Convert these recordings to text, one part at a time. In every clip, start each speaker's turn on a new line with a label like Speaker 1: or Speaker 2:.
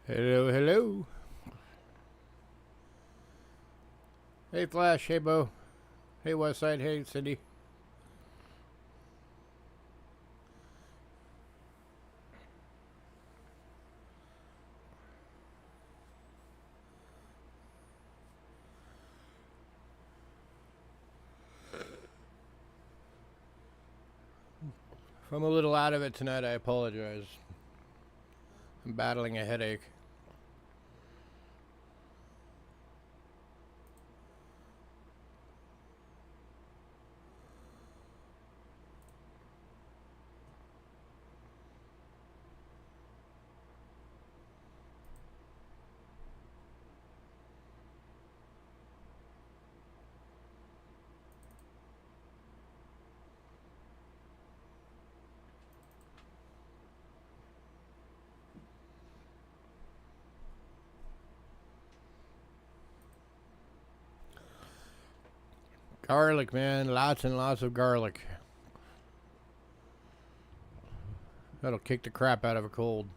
Speaker 1: Hello, hello. Hey, Flash. Hey, Bo. Hey, Westside. Hey, Cindy. If I'm a little out of it tonight, I apologize. I'm battling a headache. Garlic, man. Lots and lots of garlic. That'll kick the crap out of a cold.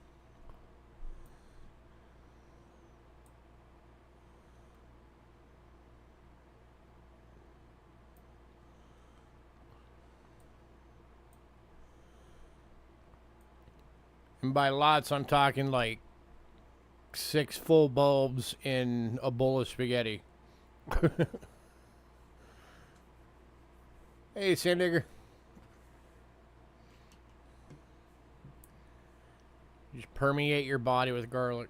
Speaker 1: And by lots, I'm talking like 6 full bulbs in a bowl of spaghetti. Hey, Sandigger. Just permeate your body with garlic.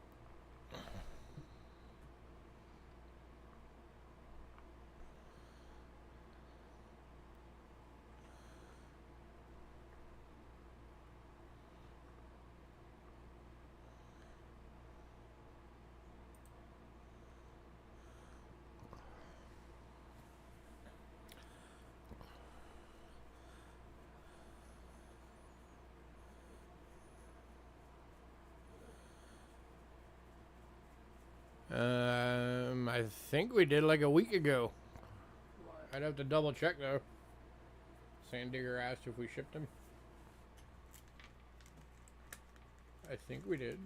Speaker 1: I think we did like a week ago. I'd have to double check though. Sandigger asked if we shipped them. I think we did.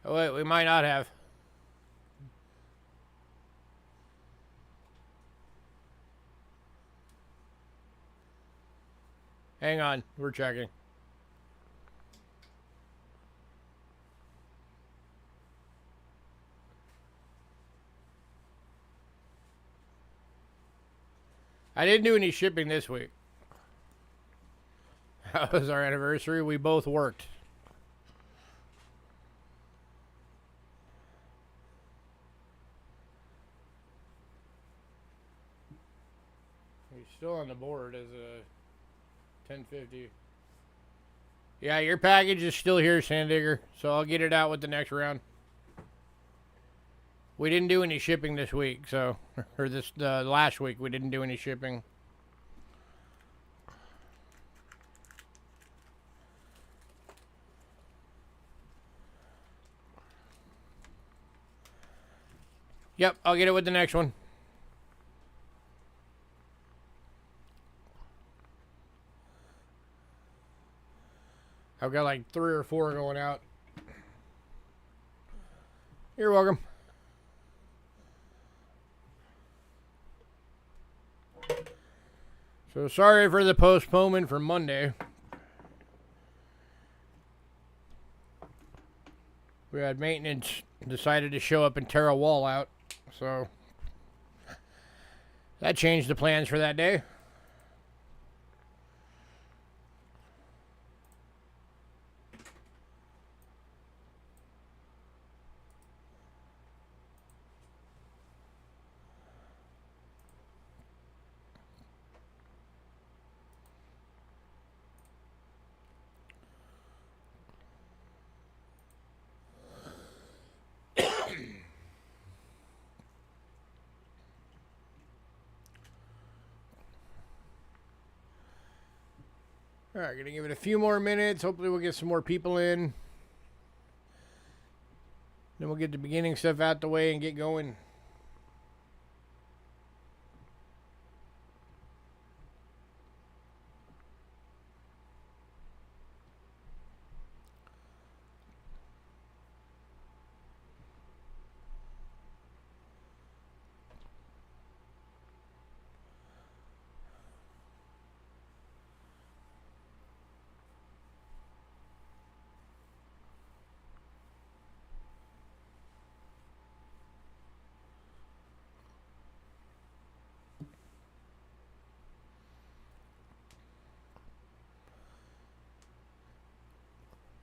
Speaker 1: Oh wait, we might not have. Hang on, we're checking. I didn't do any shipping this week. That was our anniversary. We both worked. He's still on the board as a 1050. Yeah, your package is still here, Sandigger. So I'll get it out with the next round. We didn't do any shipping this week, so or this last week we didn't do any shipping. Yep, I'll get it with the next one. I've got like 3 or 4 going out. You're welcome. So sorry for the postponement for Monday. We had maintenance decided to show up and tear a wall out. So that changed the plans for that day. All right, gonna give it a few more minutes. Hopefully we'll get some more people in. Then we'll get the beginning stuff out the way and get going.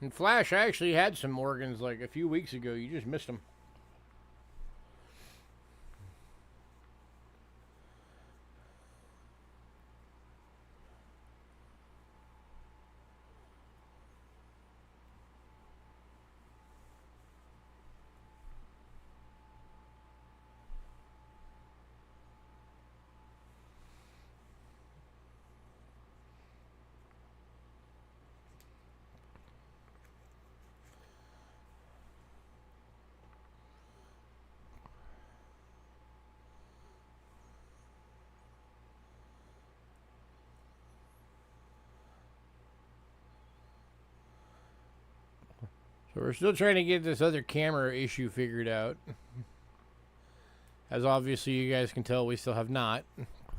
Speaker 1: In Flash, I actually had some Morgans like a few weeks ago. You just missed them. So we're still trying to get this other camera issue figured out. As obviously you guys can tell, we still have not.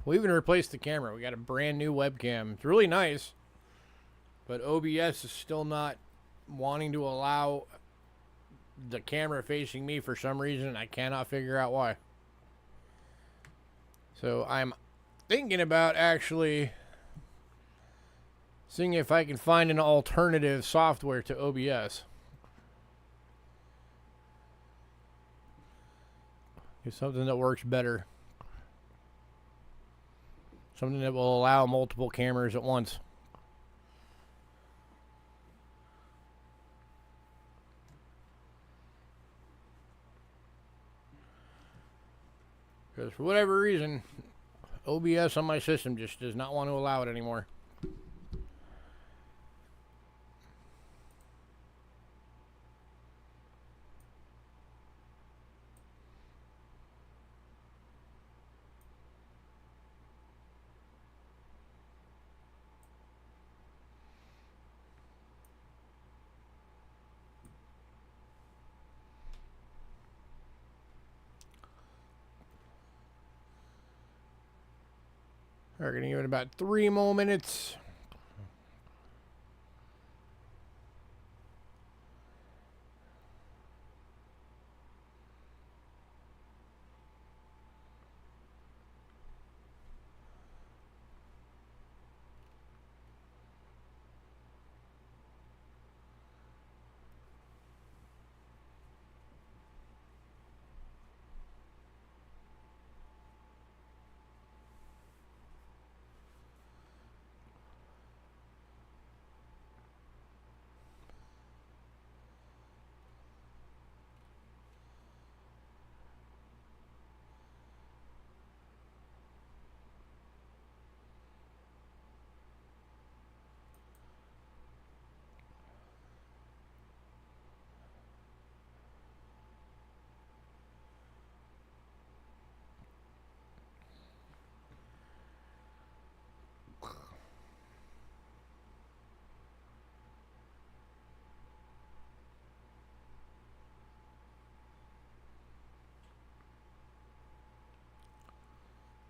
Speaker 1: We even replaced the camera. We got a brand new webcam. It's really nice. But OBS is still not wanting to allow the camera facing me for some reason. I cannot figure out why. So I'm thinking about actually seeing if I can find an alternative software to OBS. It's something that works better. Something that will allow multiple cameras at once. Because for whatever reason, OBS on my system just does not want to allow it anymore. We're going to give it about 3 more minutes.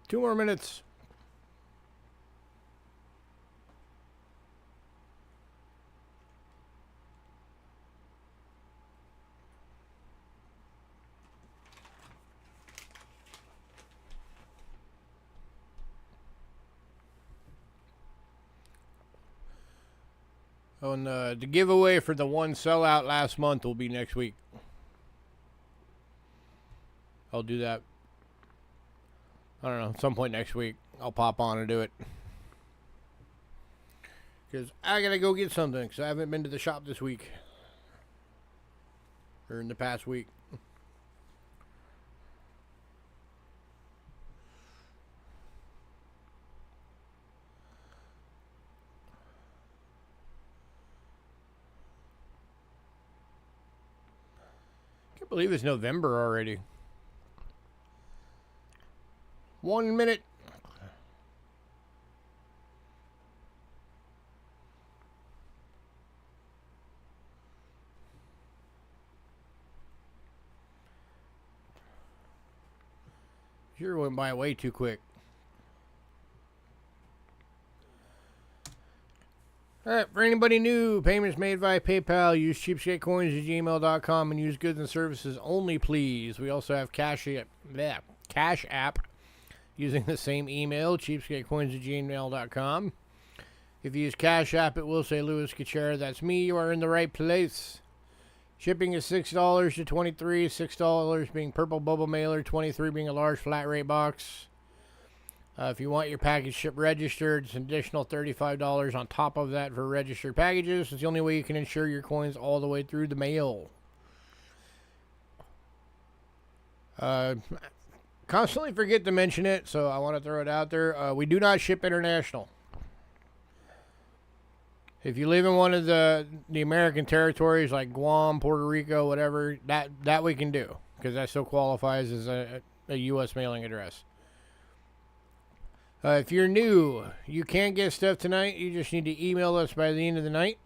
Speaker 1: Two more minutes. Oh, and the giveaway for the one sellout last month will be next week. I'll do that. I don't know, at some point next week, I'll pop on and do it. Because I gotta go get something, because I haven't been to the shop this week. Or in the past week. Can't believe it's November already. 1 minute. Sure went by way too quick. Alright, for anybody new, payments made via PayPal, use cheapskatecoins@gmail.com and use goods and services only, please. We also have Cash App using the same email, cheapskatecoins@gmail.com. If you use Cash App, it will say Louis Kachera. That's me. You are in the right place. Shipping is $6 to $23. $6 being purple bubble mailer, $23 being a large flat rate box. If you want your package shipped registered, it's an additional $35 on top of that for registered packages. It's the only way you can insure your coins all the way through the mail. Constantly forget to mention it, so I want to throw it out there. We do not ship international. If you live in one of the American territories like Guam, Puerto Rico, whatever, that we can do, because that still qualifies as a U.S. mailing address. If you're new, you can't get stuff tonight. You just need to email us by the end of the night.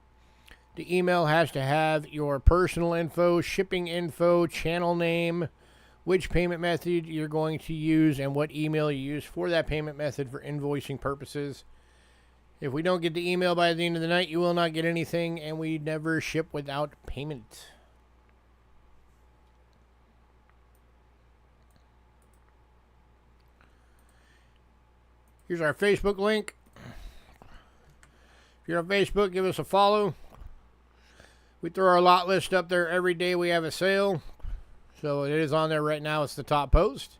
Speaker 1: The email has to have your personal info, shipping info, channel name, which payment method you're going to use, and what email you use for that payment method for invoicing purposes. If we don't get the email by the end of the night, you will not get anything, and we never ship without payment. Here's our Facebook link. If you're on Facebook, give us a follow. We throw our lot list up there every day we have a sale. So it is on there right now. It's the top post.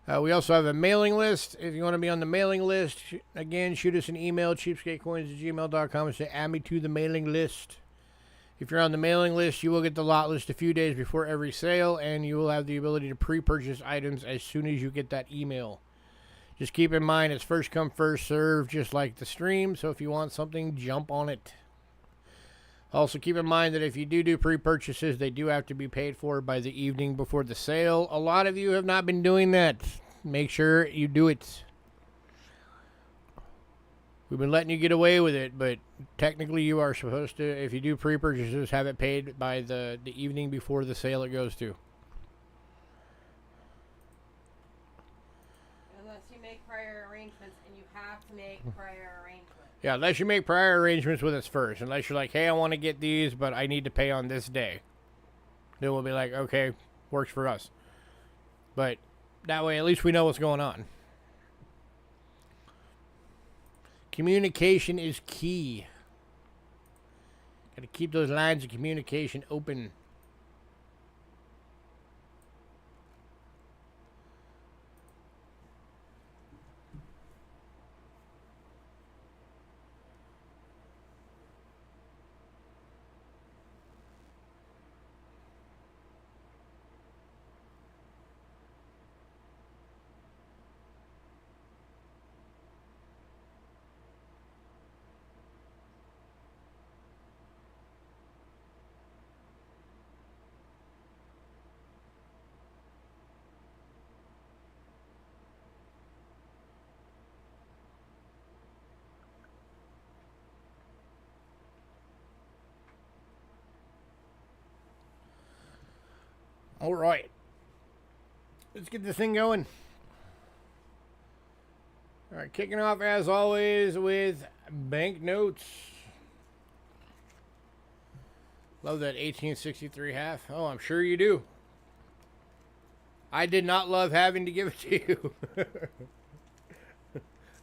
Speaker 1: We also have a mailing list. If you want to be on the mailing list, again, shoot us an email, cheapskatecoins@gmail.com, and say, add me to the mailing list. If you're on the mailing list, you will get the lot list a few days before every sale, and you will have the ability to pre-purchase items as soon as you get that email. Just keep in mind, it's first come, first serve, just like the stream. So if you want something, jump on it. Also, keep in mind that if you do pre-purchases, they do have to be paid for by the evening before the sale. A lot of you have not been doing that. Make sure you do it. We've been letting you get away with it, but technically you are supposed to, if you do pre-purchases, have it paid by the evening before the sale it goes to.
Speaker 2: Prior arrangements, and you have to make prior arrangements.
Speaker 1: Yeah, unless you make prior arrangements with us first. Unless you're like, hey, I want to get these, but I need to pay on this day. Then we'll be like, okay, works for us. But that way, at least we know what's going on. Communication is key. Got to keep those lines of communication open. All right. Let's get this thing going. All right, kicking off as always with banknotes. Love that 1863 half. Oh, I'm sure you do. I did not love having to give it to you.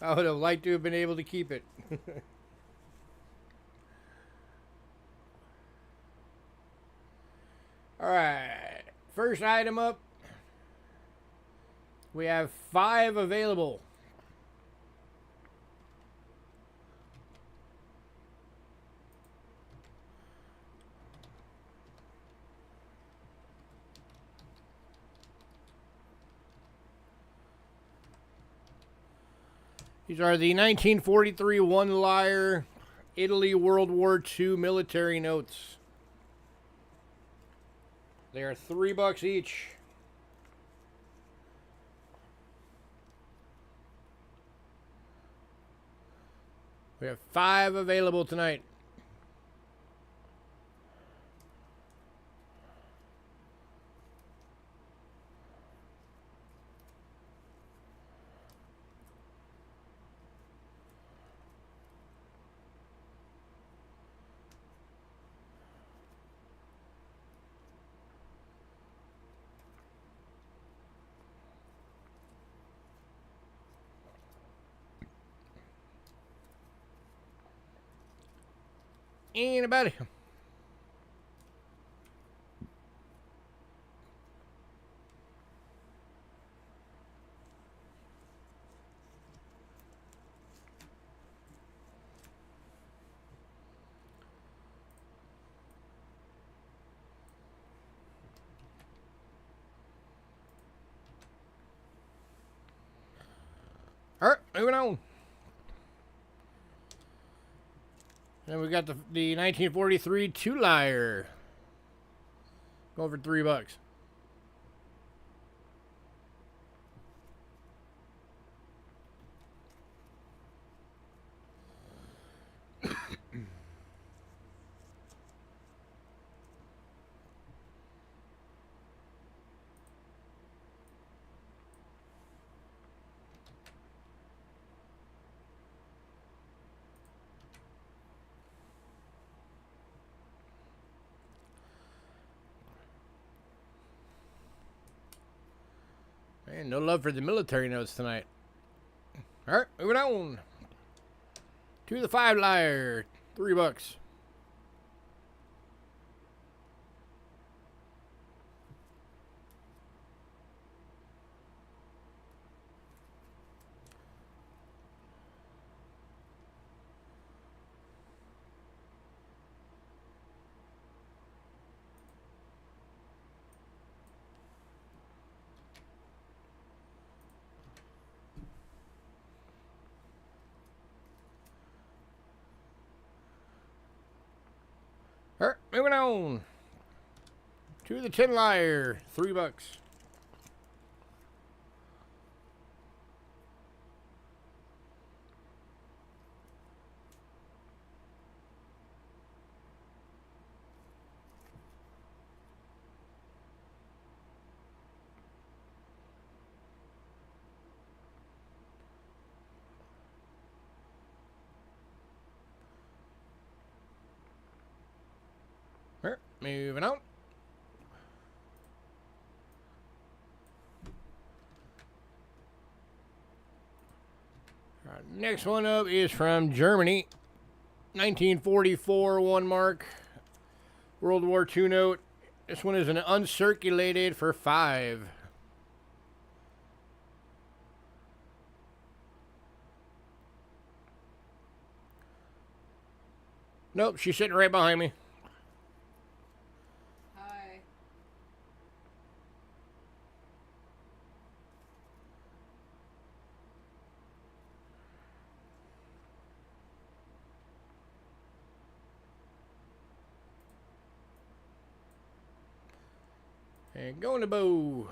Speaker 1: I would have liked to have been able to keep it. All right. First item up. We have 5 available. These are the 1943 one-lire Italy World War II military notes. They are $3 each. We have 5 available tonight. Anybody? All right, moving on. Then we got the 1943 Two Liar. Going for $3. Man, no love for the military notes tonight. All right, moving on to the 5 Liar. $3. All right, moving on to the 10 Liar. $3. All right, moving on. All right, next one up is from Germany. 1944 1 mark. World War II note. This one is an uncirculated for 5. Nope, she's sitting right behind me.
Speaker 2: Hi.
Speaker 1: And going to Bo.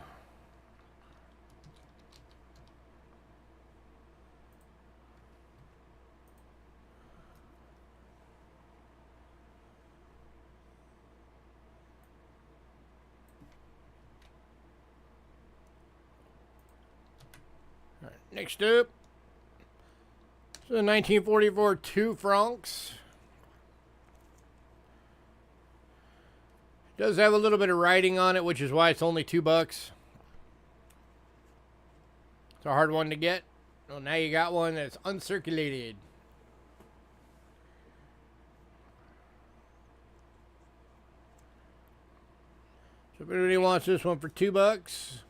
Speaker 1: All right, next up. So 1944 2 francs. Does have a little bit of writing on it, which is why it's only $2. It's a hard one to get. Well, now you got one that's uncirculated. So if anybody wants this one for $2,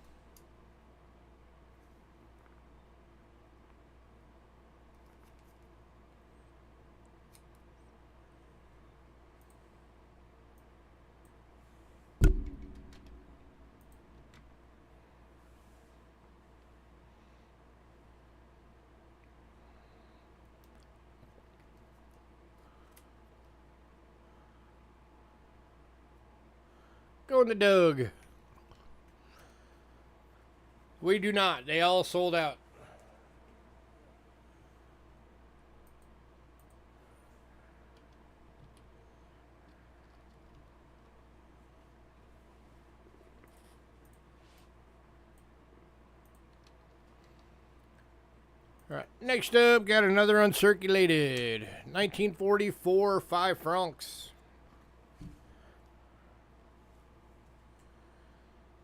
Speaker 1: going to Doug. We do not. They all sold out. All right, next up, got another uncirculated 1944 5 francs.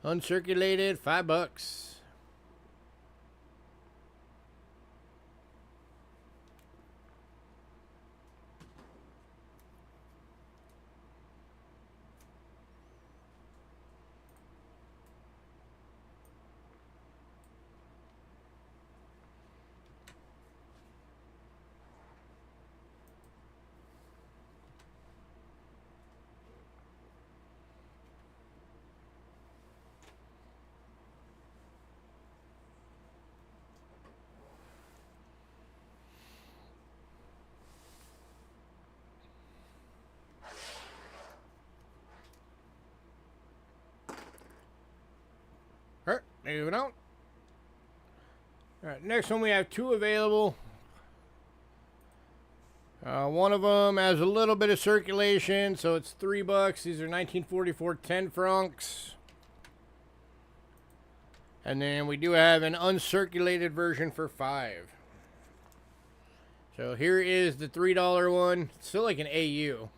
Speaker 1: Uncirculated, $5. moving on. All right, next one we have two available. One of them has a little bit of circulation, so it's $3. These are 1944 10 francs. And then we do have an uncirculated version for 5. So here is the $3 one. It's still like an AU.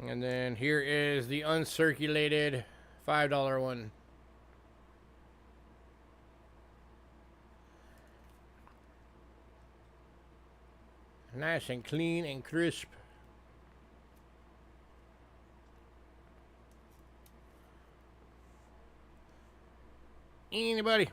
Speaker 1: And then here is the uncirculated $5 one. Nice and clean and crisp. Anybody?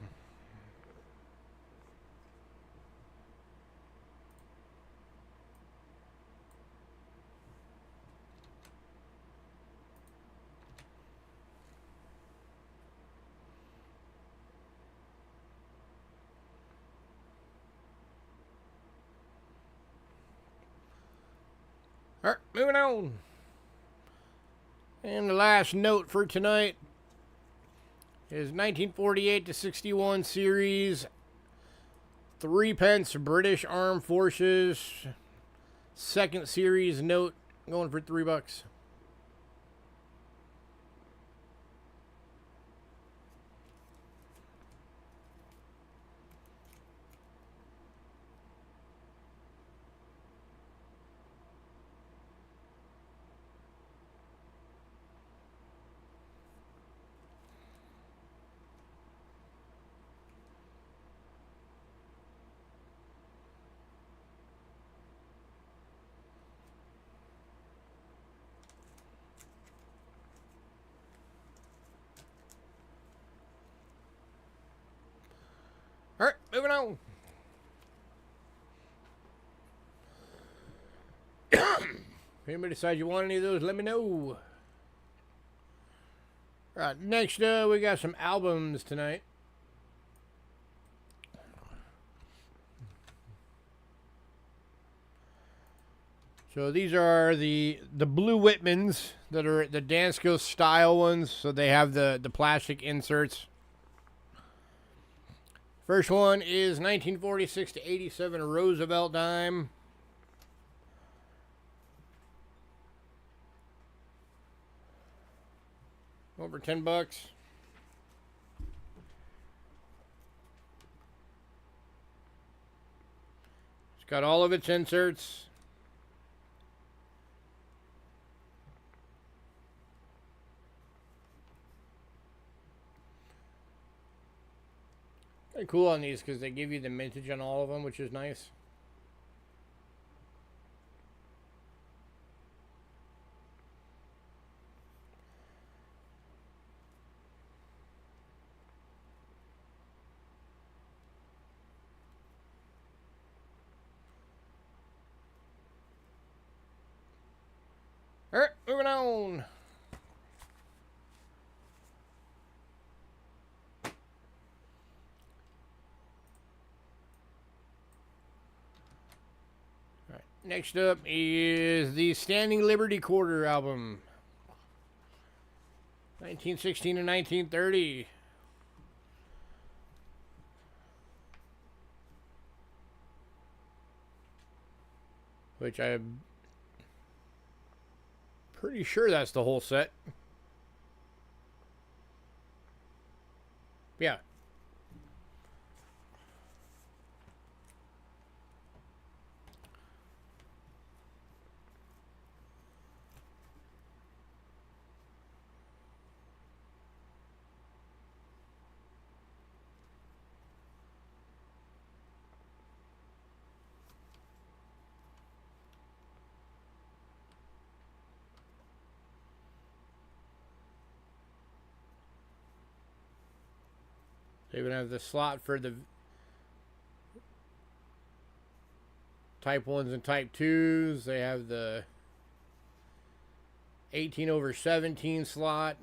Speaker 1: All right, moving on. And the last note for tonight is 1948 to 61 series 3 pence British Armed Forces second series note going for $3. All right, moving on. If anybody decides you want any of those, let me know. All right, next we got some albums tonight. So these are the Blue Whitmans that are the Dansko style ones. So they have the plastic inserts. First one is 1946 to 87 Roosevelt dime. Over $10. It's got all of its inserts. Kind of cool on these because they give you the mintage on all of them, which is nice. All right, moving on. All right, next up is the Standing Liberty Quarter album. 1916 to 1930. Which I'm pretty sure that's the whole set. Yeah. They even have the slot for the Type 1s and Type 2s. They have the 18/17 slot.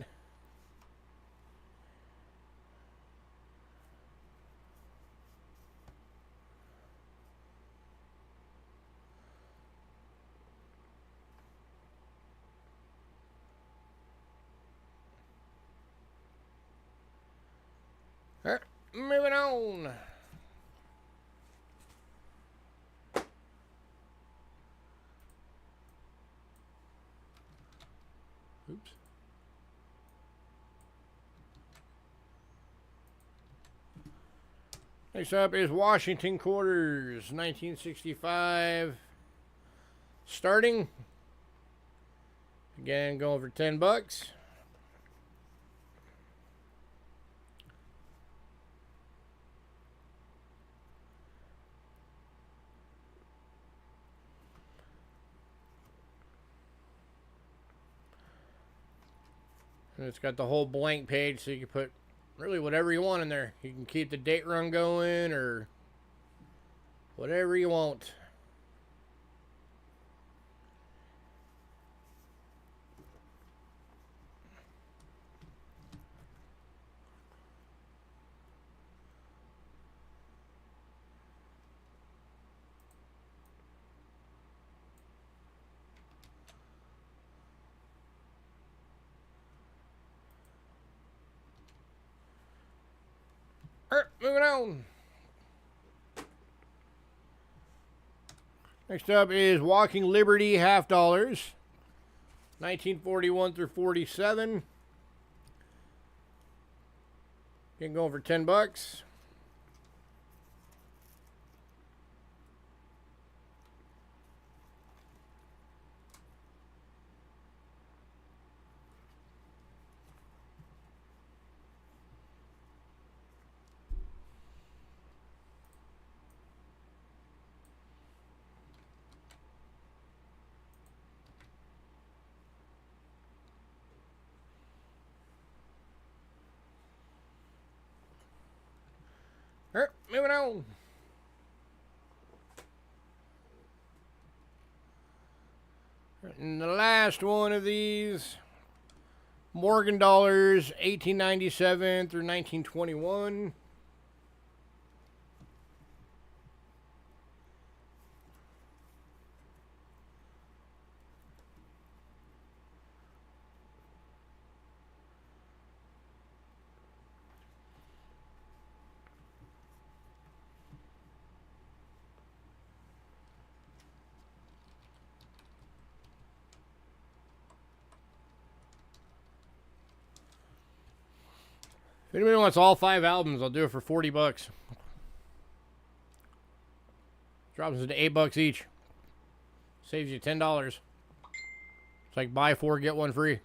Speaker 1: moving on. Oops. Next up is Washington quarters, 1965. Starting. Again, going for $10. And it's got the whole blank page, so you can put really whatever you want in there. You can keep the date run going or whatever you want. Alright, moving on. Next up is Walking Liberty half dollars, 1941 through 47. Getting going for $10. Alright, moving on. And the last one of these, Morgan dollars, 1897 through 1921. If anybody wants all 5 albums, I'll do it for $40. Drops it to $8 each. Saves you $10. It's like buy 4, get 1 free.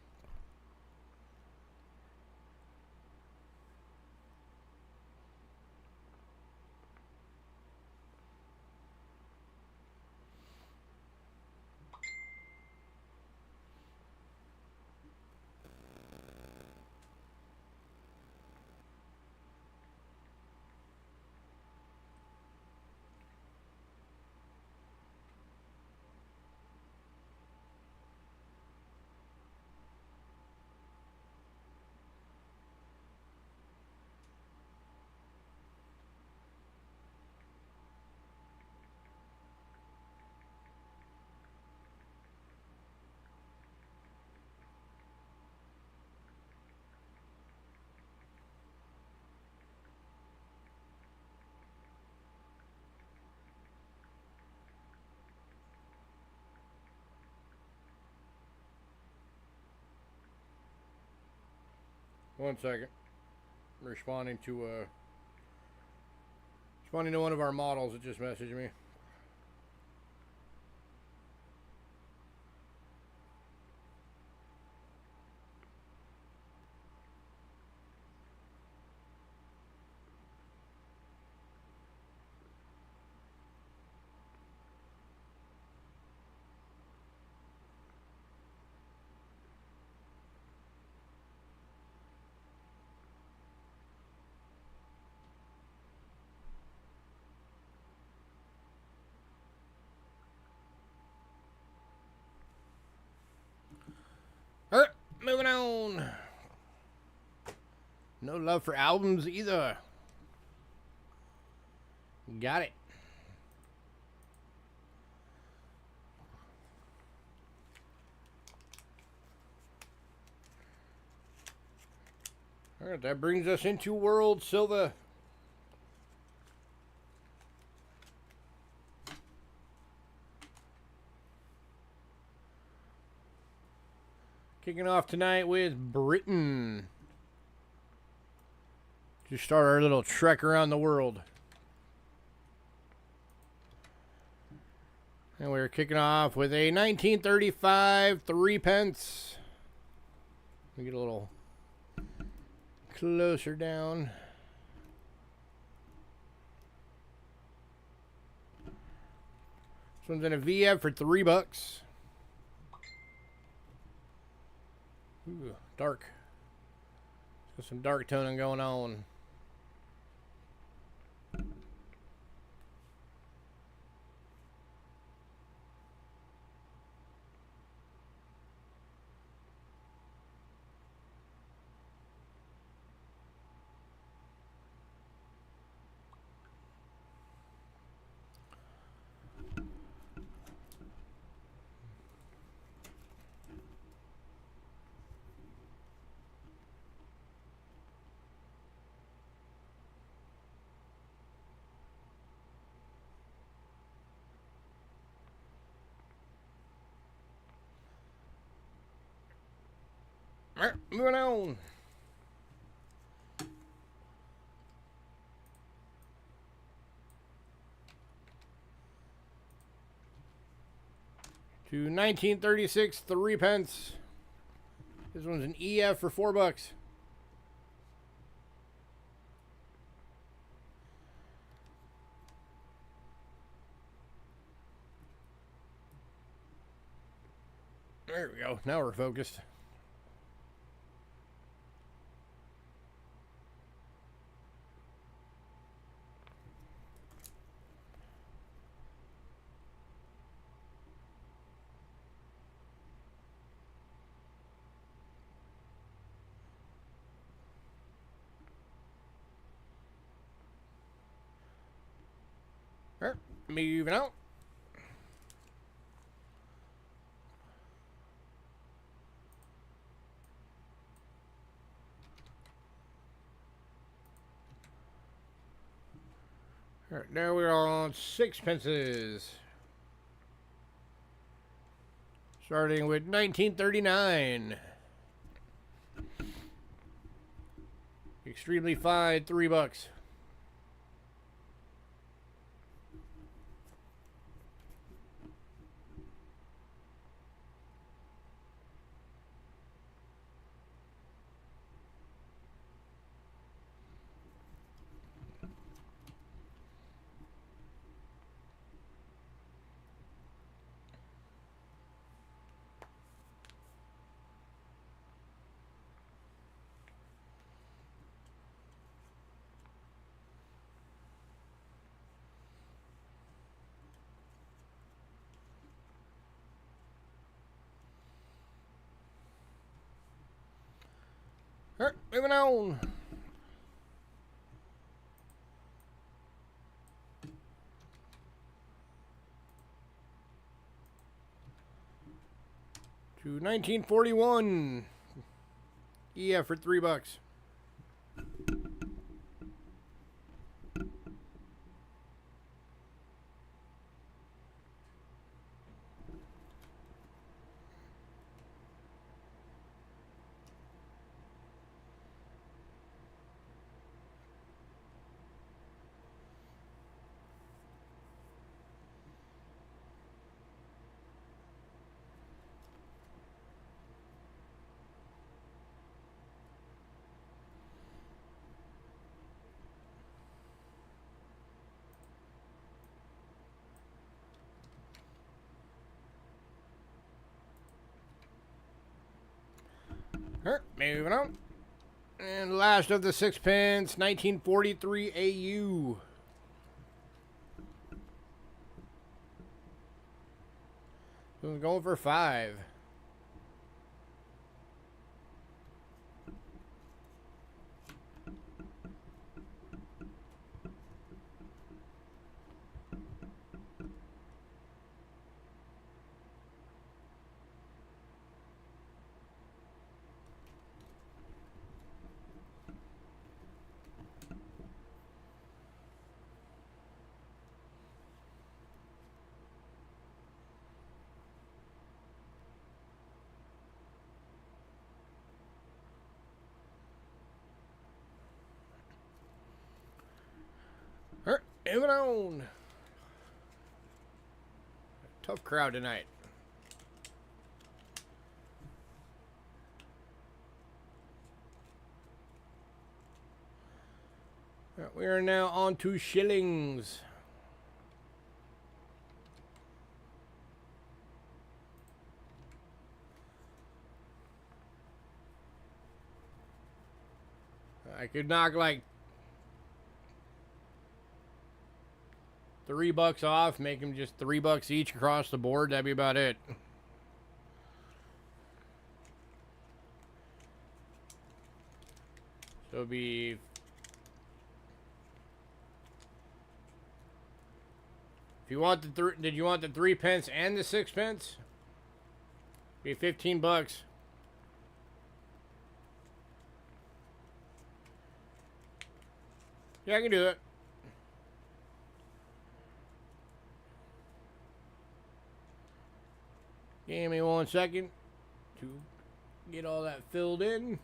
Speaker 1: One second. Responding to one of our models that just messaged me. Alright, moving on. No love for albums either. Got it. Alright, that brings us into World Silver. Kicking off tonight with Britain. To start our little trek around the world. And we're kicking off with a 1935 3 pence. Let me get a little closer down. This one's in a VF for $3. Ooh, dark. Got some dark toning going on. Alright, moving on. To 1936 3 pence. This one's an EF for $4. There we go. Now we're focused. Alright, moving out. Alright, now we're on 6 pences. Starting with 1939. Extremely fine, $3. Alright, moving on. To 1941. EF for $3. Alright, moving on. And last of the 6 pence, 1943 AU. So going for 5. Moving on. Tough crowd tonight. Right, we are now on to shillings. I could knock like $3 off, make them just $3 each across the board. That'd be about it. So it'd be if you want the did you want the 3 pence and the 6 pence? Be $15. Yeah, I can do it. Give me 1 second to get all that filled in.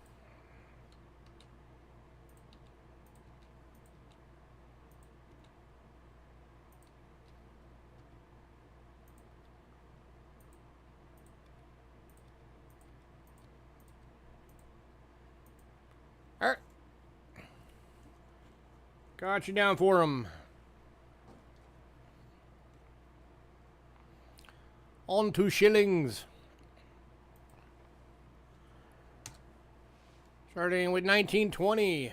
Speaker 1: All right. Got you down for them. On to shillings. Starting with 1920.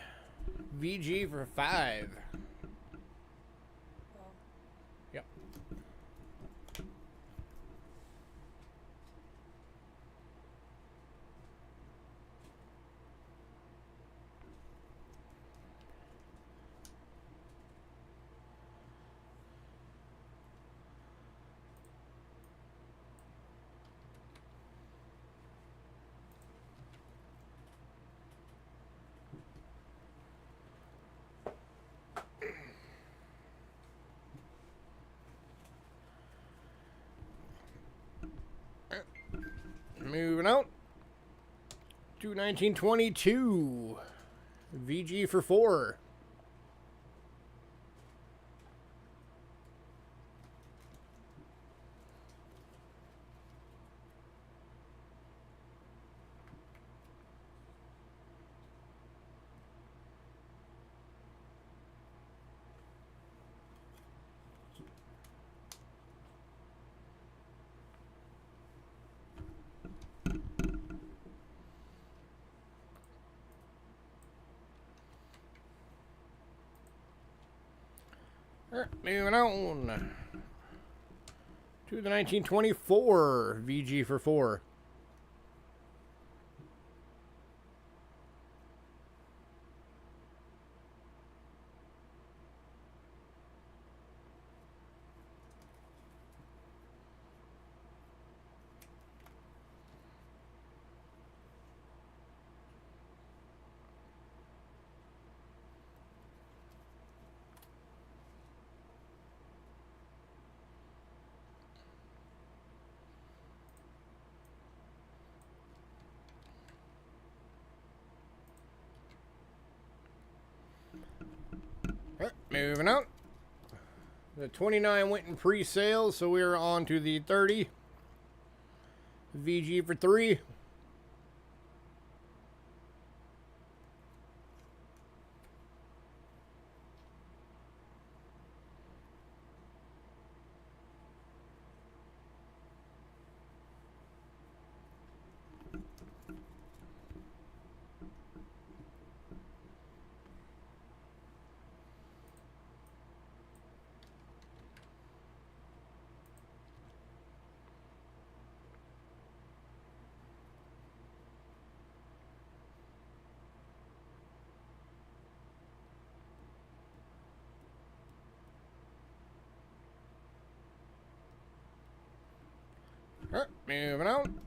Speaker 1: VG for 5.
Speaker 2: Well,
Speaker 1: Yep. Moving out to 1922. VG for 4. Moving on to the 1924 VG for 4. Moving on. The 29 went in pre-sale, so we're on to the 30. VG for 3. Moving on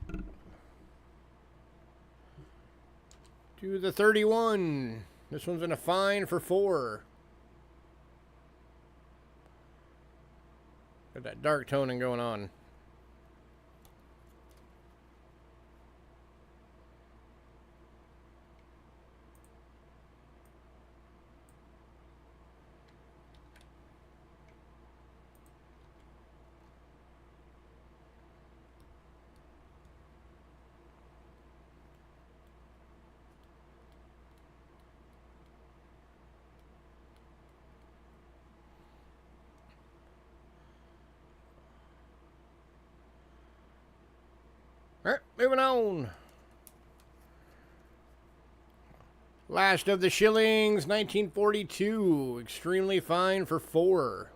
Speaker 1: to the 31. This one's in a fine for 4. Got that dark toning going on. Alright, moving on. Last of the shillings, 1942. Extremely fine for 4.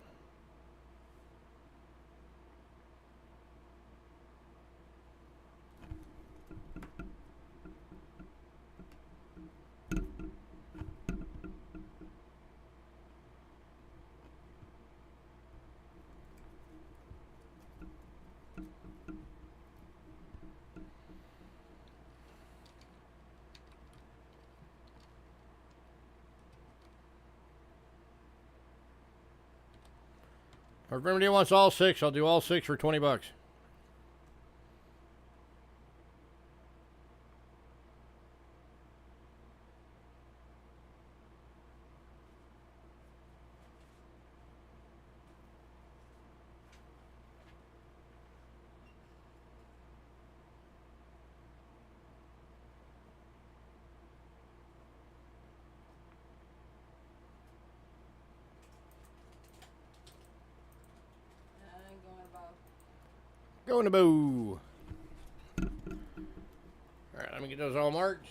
Speaker 1: Or if anybody wants all 6, I'll do all 6 for 20 bucks.
Speaker 2: I'm going above.
Speaker 1: Going to boo. Alright, let me get those all marked.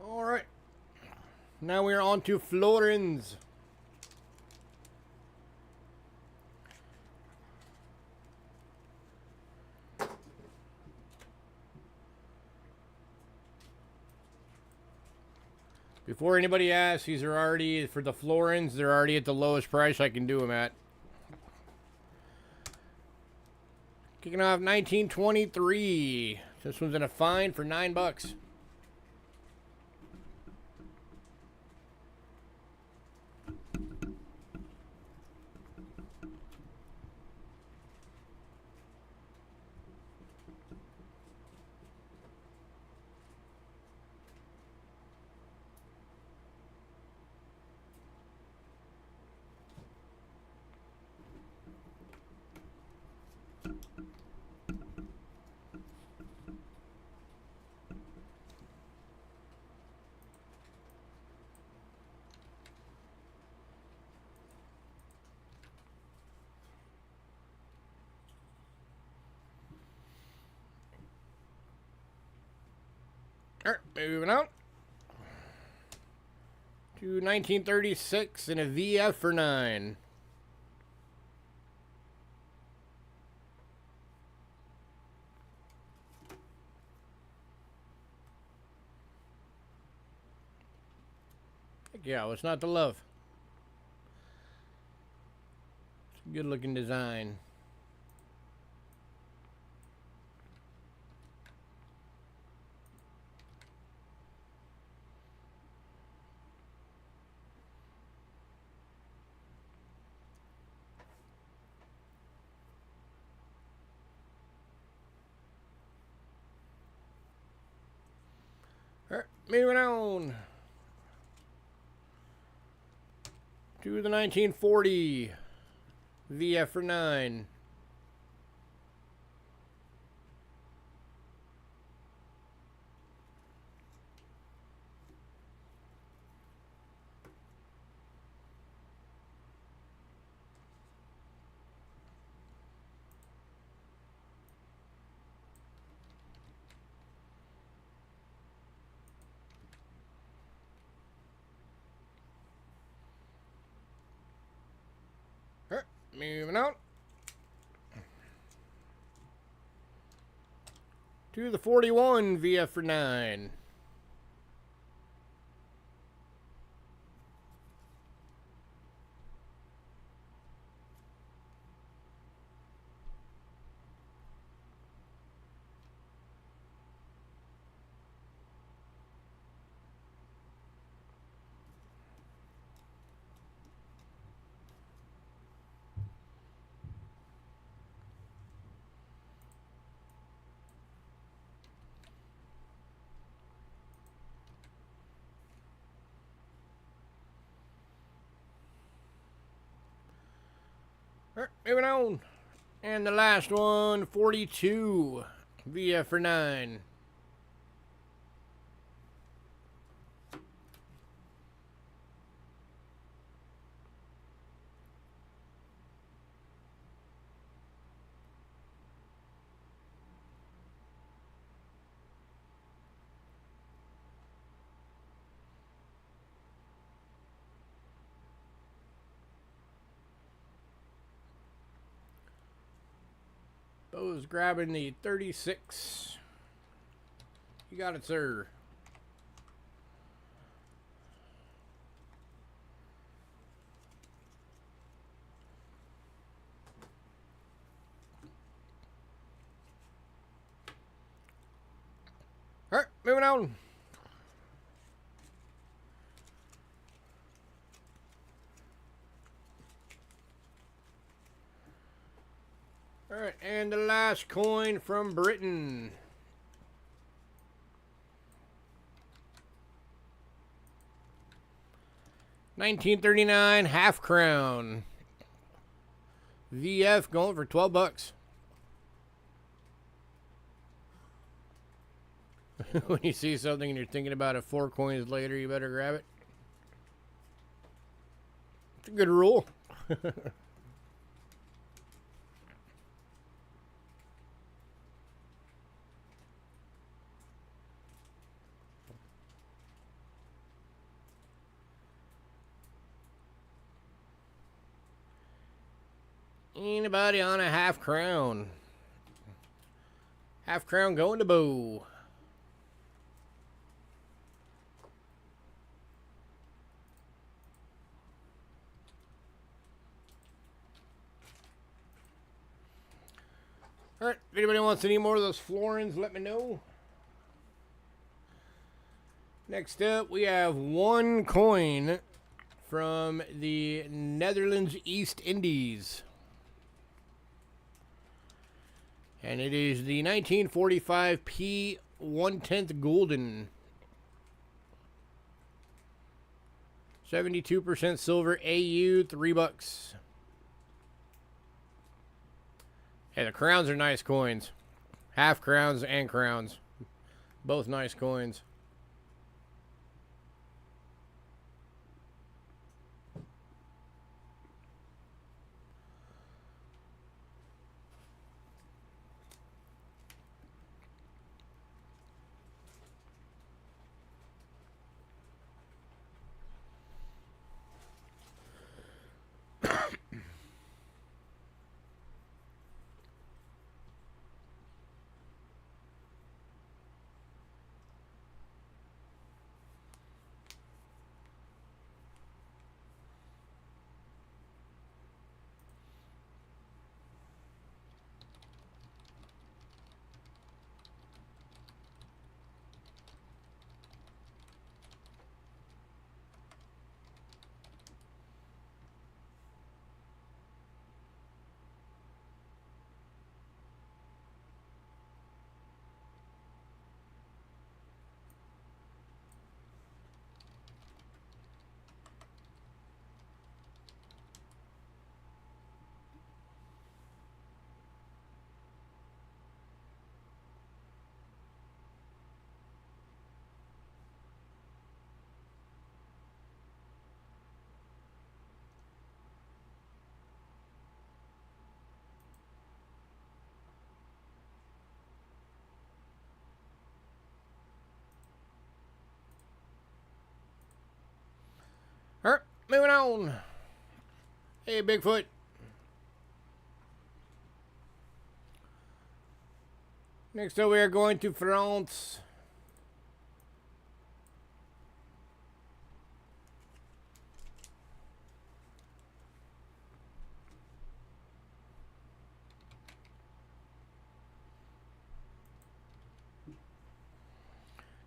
Speaker 1: Alright. Now we are on to florins. Before anybody asks, these are already, for the florins, they're already at the lowest price I can do them at. Kicking off 1923. This one's in a fine for 9 bucks. Alright, moving on. To 1936 and a VF for 9. Heck yeah, what's not to love? It's a good looking design. Alright, moving on to the 1940 VF for 9. Alright, moving on to the 41 VF for 9. Alright, moving on. And the last one, 42. VF for 9. Bo's grabbing the 36. You got it, sir. Alright, moving on. Alright, and the last coin from Britain. $19.39 half crown. VF going for $12. When you see something and you're thinking about it 4 coins later, you better grab it. It's a good rule. Anybody on a half crown? Half crown going to Bo. Alright, if anybody wants any more of those florins, let me know. Next up, we have one coin from the Netherlands East Indies. And it is the 1945 P 1/10 Golden. 72% silver AU, $3. Hey, the crowns are nice coins. Half crowns and crowns. Both nice coins. Alright, moving on. Hey, Bigfoot. Next up, we are going to France.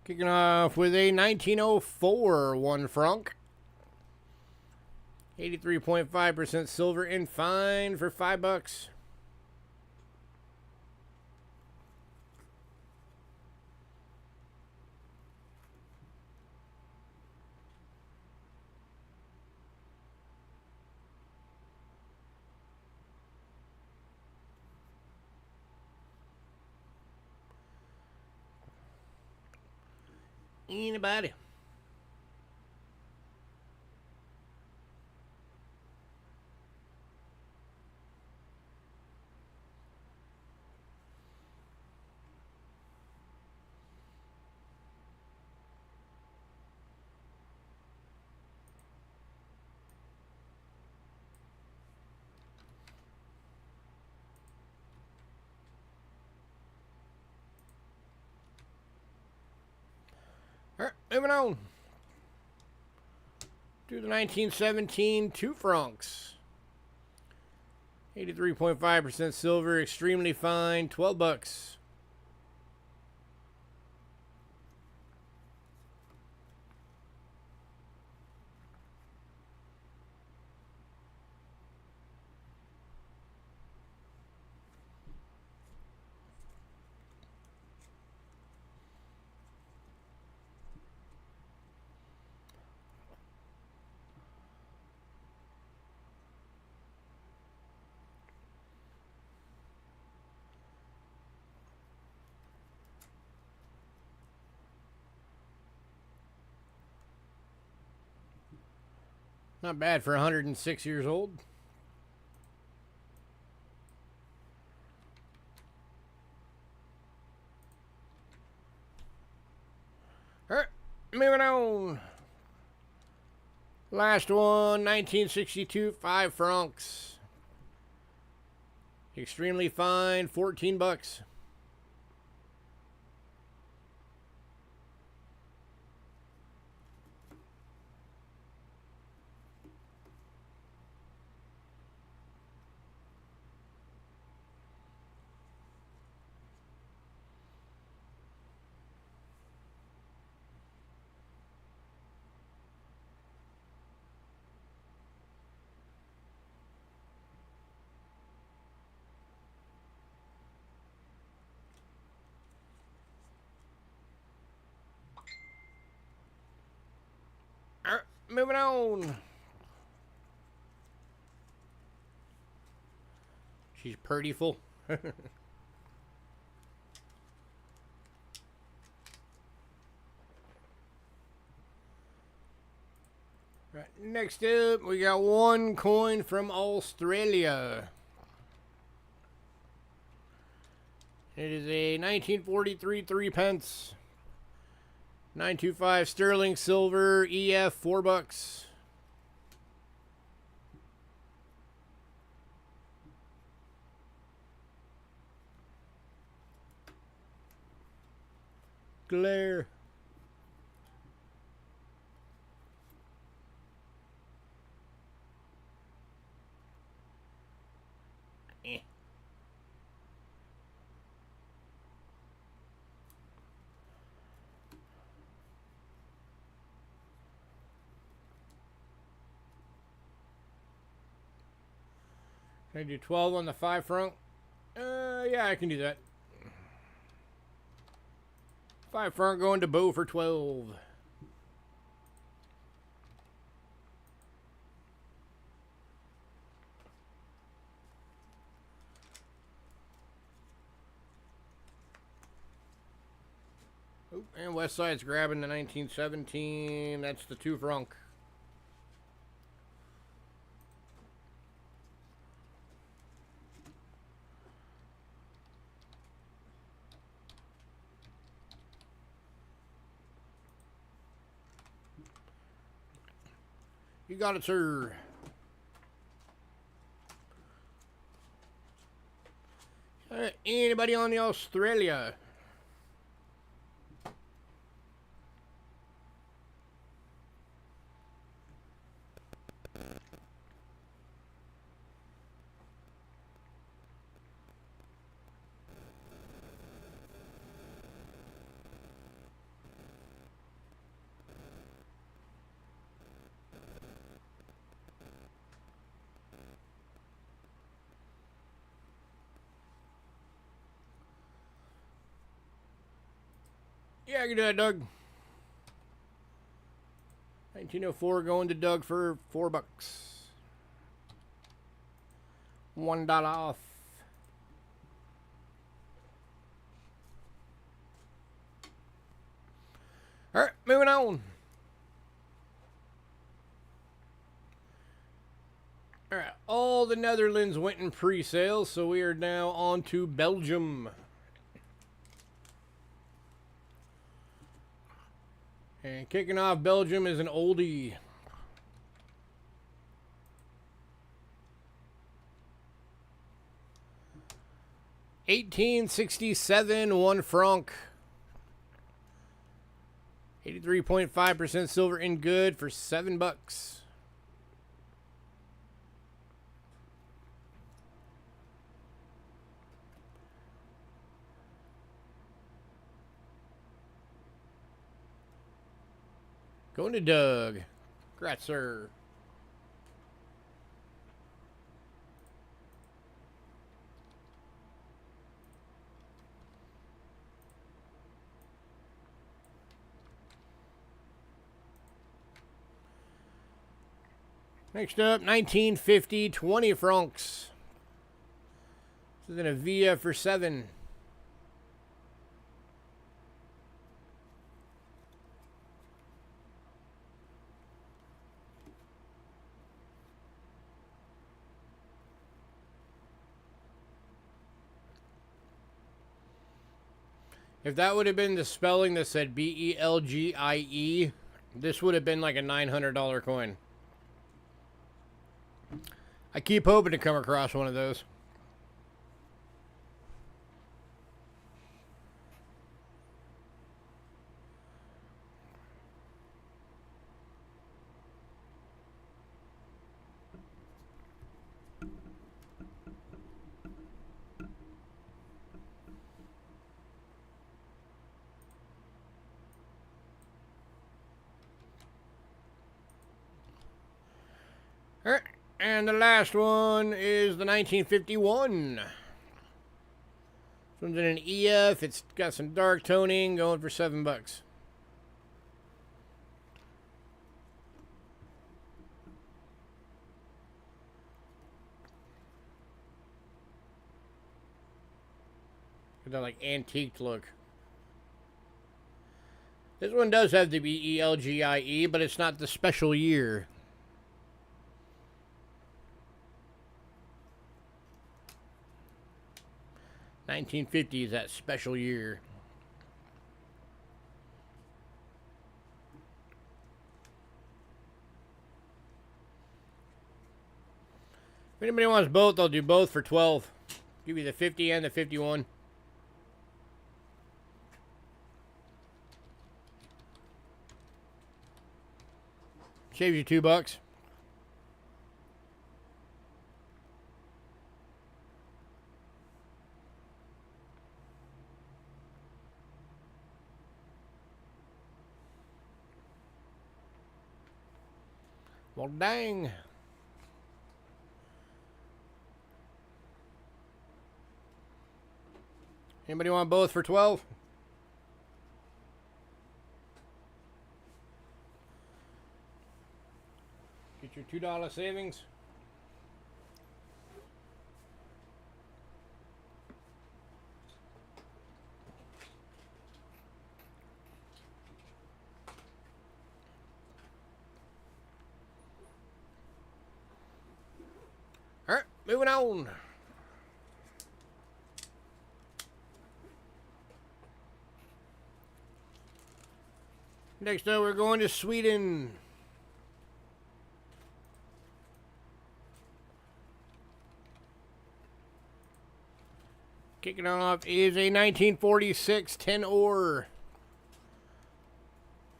Speaker 1: Kicking off with a 1904 1 franc. 83.5% silver and fine for $5. Anybody? Alright, moving on. To the 1917 2 francs. 83.5% silver, extremely fine, 12 bucks. Not bad for 106 years old. Alright, moving on. Last one, 1962, 5 francs. Extremely fine, 14 bucks. Alright, moving on. She's pretty full. Right, next up, we got one coin from Australia. It is a 1943 3 pence. 925 sterling silver EF, 4 bucks. Glare. Eh. Can I do 12 on the 5 franc? Yeah, I can do that. 5 franc going to Bo for 12. Oh, and West Side's grabbing the 1917. That's the 2 franc. You got it, sir. Anybody on the Australia? Yeah, I can do that, Doug. 1904 going to Doug for 4 bucks. $1 off. All right, moving on. All right, all the Netherlands went in pre-sale, so we are now on to Belgium. And kicking off Belgium is an oldie. $18.67, 1 franc. 83.5% silver in good for $7. Going to Doug. Congrats, sir. Next up, 1950, 20 francs. This is in a VF for 7. If that would have been the spelling that said Belgie, this would have been like a $900 coin. I keep hoping to come across one of those. All right. And the last one is the 1951. This one's in an EF. It's got some dark toning, going for $7. Got that like antique look. This one does have the Belgie, but it's not the special year. 1950 is that special year. If anybody wants both, I'll do both for 12. Give you the 50 and the 51. Saves you $2. Well, dang. Anybody want both for 12? Get your $2 savings. All right, moving on. Next up, we're going to Sweden. Kicking off is a 1946 10 ore.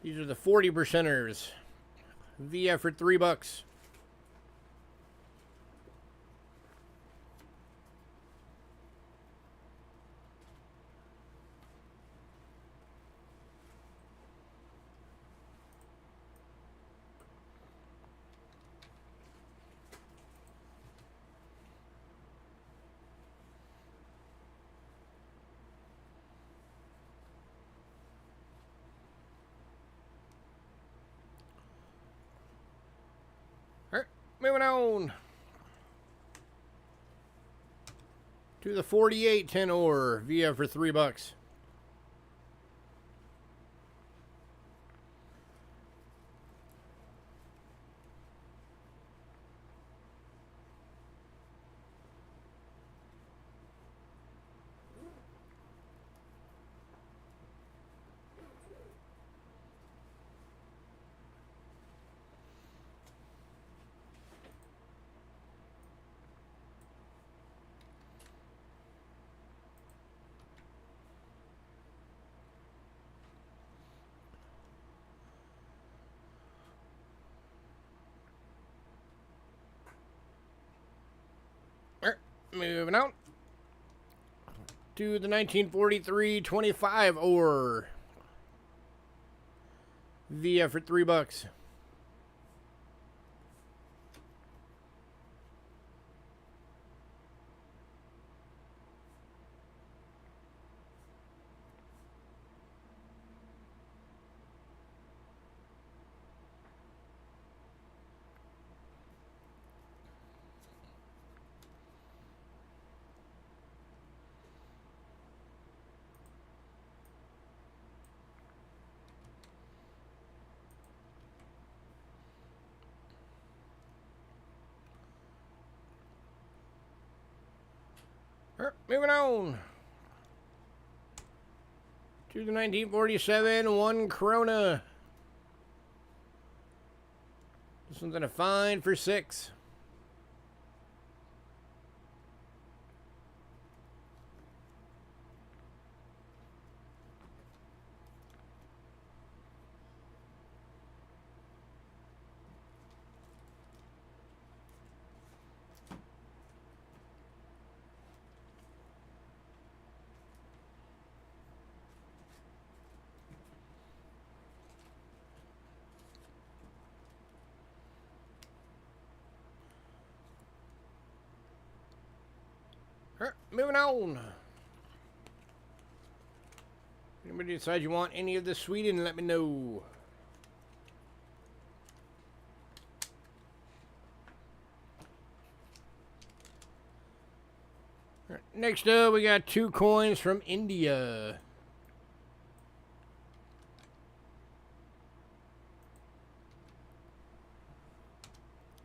Speaker 1: These are the 40 percenters. VF for $3. Moving on to the 48 10 ore VF for $3. moving out to the 1943 25 ore. Via for $3. Moving on to the 1947 1 krona. This one's gonna fine for 6. Moving on. Anybody decide you want any of the Sweden, let me know. Right, next up, we got 2 coins from India.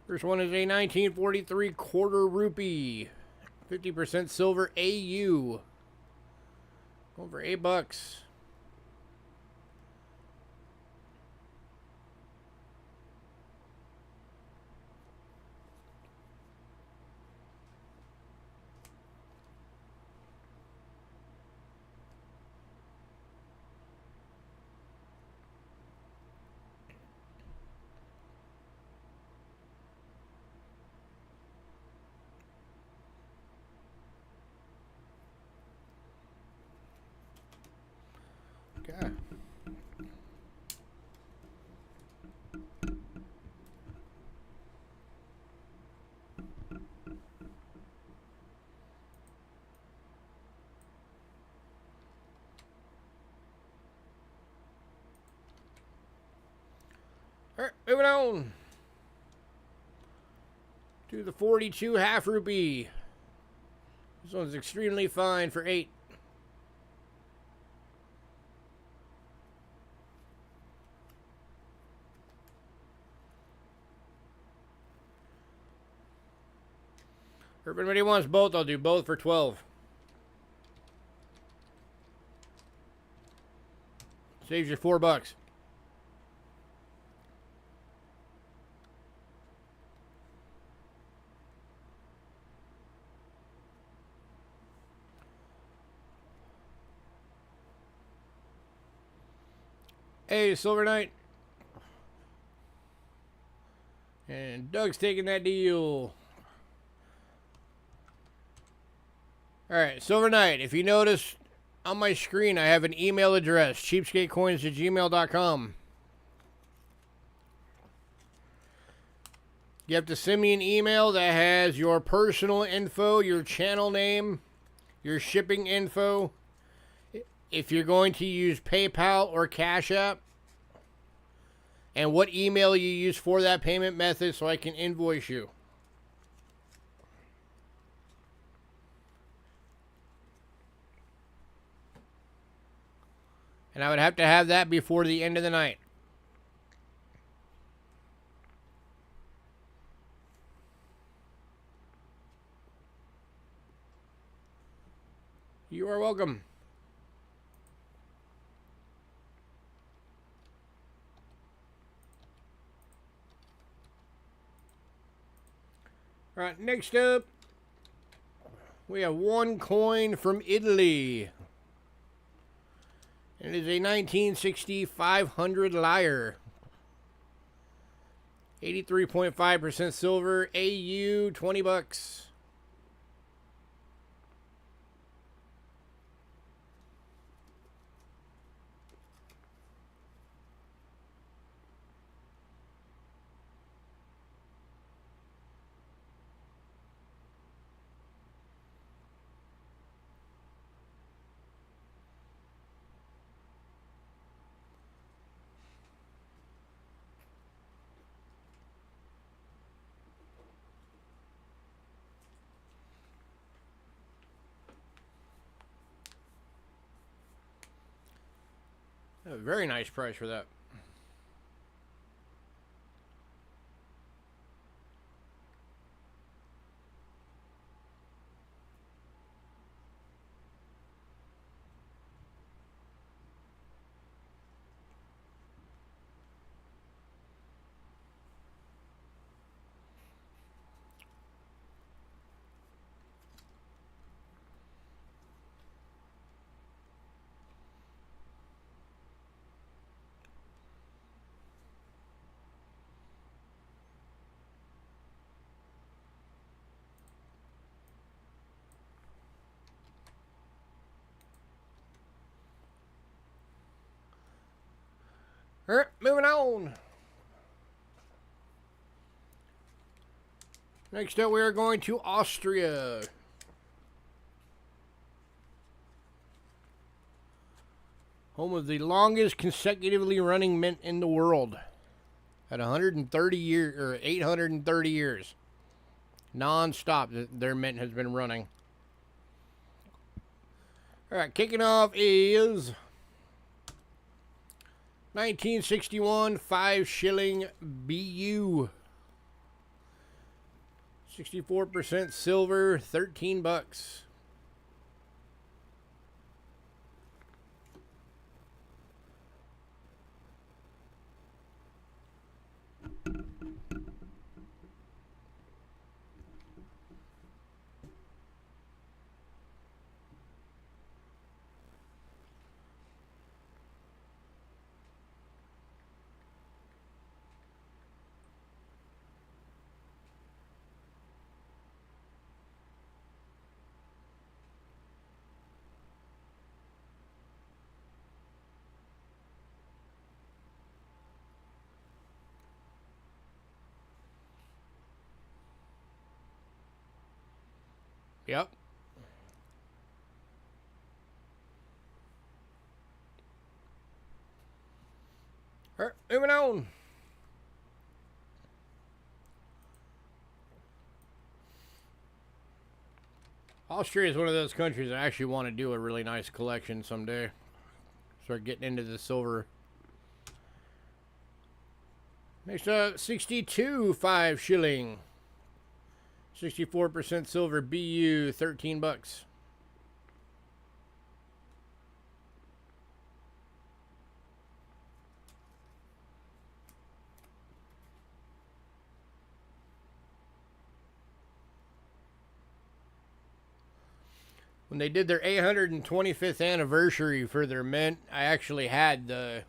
Speaker 1: First one is a 1943 quarter rupee. 50% silver AU. Over $8. Okay. All right, moving on to the 42 half rupee. This one's extremely fine for 8. If everybody wants both, I'll do both for 12. Saves you $4. Hey, Silver Knight. And Doug's taking that deal. Alright, Silver Knight, if you notice on my screen, I have an email address, cheapskatecoins@gmail.com. You have to send me an email that has your personal info, your channel name, your shipping info. If you're going to use PayPal or Cash App, and what email you use for that payment method so I can invoice you. And I would have to have that before the end of the night. You are welcome. All right, next up, we have 1 coin from Italy. It is a 1960 500 lyre. 83.5% silver, AU, $20. A very nice price for that. All right, moving on. Next up, we are going to Austria. Home of the longest consecutively running mint in the world. At 130 years, or 830 years. Non-stop, their mint has been running. All right, kicking off is 1961 5 shilling BU. 64% silver, 13 bucks. Yep. All right, moving on. Austria is one of those countries I actually want to do a really nice collection someday. Start getting into the silver. Next up, 62 5 shilling. 64% silver BU, 13 bucks. When they did their 825th anniversary for their mint, I actually had the,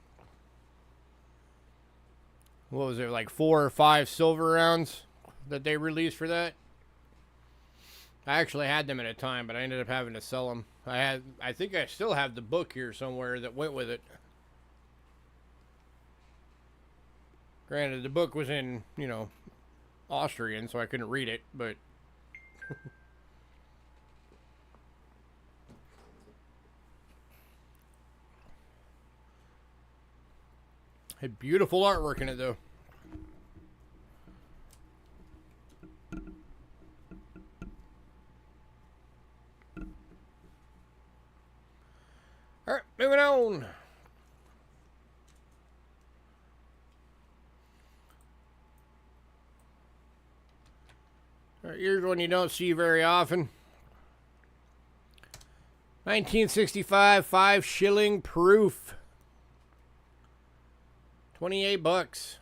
Speaker 1: what was it, like 4 or 5 silver rounds that they released for that. I actually had them at a time, but I ended up having to sell them. I think I still have the book here somewhere that went with it. Granted, the book was in, Austrian, so I couldn't read it, but had beautiful artwork in it, though. All right, moving on. All right, here's one you don't see very often. 1965 5 shilling proof. 28 bucks.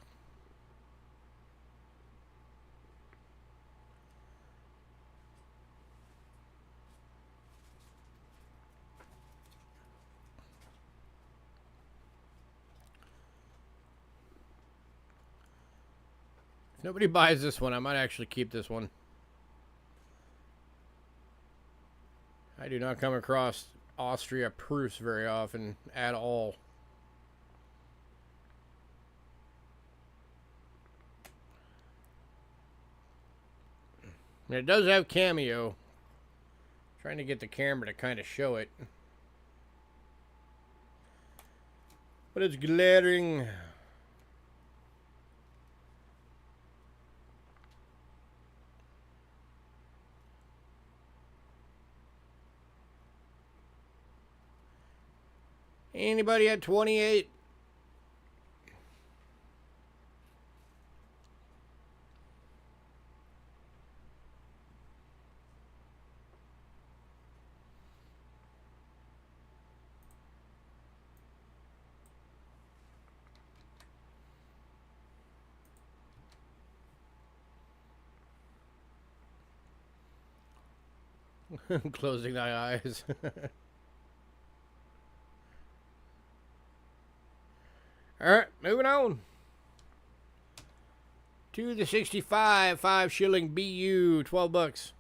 Speaker 1: If nobody buys this one, I might actually keep this one. I do not come across Austria proofs very often at all. And it does have cameo. Trying to get the camera to kind of show it. But it's glaring. Anybody at 28? Closing thy eyes. Alright, moving on. To the 65, 5 shilling BU, 12 bucks.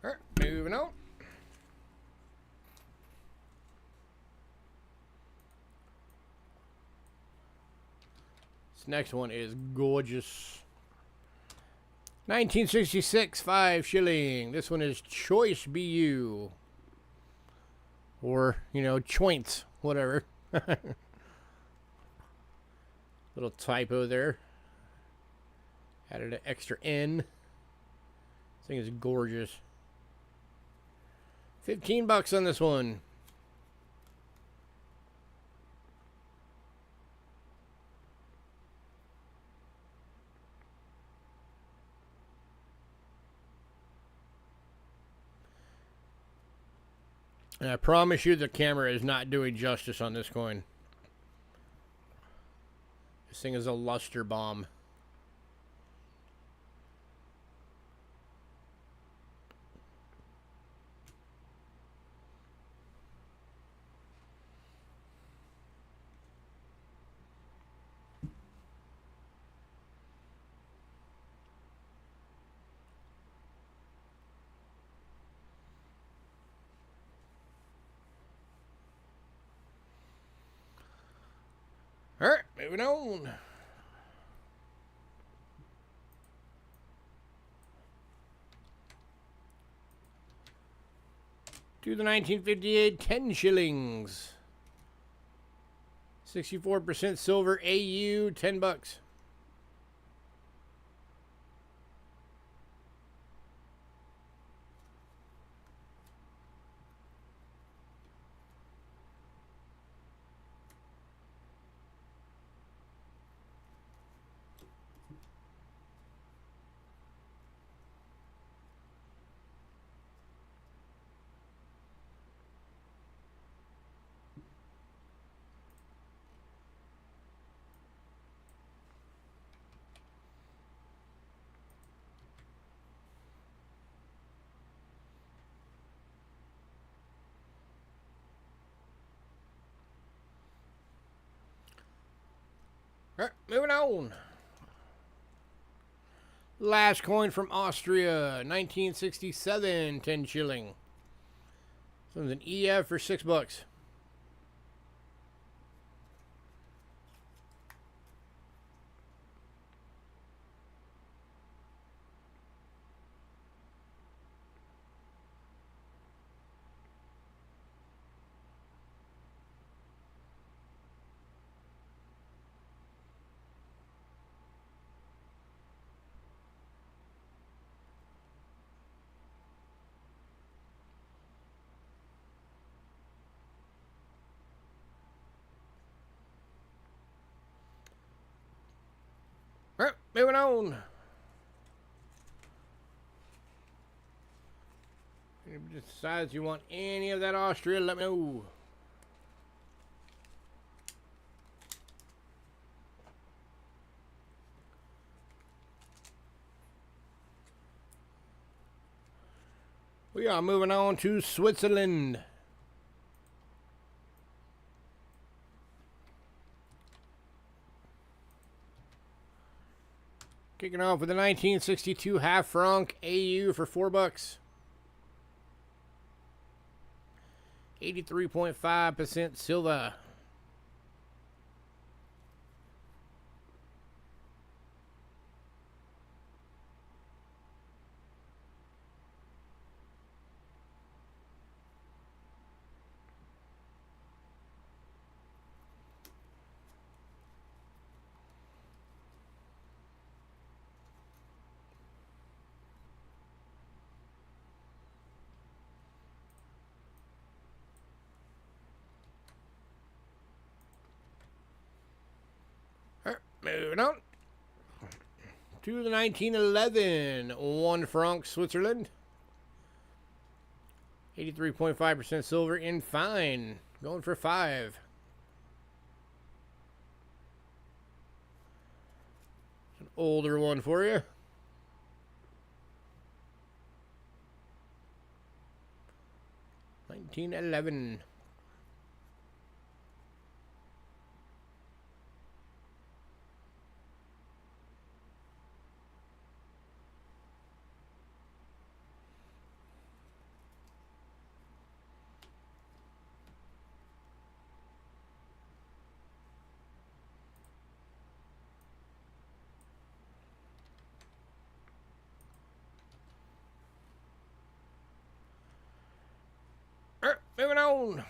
Speaker 1: Alright, moving on. This next one is gorgeous. 1966, 5 shilling. This one is Choice BU. Or, you know, Choints, whatever. Little typo there. Added an extra N. This thing is gorgeous. 15 bucks on this one. And I promise you the camera is not doing justice on this coin. This thing is a luster bomb. Alright, moving on. To the 1958, 10 shillings. 64% silver AU, 10 bucks. Alright, moving on. Last coin from Austria, 1967, 10 shilling. This one's an EF for 6 bucks. Alright, moving on. If you decide you want any of that Austria, let me know. We are moving on to Switzerland. Kicking off with the 1962 half franc AU for 4 bucks. 83.5% silver. Moving on to the 1911 1 franc Switzerland. 83.5% silver in fine. Going for 5. An older one for you. $19.11. Moving on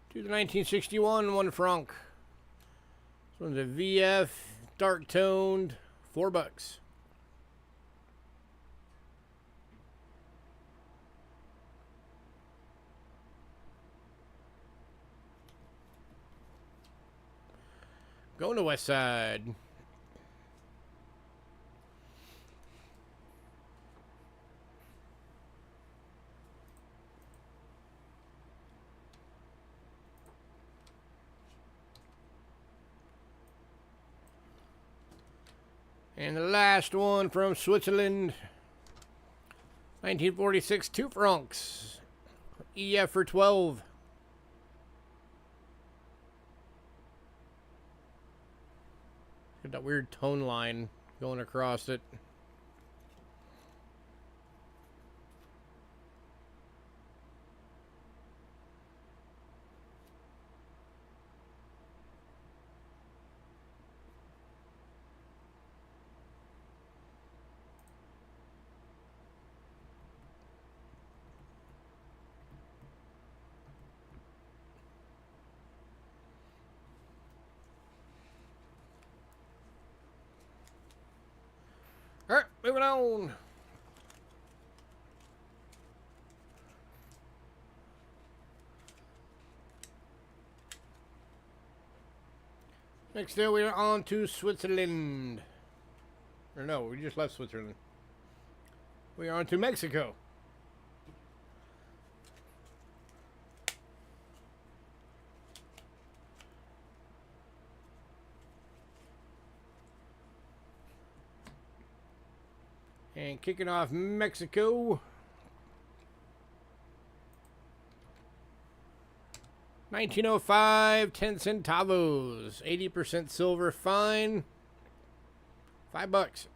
Speaker 1: to the 1961 1 franc. This one's a VF, dark toned, $4. Going to West Side. And the last one from Switzerland, 1946 2 francs. EF for 12. Got that weird tone line going across it. All right, moving on. Next, we're on to Switzerland. Or no, we just left Switzerland. We are on to Mexico. And kicking off Mexico, 1905, 10 centavos, 80% silver fine, $5.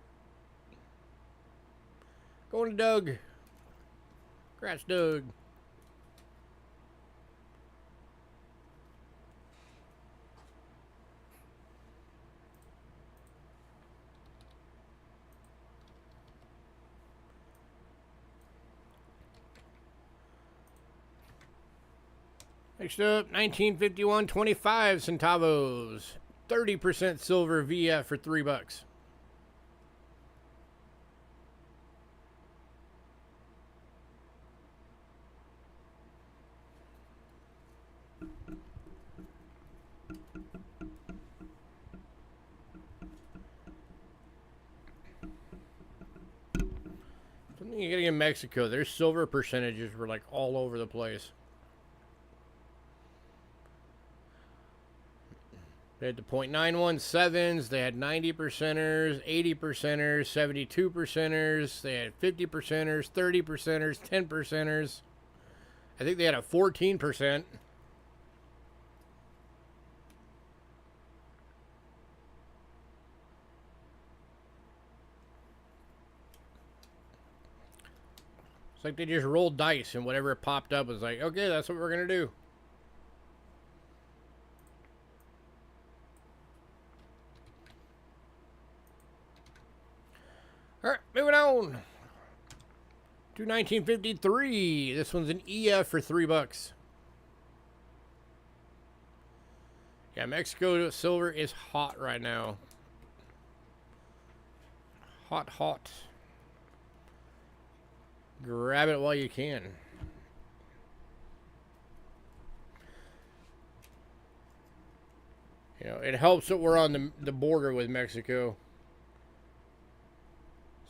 Speaker 1: Going to Doug. Congrats, Doug. Next up, 1951, 25 centavos. 30% silver VF for $3. Something you're getting in Mexico, their silver percentages were like all over the place. They had the .917s, they had 90 percenters, 80 percenters, 72 percenters, they had 50 percenters, 30 percenters, 10 percenters. I think they had a 14%. It's like they just rolled dice and whatever popped up was like, okay, that's what we're going to do. All right, moving on to 1953. This one's an EF for $3. Yeah, Mexico silver is hot right now. Hot, hot. Grab it while you can. You know, it helps that we're on the border with Mexico.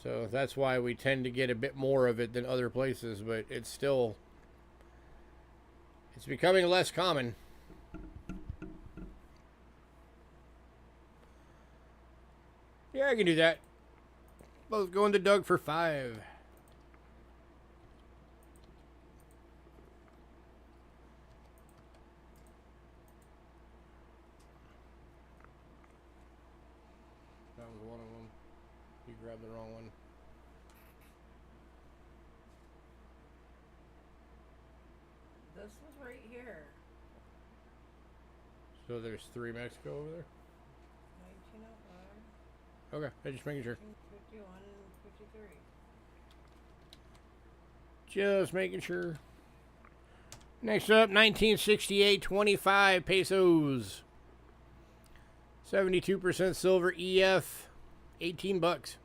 Speaker 1: So that's why we tend to get a bit more of it than other places, but it's still, it's becoming less common. Yeah, I can do that. Both going to Doug for 5. That was one of them. You grabbed the wrong one.
Speaker 2: This was right here.
Speaker 1: So there's 3 Mexico over there?
Speaker 2: 1905.
Speaker 1: Okay, I'm just making sure.
Speaker 2: 51 and 53.
Speaker 1: Just making sure. Next up, 1968, 25 pesos. 72% silver EF, $18.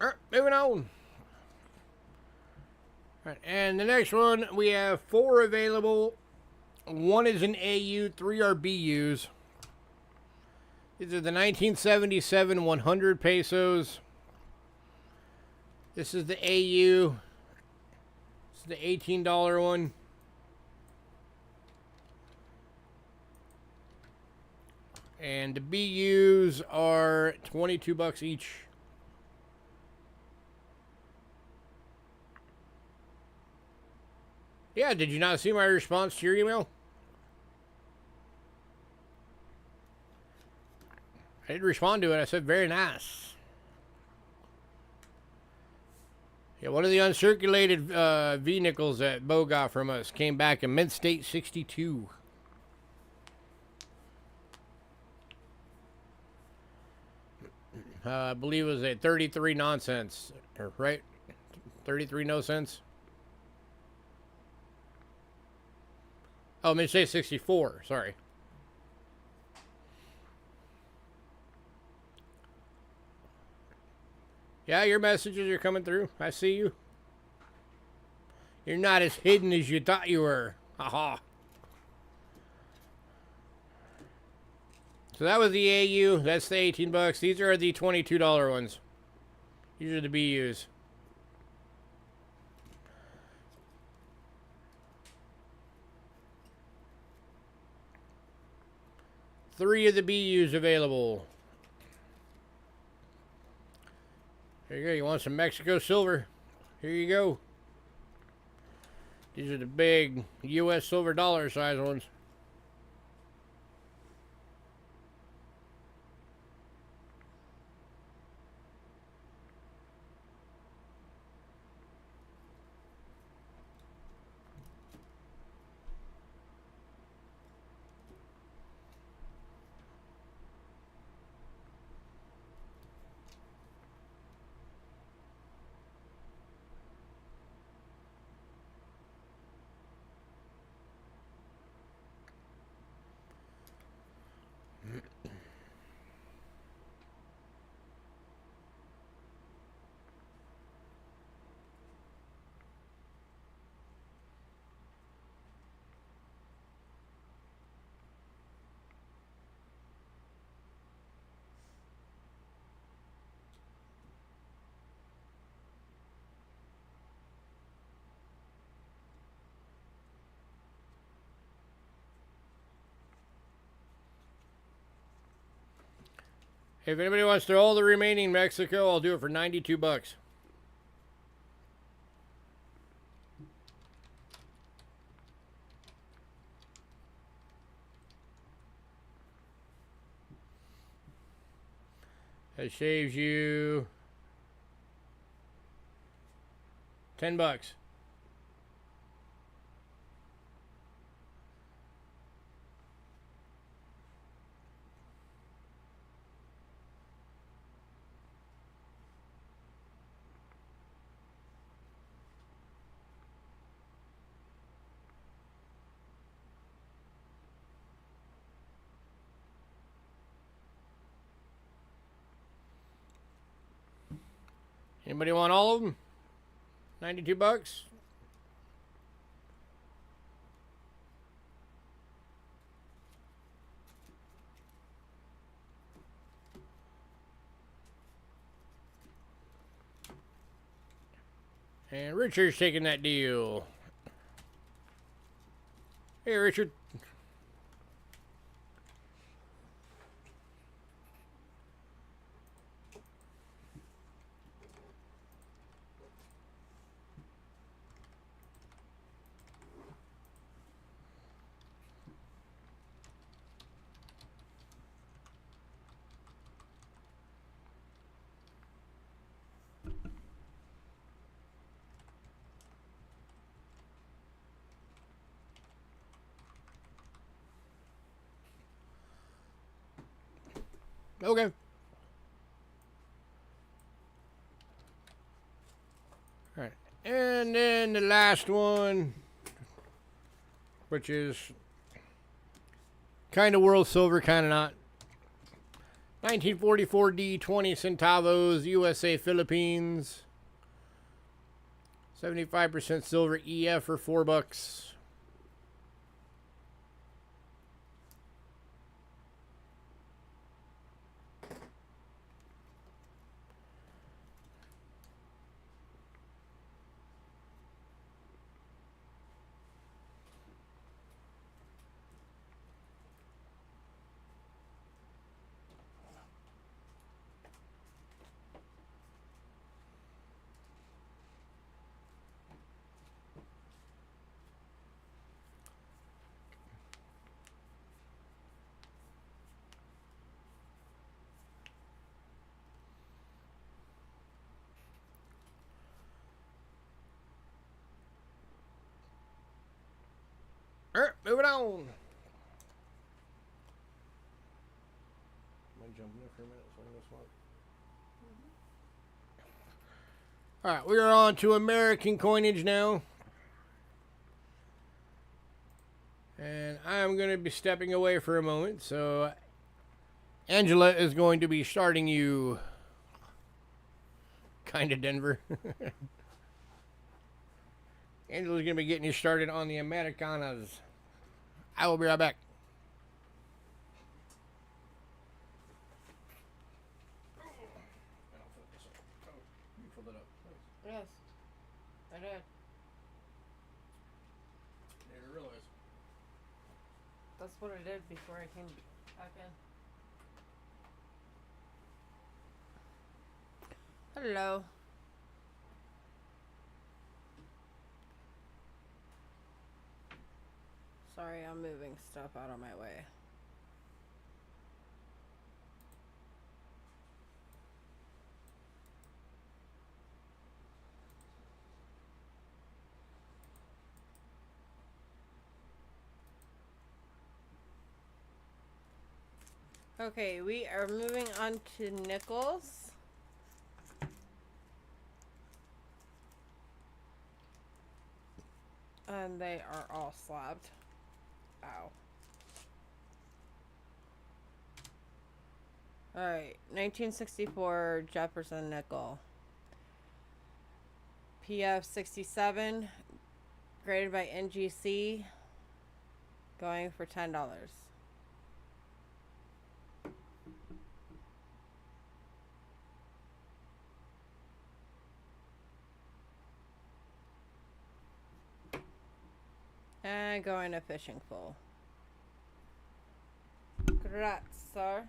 Speaker 1: All right, moving on. All right, and the next one, we have 4 available. 1 is an AU, 3 are BUs. These are the 1977 100 pesos. This is the AU. This is the $18 one. And the BUs are $22 each. Yeah, did you not see my response to your email? I did respond to it. I said, very nice. Yeah, one of the uncirculated V-nickels that Bo got from us came back in mint state 62. I believe it was at 33 nonsense, right? 33 no cents. Oh, mint state 64. Sorry. Yeah, your messages are coming through. I see you. You're not as hidden as you thought you were. Haha. So that was the AU. That's the $18. These are the $22 ones. These are the BUs. Three of the BUs available. There you go. You want some Mexico silver? Here you go. These are the big U.S. silver dollar size ones. If anybody wants to all the remaining Mexico, I'll do it for 92 bucks. That saves you 10 bucks. Anybody want all of them? 92 bucks? And Richard's taking that deal. Hey, Richard. Okay. All right. And then the last one, which is kind of world silver, kind of not. 1944 D, 20 centavos, USA, Philippines. 75% silver EF for $4. All right, moving on. Am I jumping there for a minute so I can go swap? All right, we are on to American coinage now. And I'm going to be stepping away for a moment, so Angela is going to be starting you. Kind of Denver. Angela's going to be getting you started on the Americanas. I will be right back. You filled it up.
Speaker 2: Yes, I did.
Speaker 1: Didn't realize.
Speaker 2: That's what I did before I came back in. Hello. Sorry, I'm moving stuff out of my way. Okay, we are moving on to nickels. And they are all slabbed. Ow. Alright, 1964 Jefferson nickel. PF 67, graded by NGC, going for $10. And going to fishing full. Congrats, sir.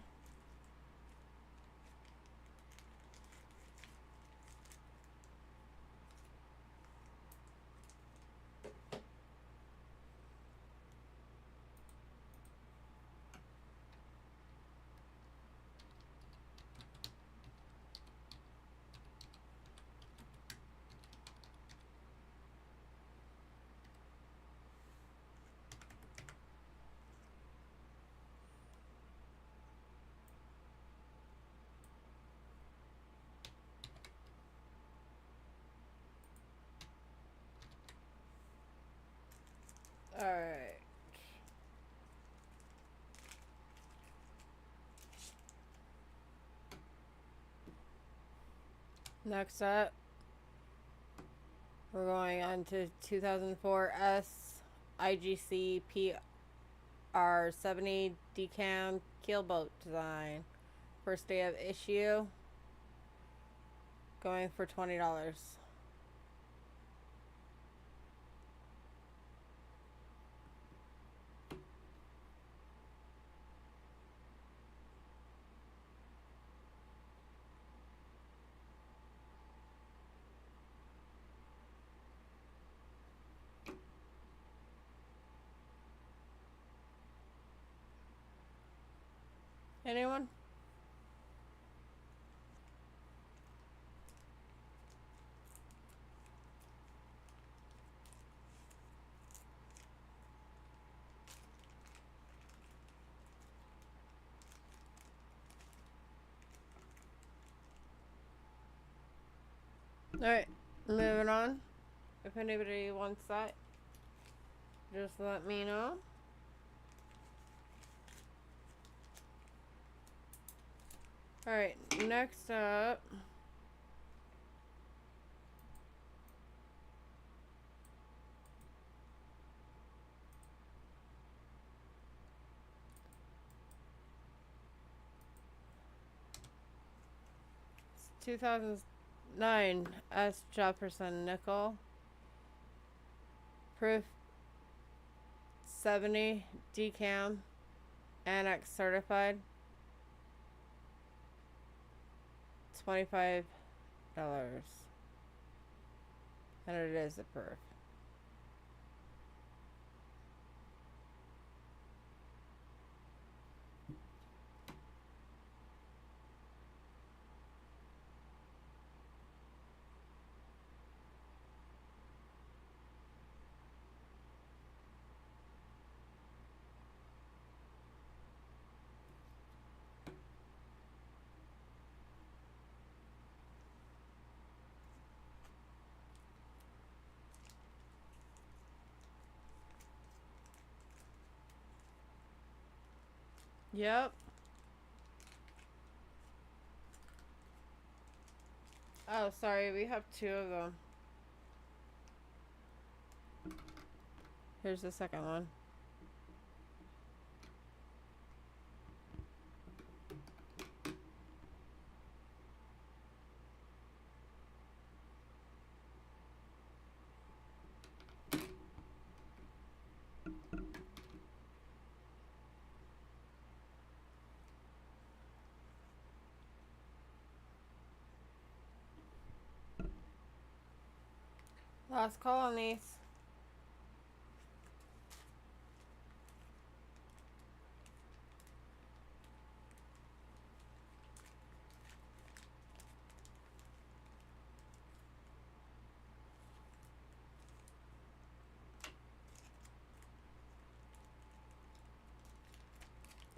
Speaker 2: Next up, we're going on to 2004 S IGC PR70 decam keelboat design. First day of issue, going for $20. Anyone? Alright, moving on. If anybody wants that, just let me know. Alright, next up. It's 2009 S. Jefferson nickel. Proof 70 decam. Annex certified. $25. And it is a proof. Yep. Oh, sorry, we have two of them. Here's the second one. Last call on these.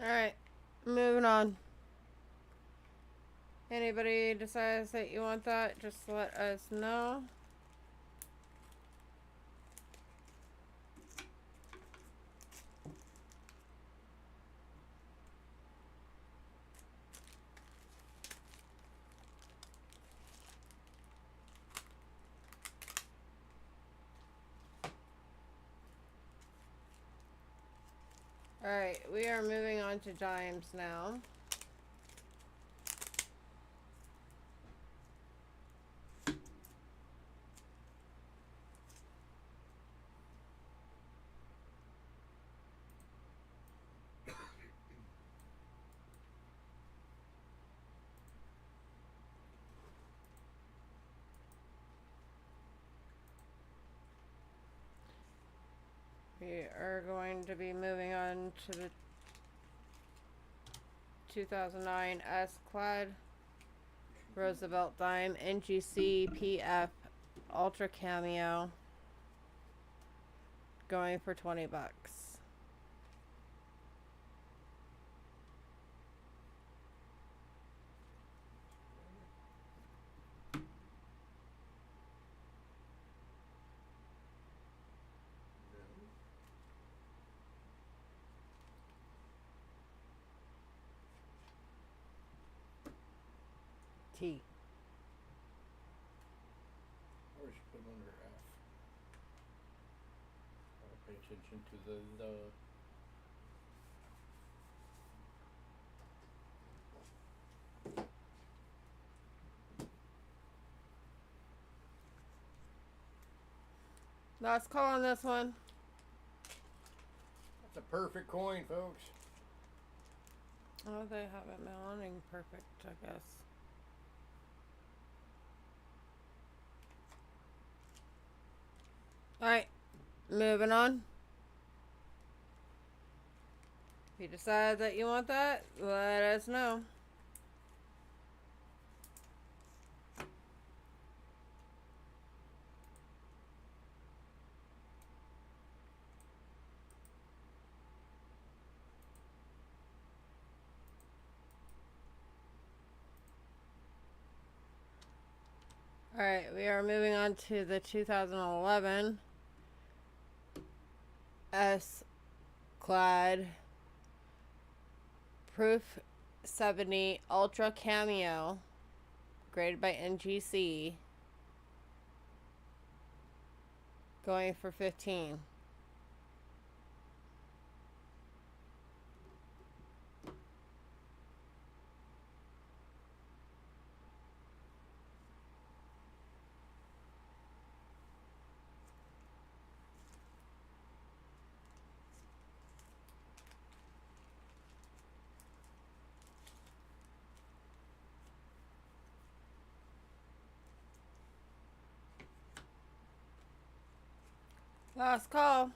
Speaker 2: Alright, moving on. Anybody decides that you want that, just let us know. Alright, we are moving on to dimes now. We are going to be moving on to the 2009 S-Clad Roosevelt Dime NGC PF Ultra Cameo, going for $20. T.
Speaker 1: attention to the.
Speaker 2: Last call on this one.
Speaker 1: That's a perfect coin, folks.
Speaker 2: Oh, they have it mounting perfect, I guess. Alright, moving on. If you decide that you want that, let us know. Alright, we are moving on to the 2011 S-Clad Proof 70 Ultra Cameo, graded by NGC, going for 15. Last call.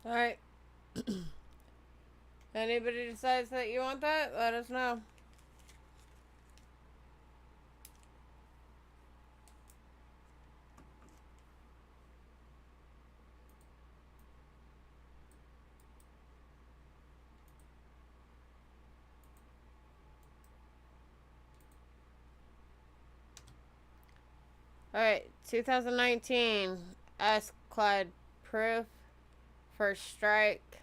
Speaker 2: Alright. Anybody decides that you want that, let us know. Alright, 2019 S-Clad Proof First Strike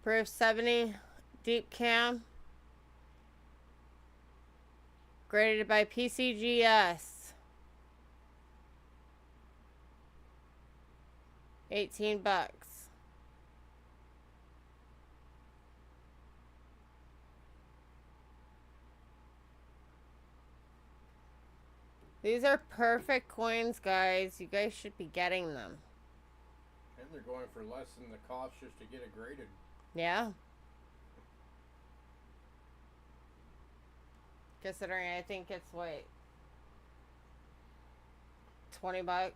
Speaker 2: Proof 70 Deep Cam, graded by PCGS, 18 bucks. These are perfect coins, guys. You guys should be getting them.
Speaker 1: And they're going for less than the cost just to get it graded.
Speaker 2: Yeah. Considering I think it's, wait, 20 bucks,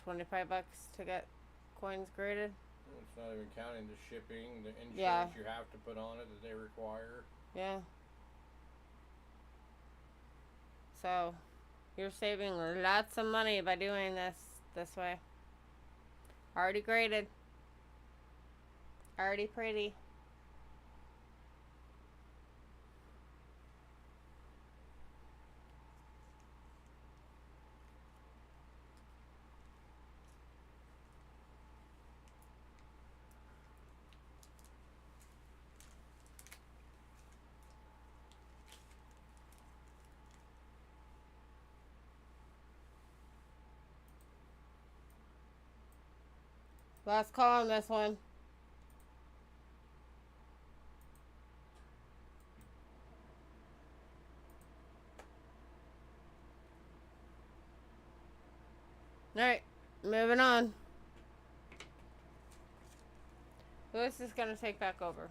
Speaker 2: 25 bucks to get coins graded.
Speaker 1: It's not even counting the shipping, the insurance
Speaker 2: Yeah.
Speaker 1: you have to put on it that they require.
Speaker 2: Yeah. So, you're saving lots of money by doing this way. Already graded. Already pretty. Last call on this one. Alright, moving on. Who's this gonna take back over?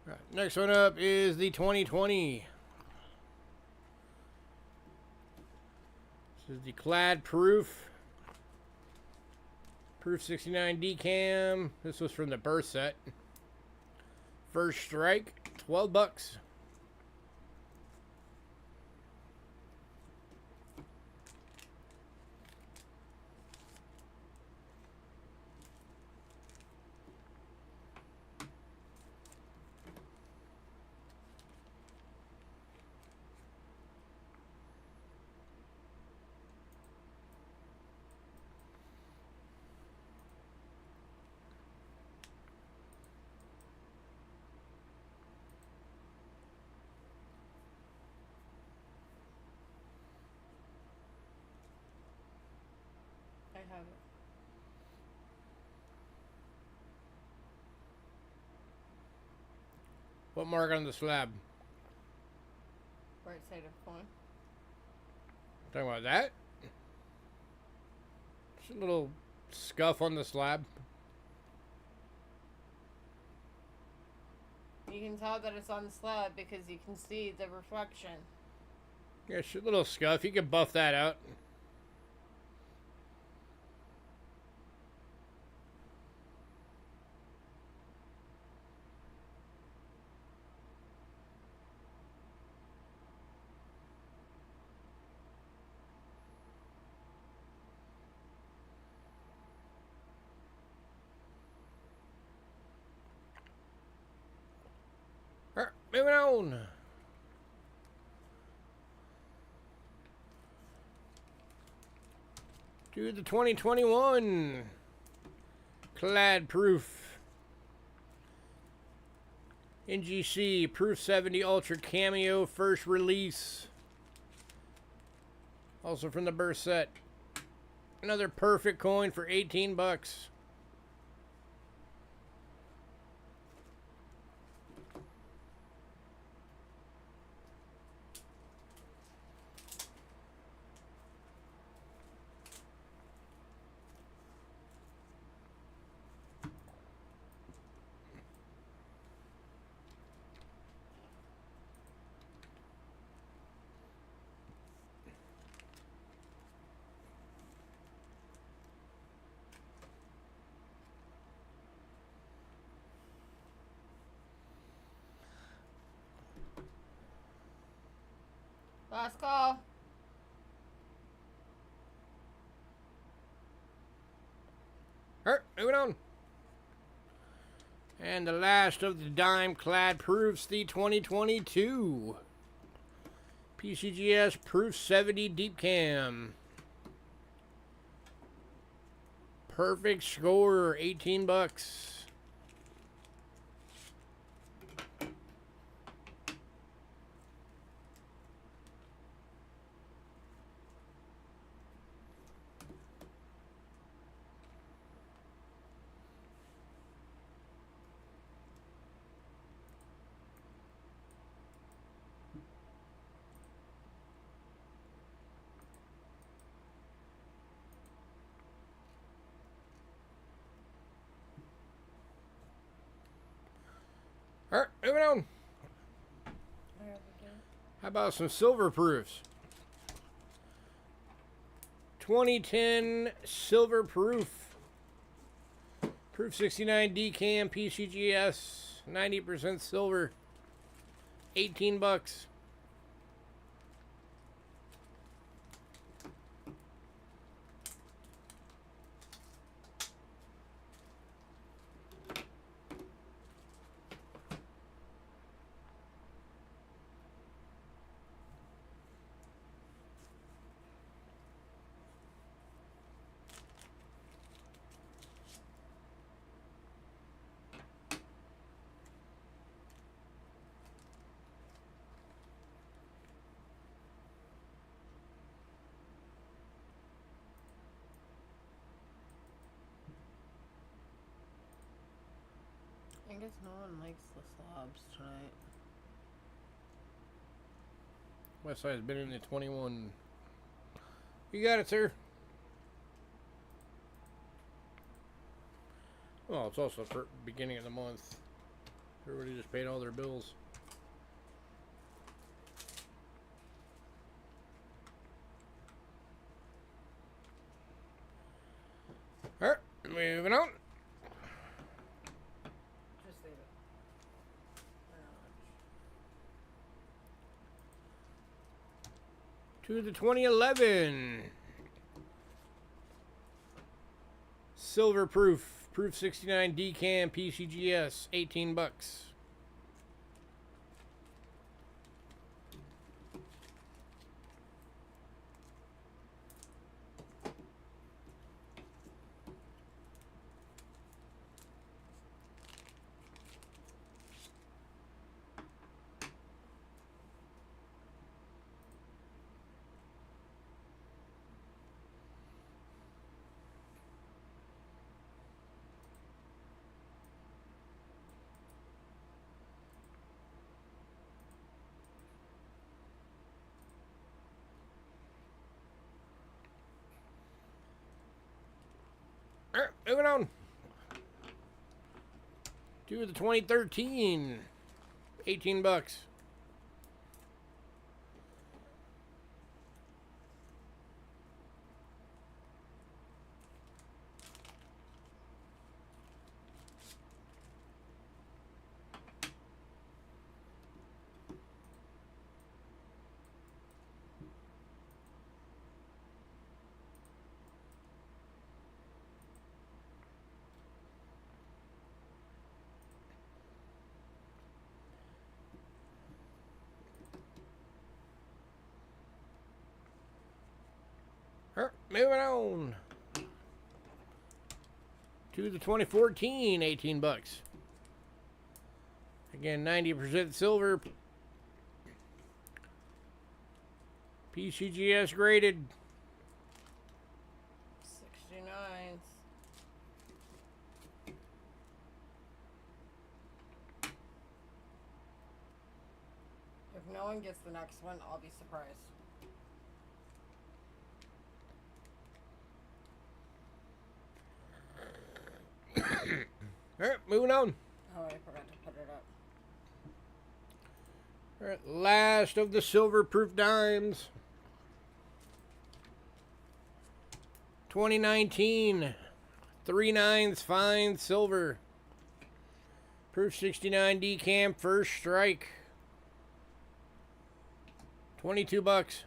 Speaker 1: Right. Next one up is the 2020. This is the Clad Proof 69 Decam. This was from the Birth set. First strike, 12 bucks.
Speaker 2: have it.
Speaker 1: What mark on the slab?
Speaker 2: Right side of coin.
Speaker 1: Talking about that? Just a little scuff on the slab.
Speaker 2: You can tell that it's on the slab because you can see the reflection.
Speaker 1: Yeah, just a little scuff. You can buff that out. Alright, moving on. To the 2021 Clad Proof NGC Proof 70 Ultra Cameo first release. Also from the burst set. Another perfect coin for 18 bucks.
Speaker 2: Last call.
Speaker 1: Alright, moving on. And the last of the dime clad proofs, the 2022 PCGS Proof 70 Deep Cam. Perfect score, 18 bucks. Alright, moving on. How about some silver proofs? 2010 Silver Proof. Proof 69 DCAM PCGS. 90% silver. 18 bucks.
Speaker 2: I guess no one likes the slobs tonight.
Speaker 1: West Side's been in the 21. You got it, sir. Well, it's also for beginning of the month. Everybody just paid all their bills. Alright, moving on.
Speaker 2: Just leave it.
Speaker 1: To the 2011 Silver Proof. Proof 69 DCAM PCGS. 18 bucks. All right, moving on to the 2013, 18 bucks. All right, moving on to the 2014, 18 bucks. Again, 90% silver. PCGS graded.
Speaker 2: 69s. If no one gets the next one, I'll be surprised.
Speaker 1: All right, moving on.
Speaker 2: Oh, I forgot to put it up.
Speaker 1: All right, last of the silver proof dimes. 2019, 3/9 fine silver. Proof 69 decam first strike. 22 bucks.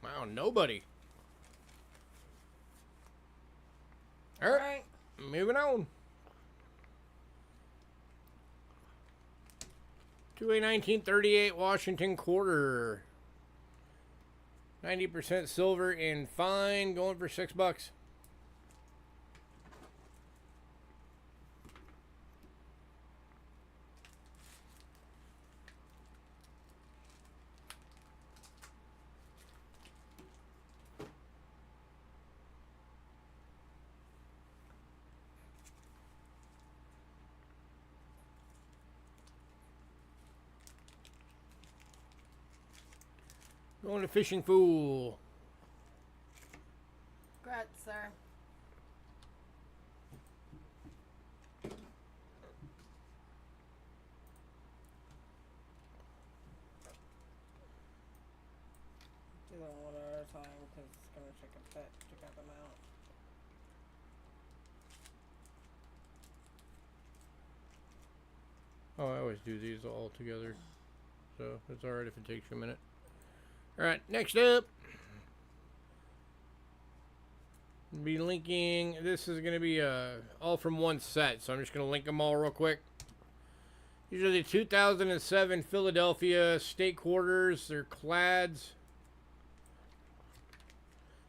Speaker 1: Wow, nobody. All right, moving on. To a 1938 Washington quarter. 90% silver in fine, going for $6. Going to Fishing Fool.
Speaker 2: Congrats, sir. Do them one at a time because it's going to check out them out.
Speaker 1: Oh, I always do these all together. So it's alright if it takes you a minute. Alright, next up. Be linking. This is going to be all from one set. So I'm just going to link them all real quick. These are the 2007 Philadelphia State Quarters. They're clads.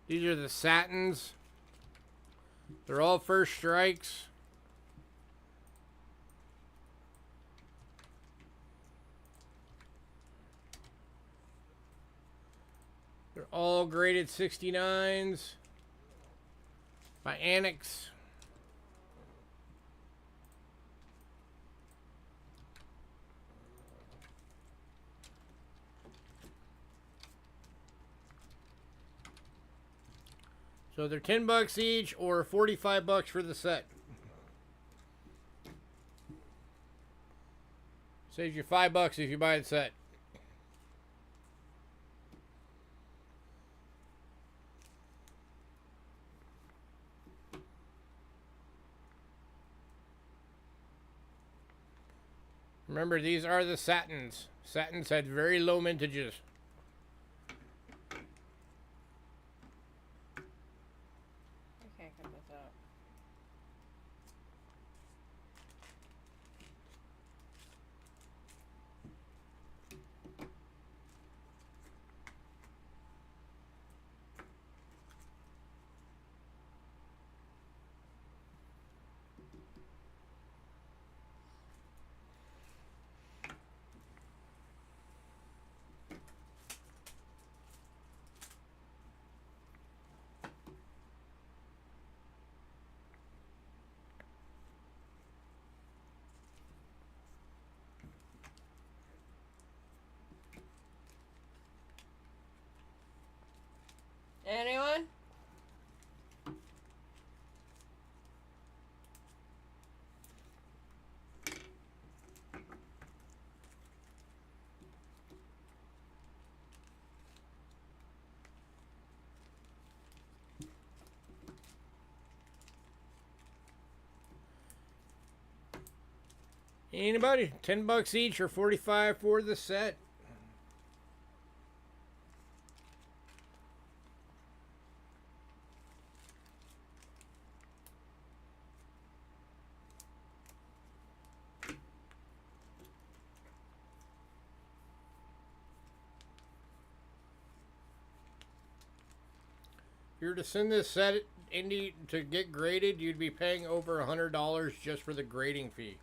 Speaker 1: These are the satins. They're all first strikes. They're all graded 69s by Annex. So they're $10 each or $45 for the set. Saves you $5 if you buy the set. Remember, these are the satins. Satins had very low mintages.
Speaker 2: I can't cut this out.
Speaker 1: Anybody? $10 each or 45 for the set. If you were to send this set to get graded, you'd be paying over $100 just for the grading fee.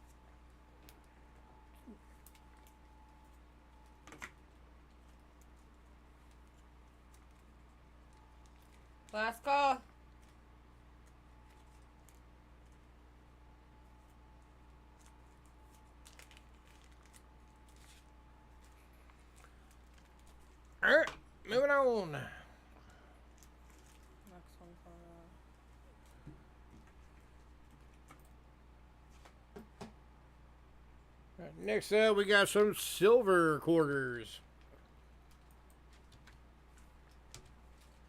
Speaker 2: Last call.
Speaker 1: Alright, moving on.
Speaker 2: Next one for
Speaker 1: Next up, we got some silver quarters.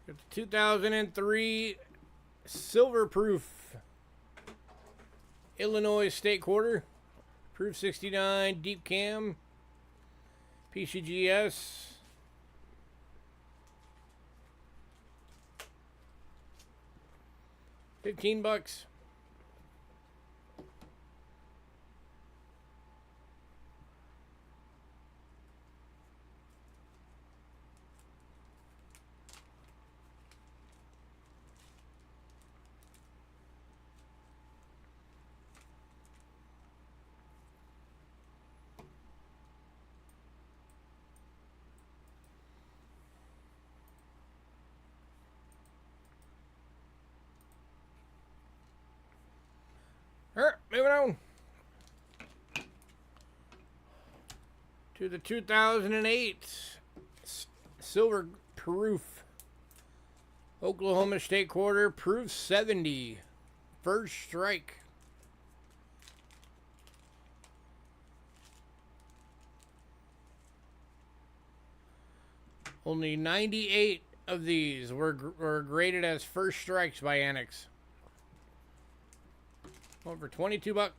Speaker 1: Got the 2003 silver proof Illinois State quarter. Proof 69 deep cam. PCGS. $15. Alright, moving on to the 2008 silver proof Oklahoma State quarter, proof 70, first strike. Only 98 of these were graded as first strikes by Annex. Over $22.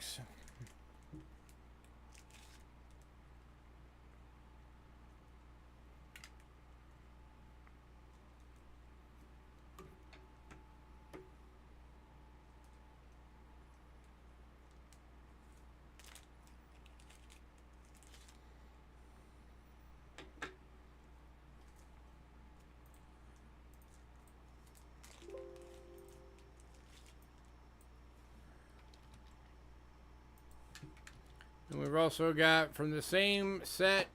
Speaker 1: And we've also got from the same set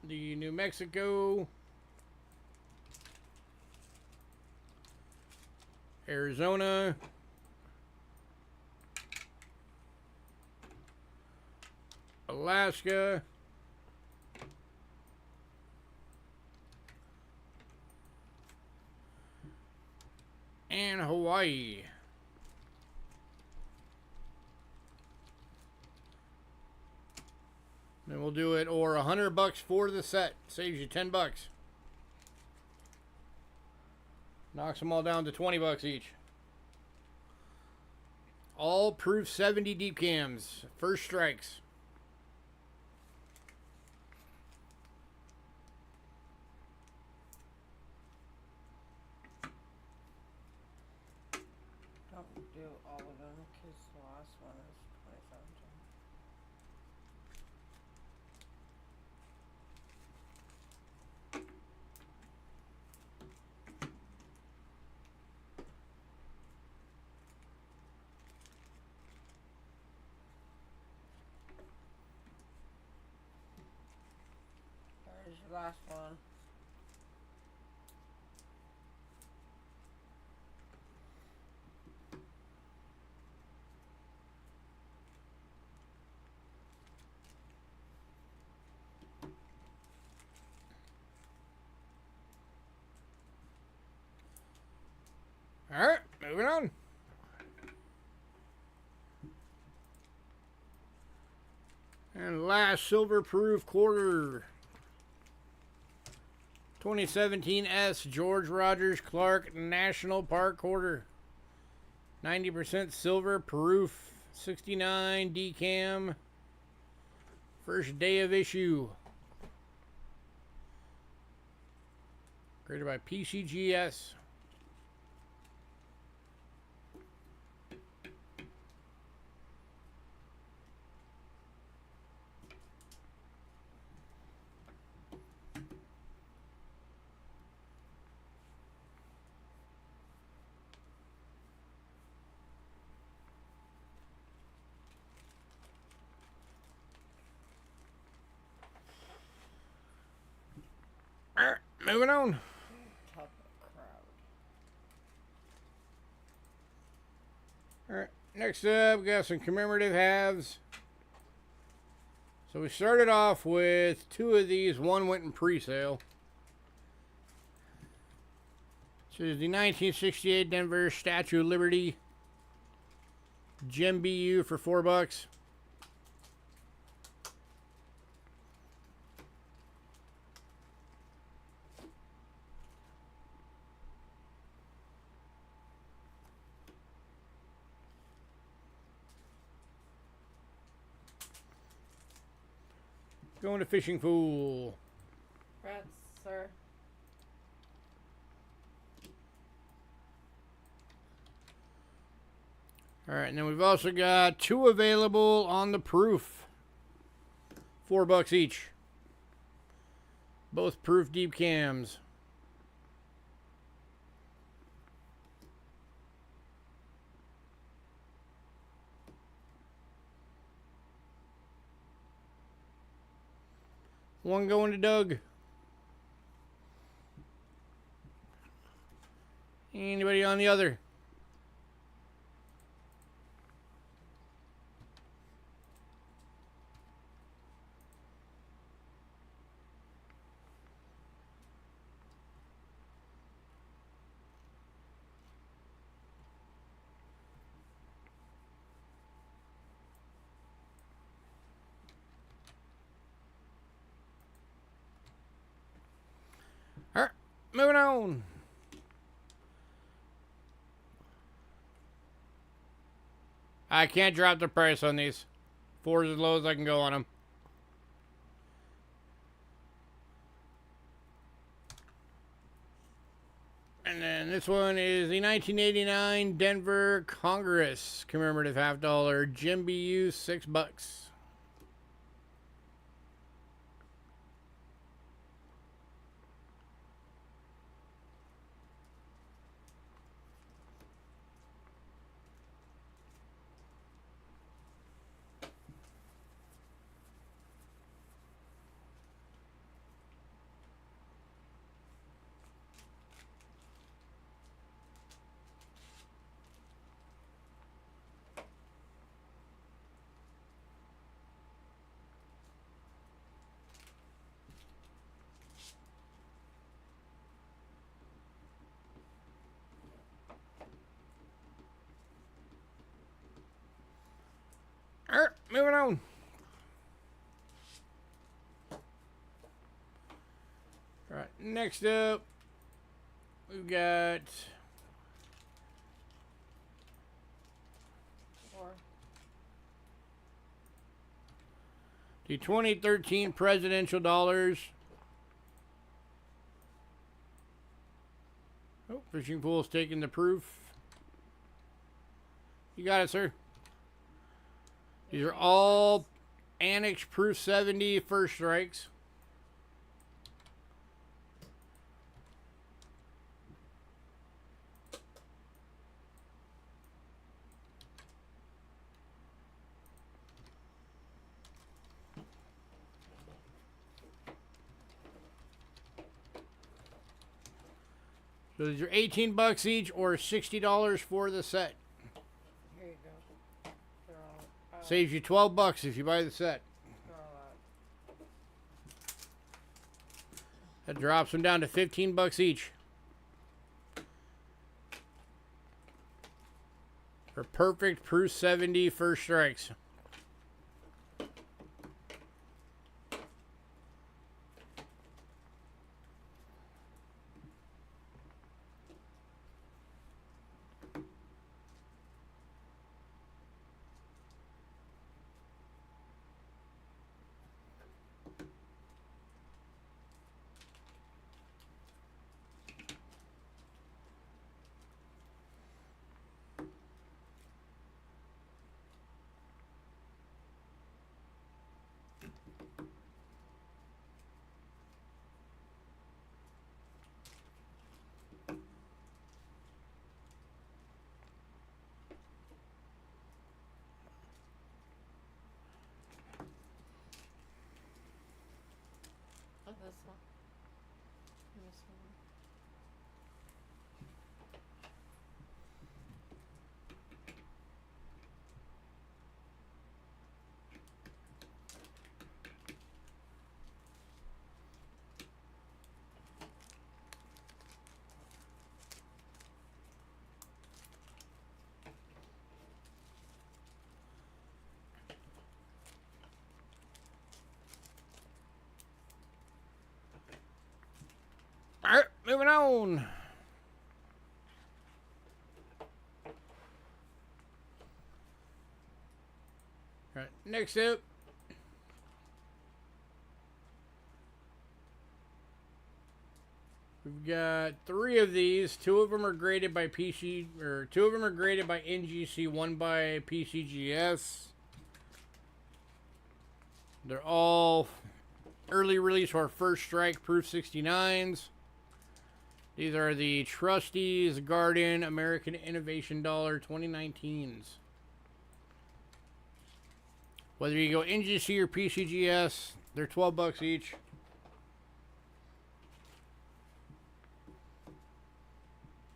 Speaker 1: the New Mexico, Arizona, Alaska, and Hawaii. And we'll do it, or $100 for the set. Saves you $10. Knocks them all down to $20 each. All proof 70 deep cams. First strikes.
Speaker 2: Don't do all of them because the last one is 2017. There's your last one.
Speaker 1: Alright, moving on. And last silver proof quarter. 2017 S George Rogers Clark National Park quarter. 90% silver proof, 69 decam, First day of issue. Created by PCGS. Alright, moving on.
Speaker 2: Top crowd.
Speaker 1: Alright, next up, we got some commemorative halves. So we started off with two of these. One went in pre-sale. So there's the 1968 Denver Statue of Liberty Gem BU for $4. Going to Fishing Pool.
Speaker 2: Congrats, sir.
Speaker 1: Alright, and then we've also got two available on the proof. $4 each. Both proof deep cams. One going to Doug. Anybody on the other? Alright, moving on. I can't drop the price on these. 4 is as low as I can go on them. And then this one is the 1989 Denver Congress commemorative $half Gem BU, $6. Alright, moving on. Alright, next up, we've got
Speaker 2: 4.
Speaker 1: the 2013 presidential dollars. Oh, Fishing Pool's taking the proof. You got it, sir. These are all Annex Proof 70 first strikes. So these are $18 each or $60 for the set.
Speaker 2: Here you go. They're all out.
Speaker 1: Saves you $12 if you buy the set.
Speaker 2: They're all out.
Speaker 1: That drops them down to $15 each. For perfect Proof 70 first strikes.
Speaker 2: this one. This one.
Speaker 1: All right, moving on. All right, next up. We've got 3 of these. 2 of them are graded by PC, or 2 of them are graded by NGC, 1 by PCGS. They're all early release or first strike proof 69s. These are the Trustees Garden American Innovation Dollar 2019s. Whether you go NGC or PCGS, they're 12 bucks each.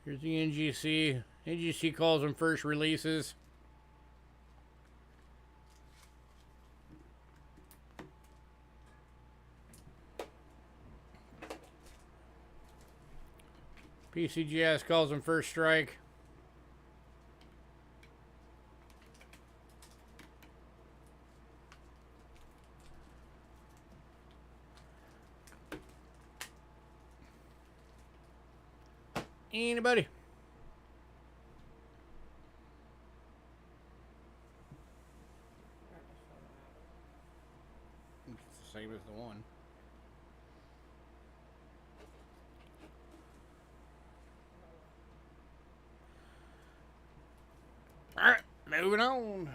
Speaker 1: Here's the NGC. NGC calls them first releases. PCGS calls them first strike. Anybody? It's the same as the one. Alright, moving on.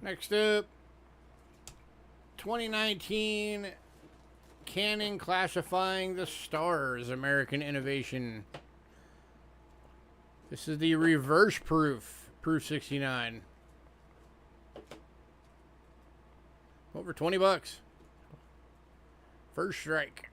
Speaker 1: Next up, 2019 Canon Classifying the Stars American Innovation. This is the reverse proof, proof 69. Over 20 bucks. First strike.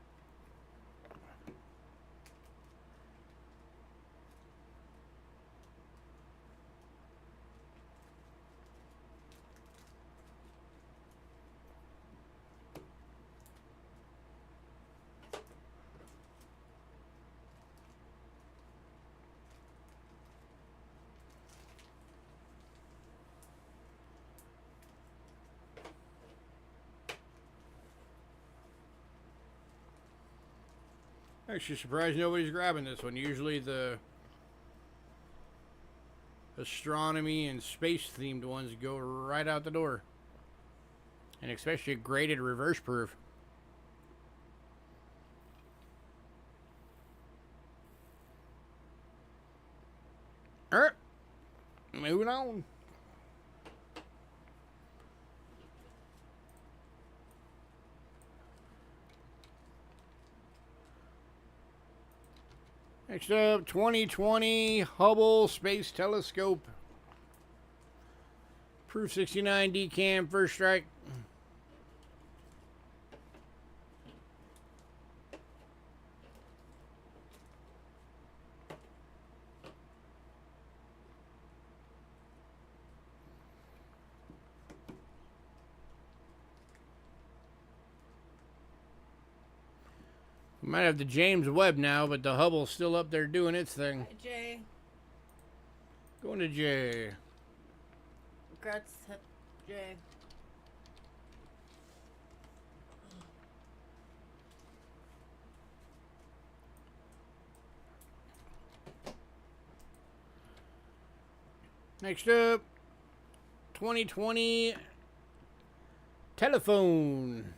Speaker 1: Actually surprised nobody's grabbing this one. Usually the astronomy and space themed ones go right out the door. And especially graded reverse proof. Alright. Moving on. Next up, 2020 Hubble Space Telescope. Proof 69 decam, first strike. We might have the James Webb now, but the Hubble's still up there doing its thing.
Speaker 2: Jay.
Speaker 1: Going to Jay.
Speaker 2: Congrats, Jay.
Speaker 1: Next up, 2020 Telephone.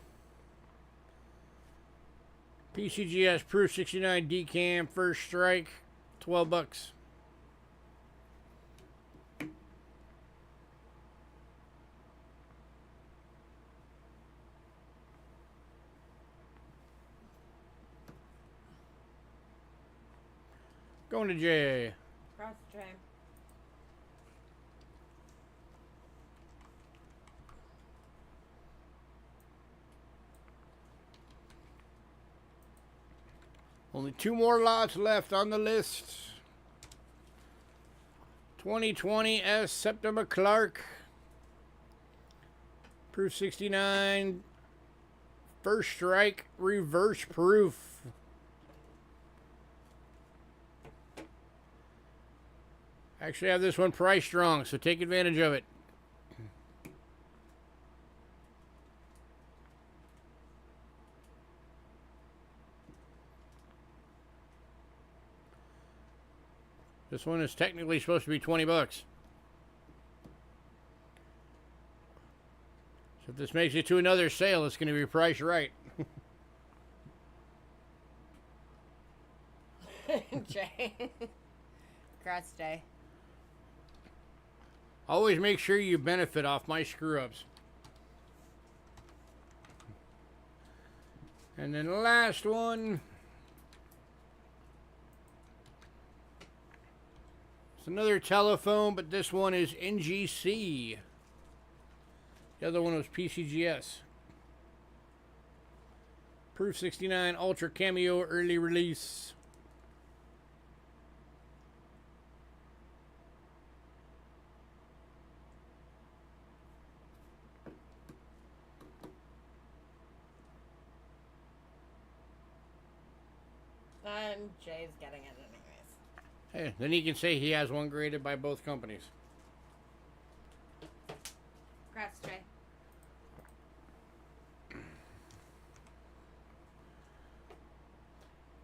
Speaker 1: PCGS Proof 69 decam, first strike, 12 bucks. Going to J.
Speaker 2: Cross the train.
Speaker 1: Only 2 more lots left on the list. 2020 S. Septima Clark. Proof 69. First strike. Reverse proof. Actually, I have this one price strong, so take advantage of it. This one is technically supposed to be 20 bucks. So if this makes it to another sale, it's going to be priced right.
Speaker 2: Jay. Cross Jay.
Speaker 1: Always make sure you benefit off my screw-ups. And then the last one. It's another telephone, but this one is NGC. The other one was PCGS. Proof 69 Ultra Cameo early release.
Speaker 2: Jay's getting it anyways.
Speaker 1: Hey, then he can say he has one graded by both companies.
Speaker 2: Congrats, Jay.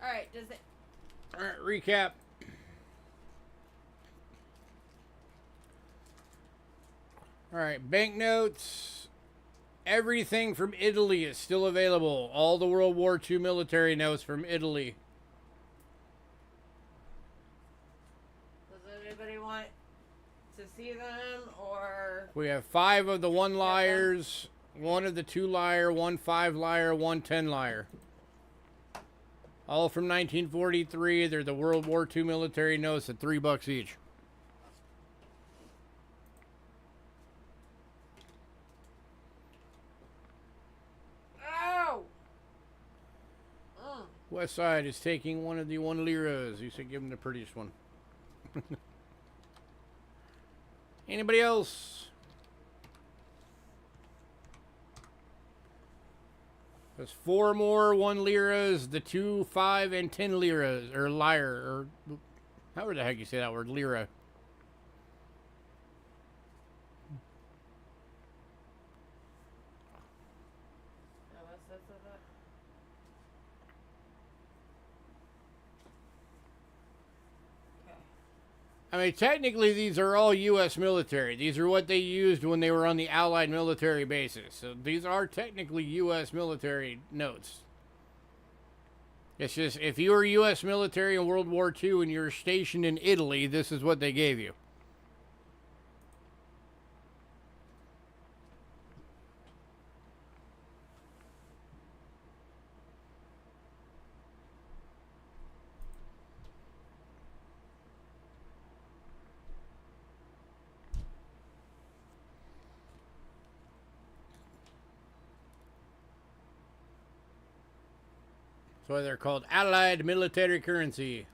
Speaker 2: Alright, does it...
Speaker 1: Alright, recap. Alright, banknotes. Everything from Italy is still available. All the World War II military notes from Italy.
Speaker 2: Does anybody want to see them, or...
Speaker 1: We have 5 of the 1 liars, 1 of the 2 liar, 1 5 liar, 1 10 liar. All from 1943. They're the World War II military notes at $3 each.
Speaker 2: Ow!
Speaker 1: West Side is taking one of the 1 liras. You said give him the prettiest one. Anybody else? There's 4 more 1 liras, the 2, 5, and 10 liras, or lyre, or however the heck you say that word, lira. I mean, technically, these are all U.S. military. These are what they used when they were on the Allied military bases. So these are technically U.S. military notes. It's just, if you were U.S. military in World War II and you were stationed in Italy, this is what they gave you. That's why they're called Allied military currency.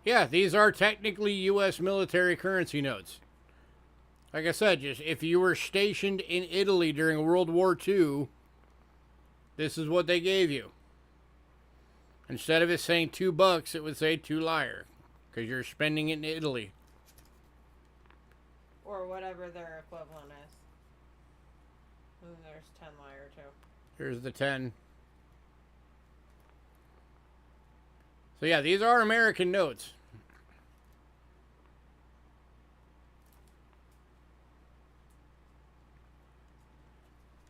Speaker 1: Yeah, these are technically U.S. military currency notes. Like I said, just if you were stationed in Italy during World War II, this is what they gave you. Instead of it saying $2, it would say 2 lyre, because you're spending it in Italy.
Speaker 2: Or whatever their equivalent is. And there's 10 lyre too.
Speaker 1: Here's the 10. So yeah, these are American notes.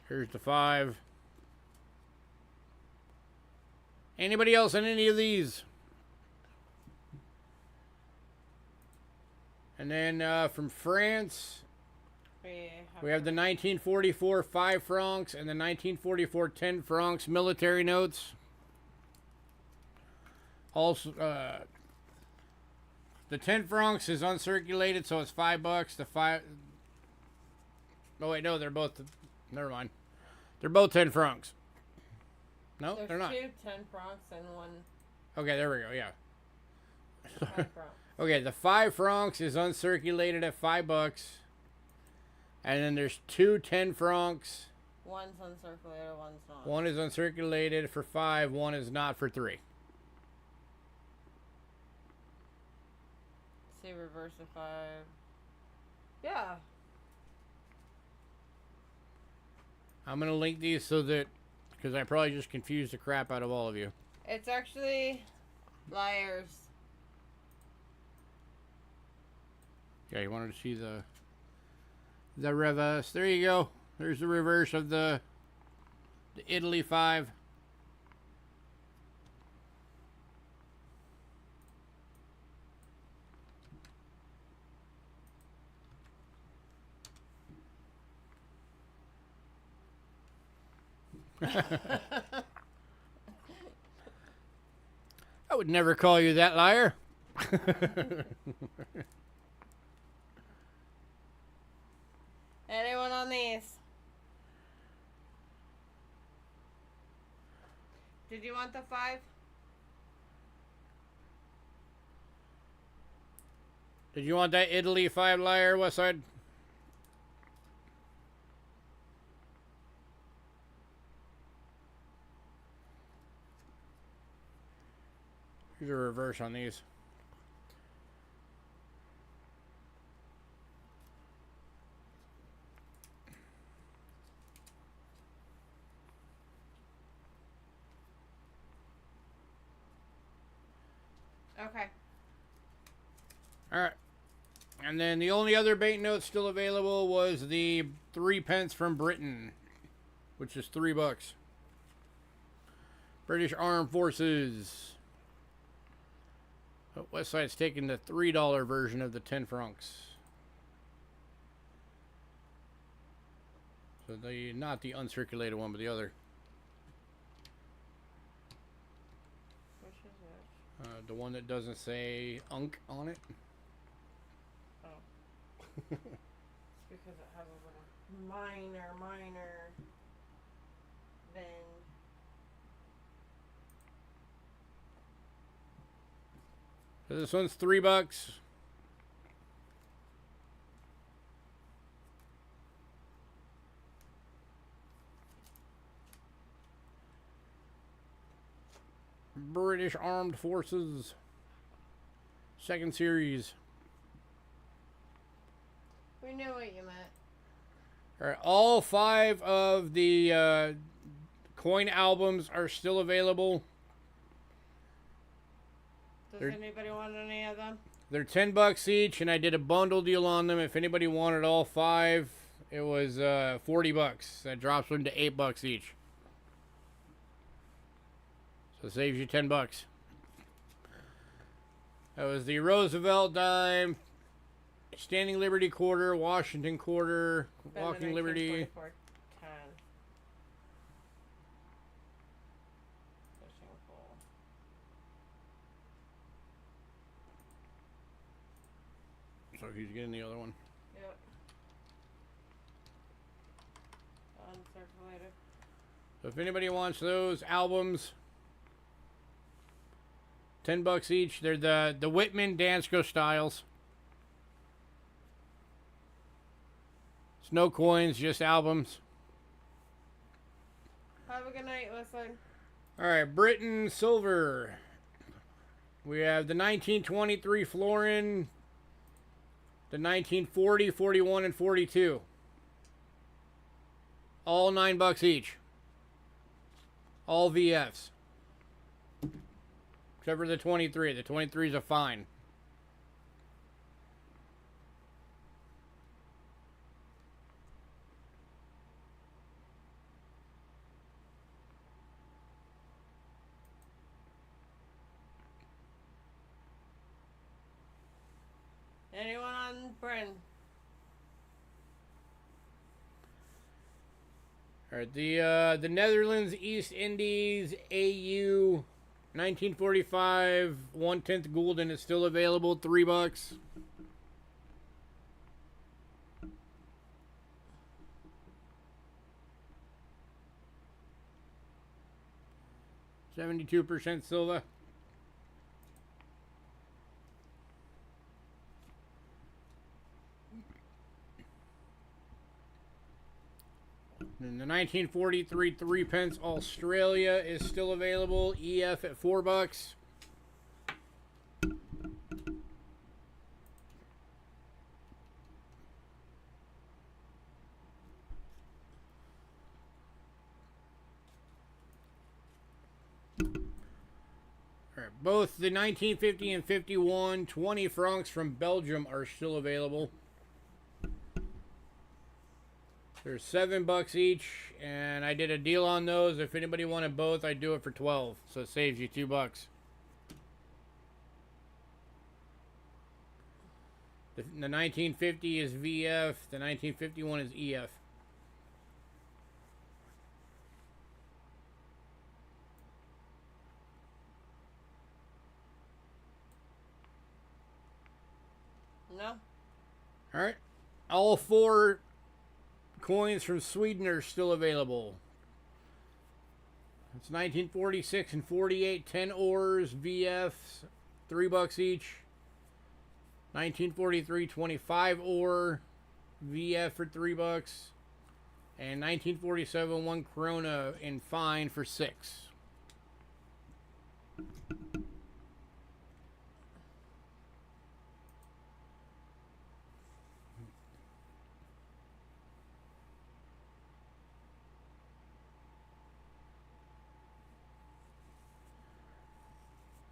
Speaker 1: Here's the 5. Anybody else on any of these? And then from France,
Speaker 2: We
Speaker 1: We have the 1944 5 francs and the 1944 10 francs military notes. Also, the 10 francs is uncirculated, so it's $5. The 5. Oh wait, no, they're both. Never mind. They're both 10 francs. No,
Speaker 2: There's
Speaker 1: they're not.
Speaker 2: 2 10 francs and 1
Speaker 1: Okay, there we go. Yeah.
Speaker 2: 5 francs.
Speaker 1: Okay, the 5 francs is uncirculated at $5, and then there's 2 10 francs.
Speaker 2: One's uncirculated, one's not.
Speaker 1: One is uncirculated for 5. One is not for 3.
Speaker 2: See, reverse of 5. Yeah.
Speaker 1: I'm gonna link these so that, because I probably just confused the crap out of all of you.
Speaker 2: It's actually liars.
Speaker 1: Yeah, you wanted to see the reverse. There you go. There's the reverse of the Italy 5. I would never call you that, liar.
Speaker 2: Anyone on these? Did you want the 5?
Speaker 1: Did you want that Italy 5, liar, Westside? Here's a reverse on these.
Speaker 2: Okay.
Speaker 1: Alright. And then the only other banknote still available was the 3 pence from Britain, which is $3. British Armed Forces. Oh, Westside's taking the $3 version of the 10 francs. So not the uncirculated one, but the other.
Speaker 2: Which is which?
Speaker 1: The one that doesn't say Unk on it.
Speaker 2: Oh. It's because it has a little minor bend.
Speaker 1: So this one's $3. British Armed Forces. Second series.
Speaker 2: We knew what you meant.
Speaker 1: Alright, all 5 of the coin albums are still available.
Speaker 2: Does anybody want any of them?
Speaker 1: They're $10 each, and I did a bundle deal on them. If anybody wanted all 5, it was $40. That drops them to $8 each. So it saves you $10. That was the Roosevelt dime, Standing Liberty quarter, Washington quarter,
Speaker 2: Then
Speaker 1: Walking
Speaker 2: the
Speaker 1: Liberty.
Speaker 2: 1944 10. Fishing pole.
Speaker 1: So he's getting the other one.
Speaker 2: Yep. Uncirculated.
Speaker 1: So if anybody wants those albums, $10 each. They're the Whitman Dansko styles. It's no coins, just albums.
Speaker 2: Have a good night, Listen.
Speaker 1: All right, Britain silver. We have the 1923 florin, the 1940, 41, and 42. All $9 each. All VFs. Except for the 23. The 23 is a fine.
Speaker 2: Anyone on Bryn?
Speaker 1: All right, the Netherlands East Indies AU 1945 1/10 Gulden is still available, $3. 72% silver. And the 1943 3 pence Australia is still available. EF at $4. All right, both the 1950 and 51 20 francs from Belgium are still available. They're $7 each, and I did a deal on those. If anybody wanted both, I'd do it for 12, so it saves you $2. The 1950 is VF. The 1951 is EF.
Speaker 2: No.
Speaker 1: All right, all 4 coins from Sweden are still available. It's 1946 and 48 10 ores VFs, $3 each. 1943 25 ore VF for $3, and 1947 1 krona in fine for $6.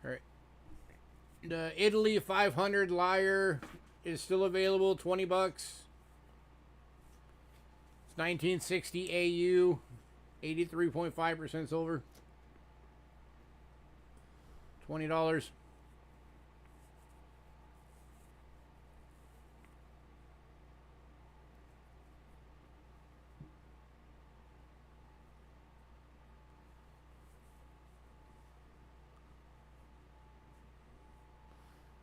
Speaker 1: All right. The Italy 500 Lyre is still available, $20. It's 1960 AU, 83.5% silver. $20.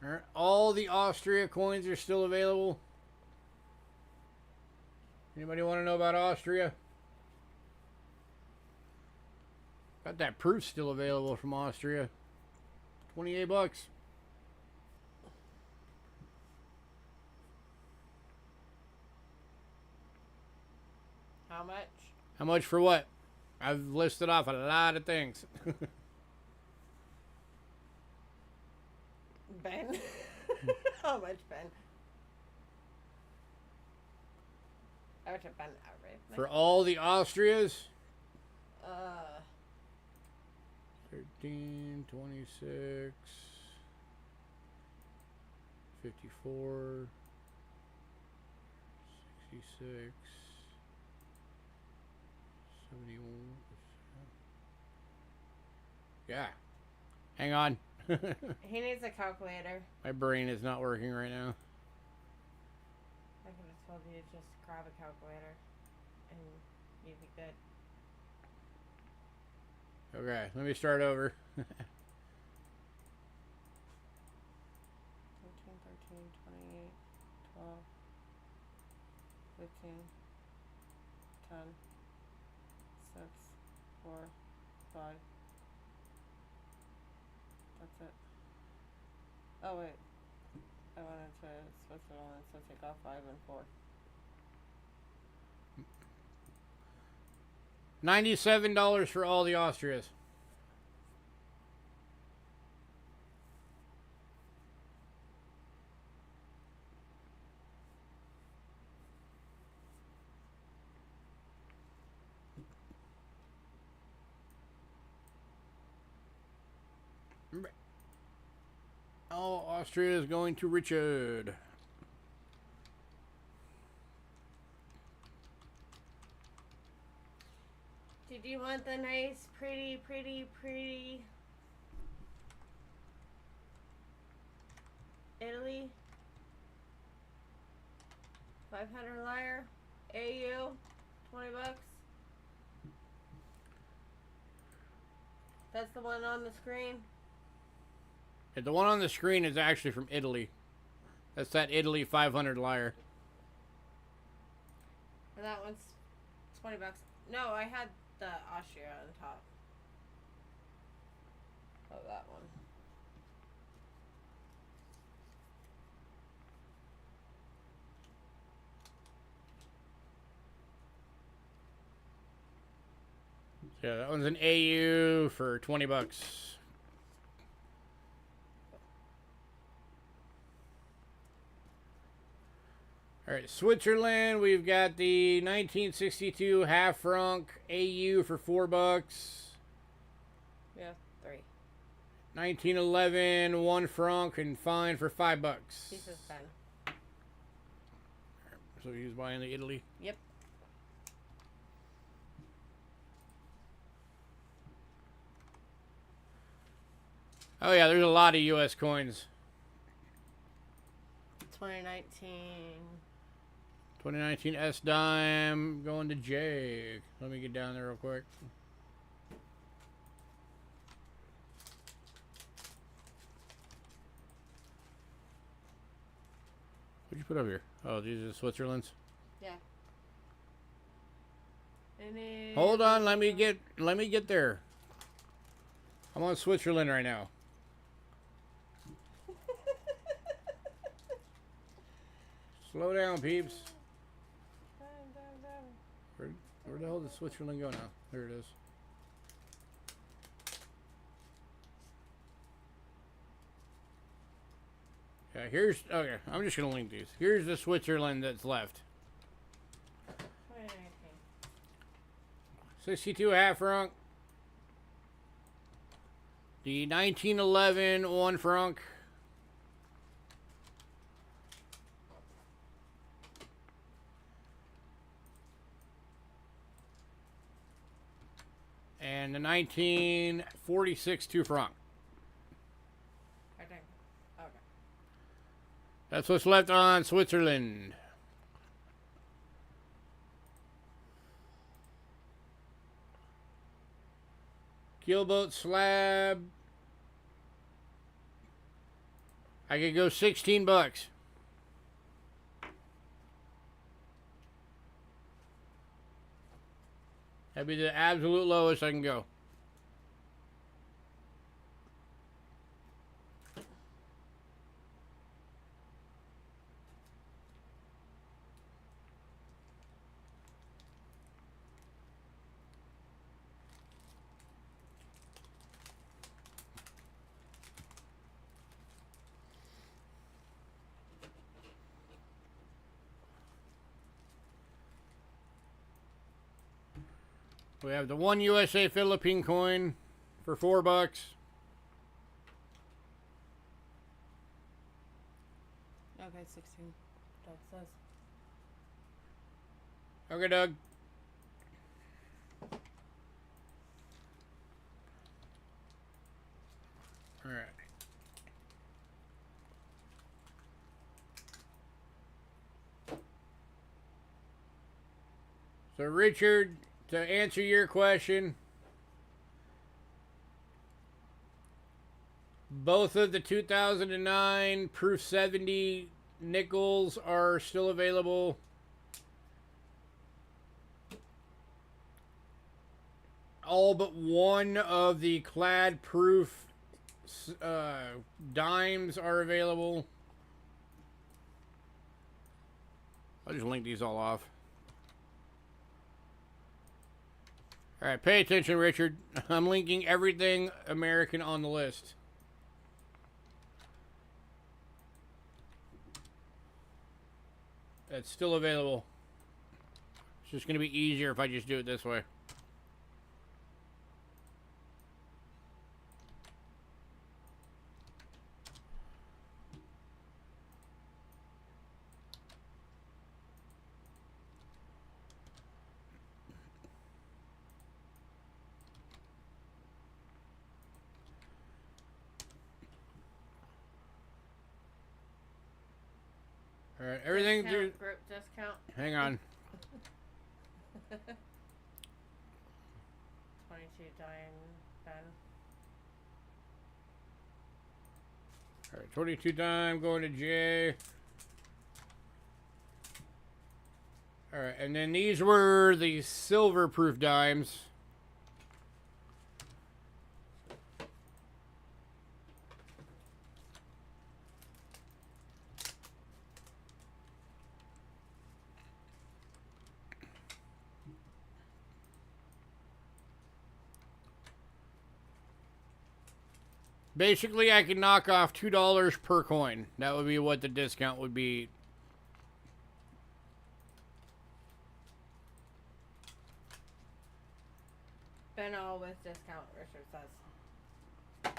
Speaker 1: All right, all the Austria coins are still available. Anybody want to know about Austria? Got that proof still available from Austria. $28.
Speaker 2: How much?
Speaker 1: How much for what? I've listed off a lot of things.
Speaker 2: Ben? How much, Ben? How much have Ben outright?
Speaker 1: For all the Austrias? 13, 26, 54, 66, 71. Yeah. Hang on.
Speaker 2: He needs a calculator.
Speaker 1: My brain is not working right now.
Speaker 2: I could have told you to just grab a calculator and you'd be good.
Speaker 1: Okay, let me start over.
Speaker 2: 13, 13, 28, 12, 15, 10, 6, 4, 5. That's it. Oh, wait. I wanted to switch it on, so take off 5 and 4.
Speaker 1: $97 for all the Austrias. All Austria is going to Richard.
Speaker 2: Did you want the nice, pretty Italy 500 Lyre AU $20? That's the one on the screen?
Speaker 1: And the one on the screen is actually from Italy. That's that Italy 500 lyre.
Speaker 2: And that one's $20. No, I had the Austria on top. Oh, that one.
Speaker 1: Yeah, that one's an AU for $20. All right, Switzerland, we've got the 1962 half franc AU for $4.
Speaker 2: Yeah, 3.
Speaker 1: 1911 1 franc and fine for $5.
Speaker 2: He says 10.
Speaker 1: So he's buying the Italy.
Speaker 2: Yep.
Speaker 1: Oh yeah, there's a lot of U.S. coins. 2019 S dime going to Jake. Let me get down there real quick. What'd you put up here? Oh, these are Switzerland's.
Speaker 2: Yeah.
Speaker 1: Hold on, let me get there. I'm on Switzerland right now. Slow down, peeps. Where the hell did Switzerland go now? There it is. Yeah, here's... Okay, I'm just going to link these. Here's the Switzerland that's left. 62 half franc. The 1911 1 franc. And the 1946 2 franc.
Speaker 2: Okay.
Speaker 1: That's what's left on Switzerland. Keelboat slab. I could go $16. That'd be the absolute lowest I can go. We have the 1 USA Philippine coin for $4.
Speaker 2: Okay, 16. Doug says.
Speaker 1: Okay, Doug. All right. So, Richard, to answer your question, both of the 2009 Proof 70 nickels are still available. All but one of the clad proof dimes are available. I'll just link these all off. All right, pay attention, Richard. I'm linking everything American on the list. That's still available. It's just going to be easier if I just do it this way. All right, everything through.
Speaker 2: Group discount.
Speaker 1: Hang on.
Speaker 2: 22 dime Ben.
Speaker 1: All right, 22 dime going to J. All right, and then these were the silver proof dimes. Basically, I can knock off $2 per coin. That would be what the discount would be.
Speaker 2: Benno with discount, Richard says.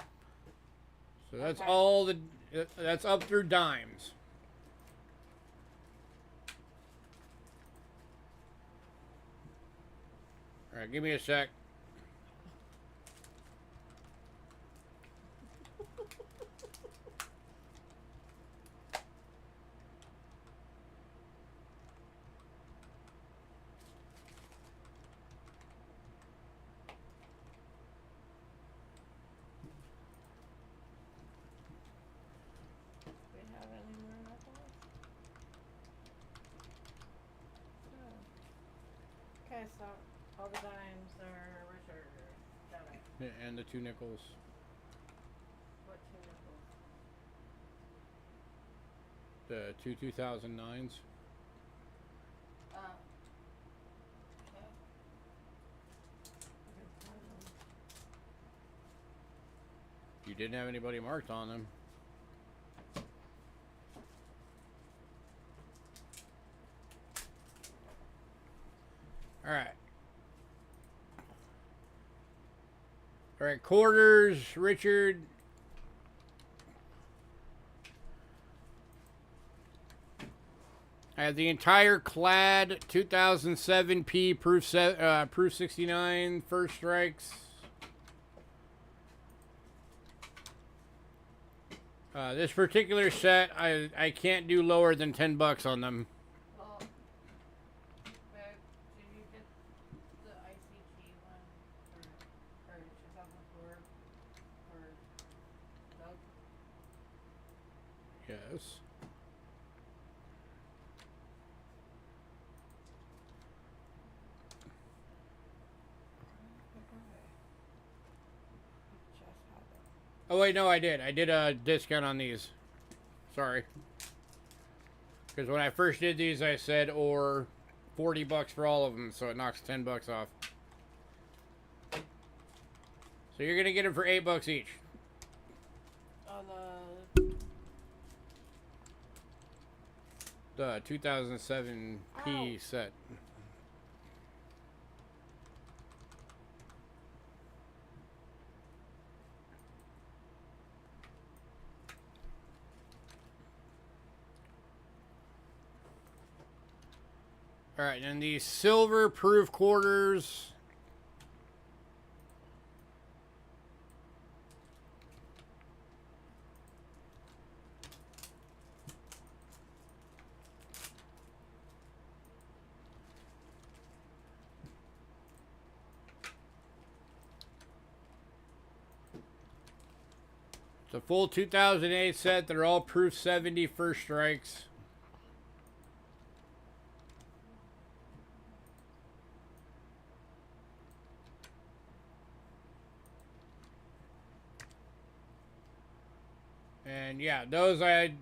Speaker 1: So that's all the. That's up through dimes. All right, give me a sec.
Speaker 2: Okay, so all the dimes are Richard. Got it.
Speaker 1: Yeah, and the 2 nickels.
Speaker 2: What 2 nickels?
Speaker 1: The two 2009s.
Speaker 2: Oh.
Speaker 1: You didn't have anybody marked on them. All right. All right, quarters, Richard. I have the entire clad 2007 P proof 69 first strikes. This particular set, I can't do lower than $10 on them.
Speaker 2: Well, babe, did you get the ICG one for 2004 or nope?
Speaker 1: Yes. Oh wait, no, I did. I did a discount on these. Sorry. Because when I first did these, I said, or $40 for all of them, so it knocks $10 off. So you're gonna get them for $8 each.
Speaker 2: On
Speaker 1: The 2007 P set. All right, and these silver proof quarters. It's a full 2008 set. They're all proof 70 first strikes. And yeah, those I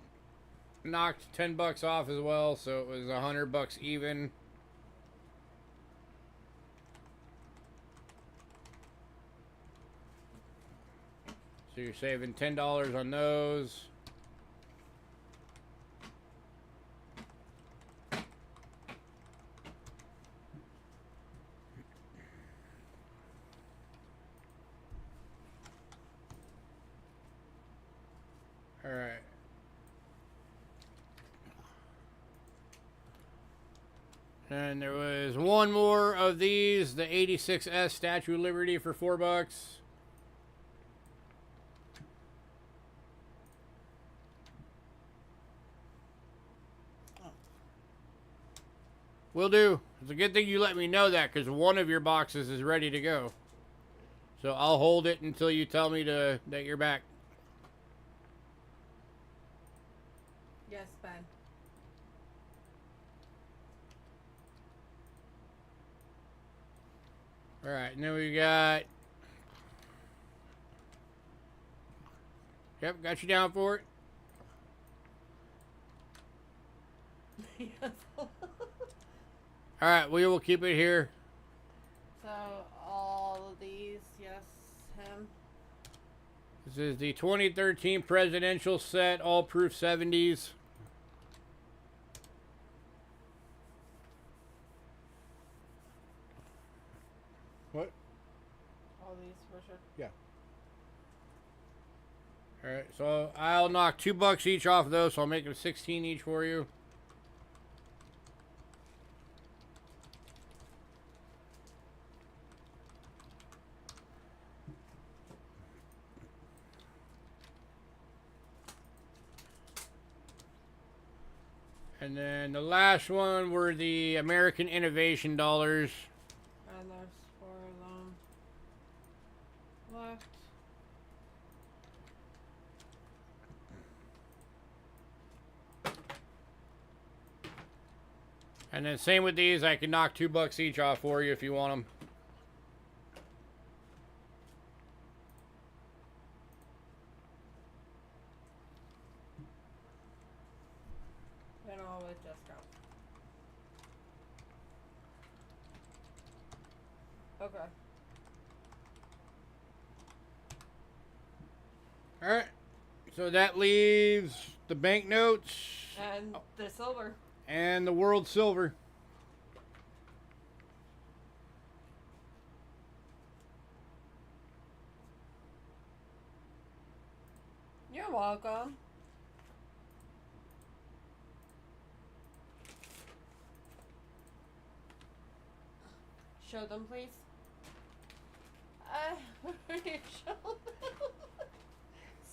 Speaker 1: knocked $10 off as well, so it was $100 even. So you're saving $10 on those. All right. And there was one more of these, the 86S Statue of Liberty for $4. Will do. It's a good thing you let me know that, because one of your boxes is ready to go. So I'll hold it until you tell me that you're back.
Speaker 2: Yes, Ben.
Speaker 1: All right, and then we got. Yep, got you down for it.
Speaker 2: Yes.
Speaker 1: All right, we will keep it here.
Speaker 2: So all of these, yes, him.
Speaker 1: This is the 2013 presidential set, all proof 70s. What?
Speaker 2: All these for sure.
Speaker 1: Yeah. All right, so I'll knock $2 each off of those, so I'll make them 16 each for you. And then the last one were the American Innovation dollars.
Speaker 2: And there's 4 of them left.
Speaker 1: And then same with these, I can knock $2 each off for you if you want them.
Speaker 2: And all with discount. Okay.
Speaker 1: All right, so that leaves the banknotes
Speaker 2: And the silver.
Speaker 1: and the world silver.
Speaker 2: You're welcome. Show them, please. I already showed them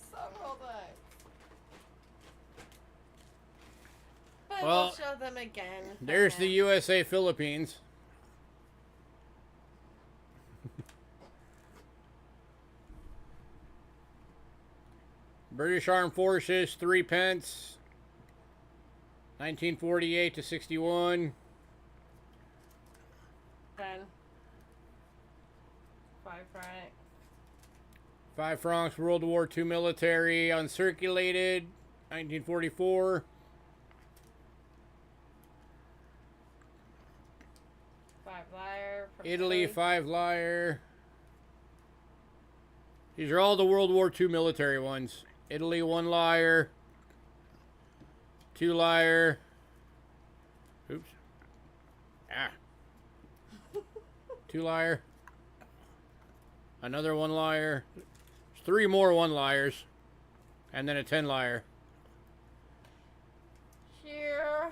Speaker 2: several times. But
Speaker 1: Well,
Speaker 2: we'll show them again. for
Speaker 1: There's the
Speaker 2: him.
Speaker 1: USA Philippines. British Armed Forces, 3 pence. 1948 to 61.
Speaker 2: Ben. 5 franc.
Speaker 1: 5 francs, World War II military, uncirculated, 1944.
Speaker 2: Liar. From
Speaker 1: Italy, 5 lyre. These are all the World War II military ones. Italy, 1 lyre. 2 lyre. Oops. Ah. 2 lyre. Another 1 lyre. 3 more 1 lyres. And then a 10 lyre.
Speaker 2: Here.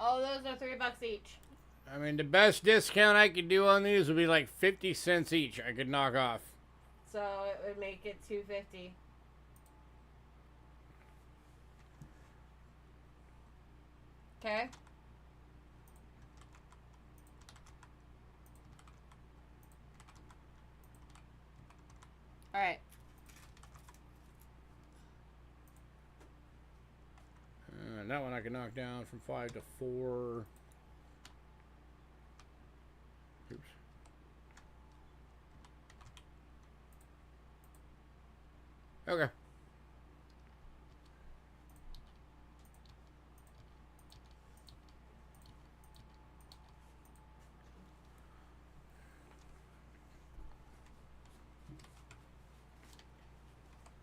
Speaker 2: Oh, those are $3 each.
Speaker 1: I mean, the best discount I could do on these would be like 50 cents each I could knock off.
Speaker 2: So it would make it $2.50. Okay. All right.
Speaker 1: That one I can knock down from 5 to 4. Oops. Okay.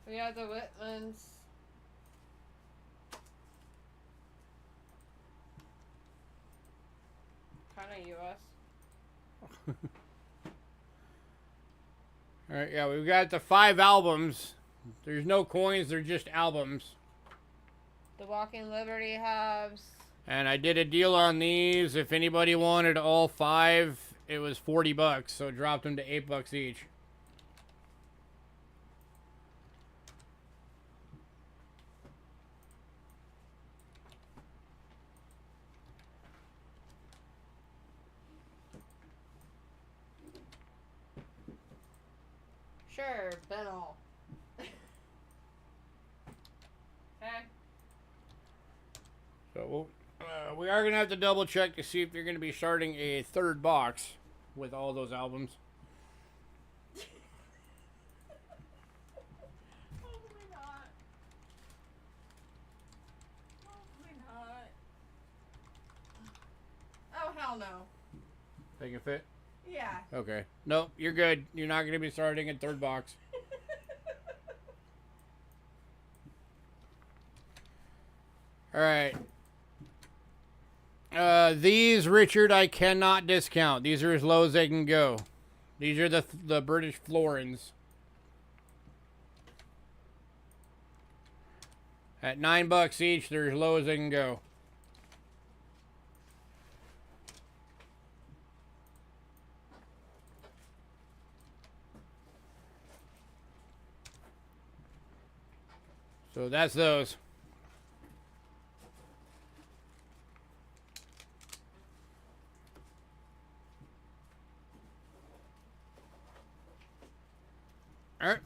Speaker 2: We have the Whitmans. Kind of US.
Speaker 1: All right, yeah, we've got the 5 albums. There's no coins, they're just albums.
Speaker 2: The Walking Liberty halves.
Speaker 1: And I did a deal on these. If anybody wanted all 5, it was $40, so it dropped them to $8 each.
Speaker 2: Sure, Benel. Okay.
Speaker 1: So we are gonna have to double check to see if you're gonna be starting a third box with all those albums.
Speaker 2: Hopefully not. Hopefully not. Oh, hell no.
Speaker 1: They can fit?
Speaker 2: Yeah.
Speaker 1: Okay. Nope, you're good. You're not gonna be starting a third box. Alright. These, Richard, I cannot discount. These are as low as they can go. These are the British florins. At $9 each, they're as low as they can go. So that's those. Alright.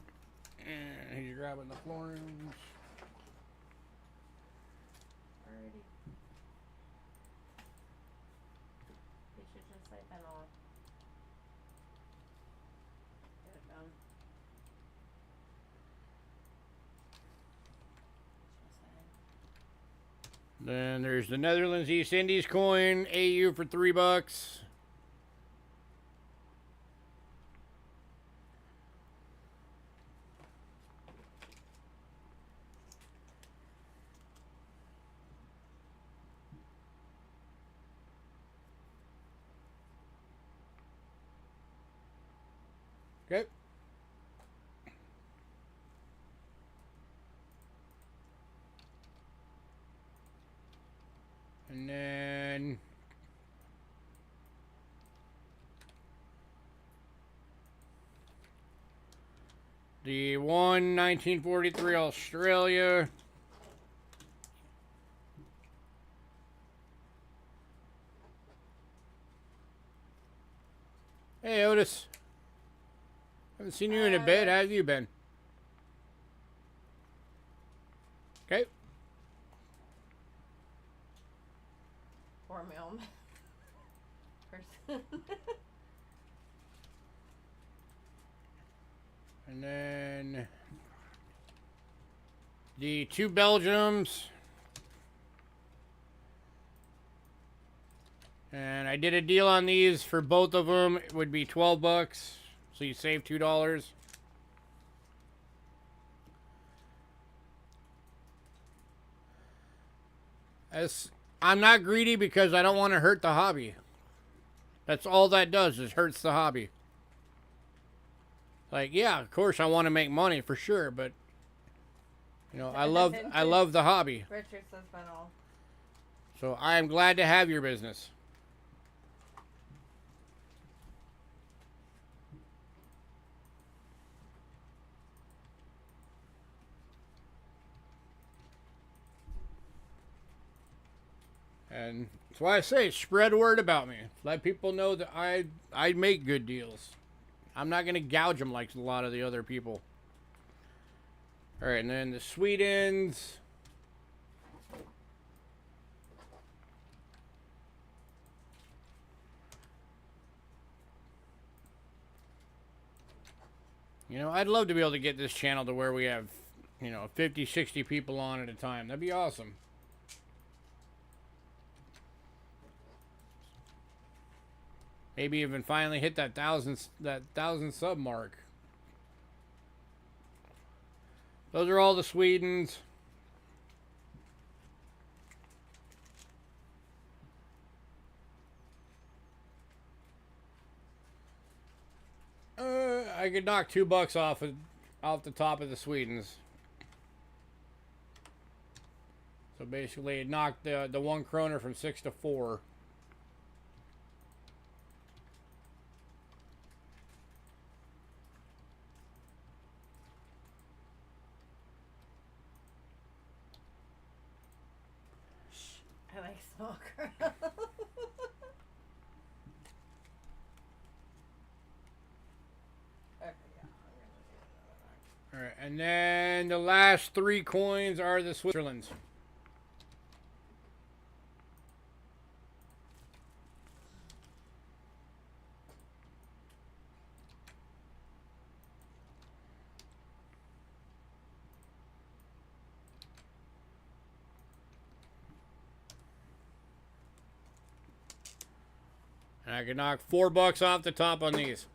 Speaker 1: And he's grabbing the florins.
Speaker 2: Alrighty. You should just say Benel. Get it done.
Speaker 1: Then there's the Netherlands East Indies coin, AU for $3. Okay. And then the 1943 Australia. Hey Otis. Haven't seen you in a bit. How have you been? Okay.
Speaker 2: Poor mailman. Person.
Speaker 1: And then the two Belgiums. And I did a deal on these for both of them. It would be $12. So you save $2. I'm not greedy because I don't want to hurt the hobby. That's all that does is hurts the hobby. Like, yeah, of course I want to make money for sure, but you know, I love the hobby.
Speaker 2: Richard says Benel.
Speaker 1: So I am glad to have your business. And that's why I say spread word about me. Let people know that I make good deals. I'm not going to gouge them like a lot of the other people. All right, and then the Swedens. You know, I'd love to be able to get this channel to where we have, you know, 50, 60 people on at a time. That'd be awesome. Maybe even finally hit that thousand sub mark. Those are all the Swedens. I could knock $2 off the top of the Swedens. So basically, it knocked the 1 kroner from 6 to 4.
Speaker 2: I like small crowns. Okay, yeah, I'm gonna do
Speaker 1: And then the last 3 coins are the Switzerlands. And I can knock $4 off the top on these.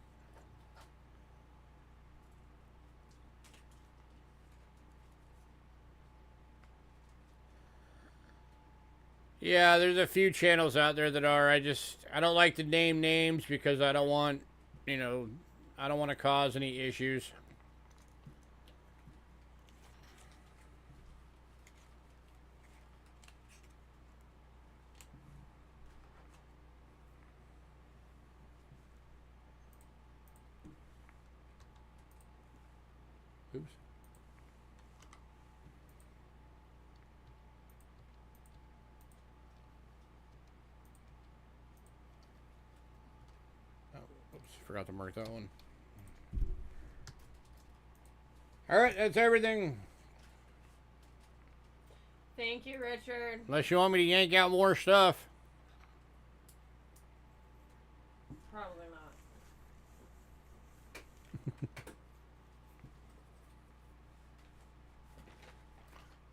Speaker 1: Yeah, there's a few channels out there that are. I don't like to name names because I don't want, I don't want to cause any issues. Oops. Forgot to mark that one. All right, that's everything.
Speaker 2: Thank you, Richard.
Speaker 1: Unless you want me to yank out more stuff.
Speaker 2: Probably not.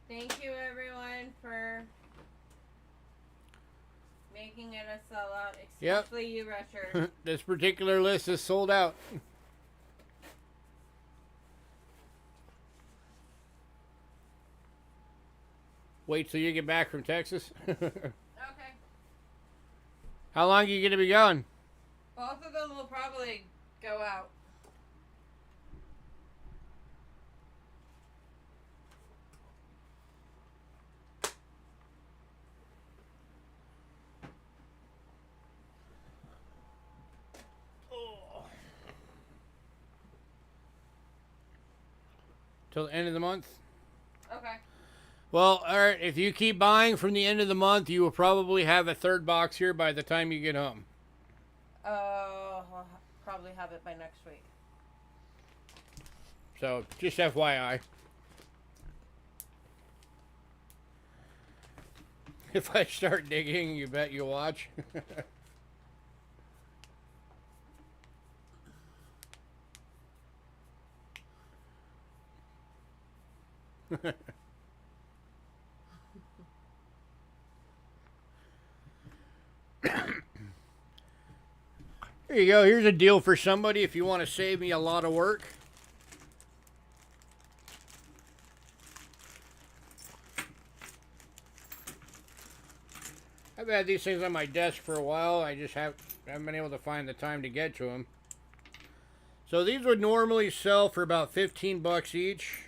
Speaker 2: Thank you, everyone, for making it a sellout, especially you, Richard.
Speaker 1: This particular list is sold out. Wait till you get back from Texas.
Speaker 2: Okay.
Speaker 1: How long are you going to be gone?
Speaker 2: Both of them will probably go out.
Speaker 1: Till the end of the month?
Speaker 2: Okay.
Speaker 1: Well, all right. If you keep buying from the end of the month, you will probably have a 3rd box here by the time you get home.
Speaker 2: I'll probably have it by next week.
Speaker 1: So, just FYI. If I start digging, you bet you'll watch. There you go. Here's a deal for somebody if you want to save me a lot of work. I've had these things on my desk for a while. I just haven't been able to find the time to get to them. So these would normally sell for about $15 each.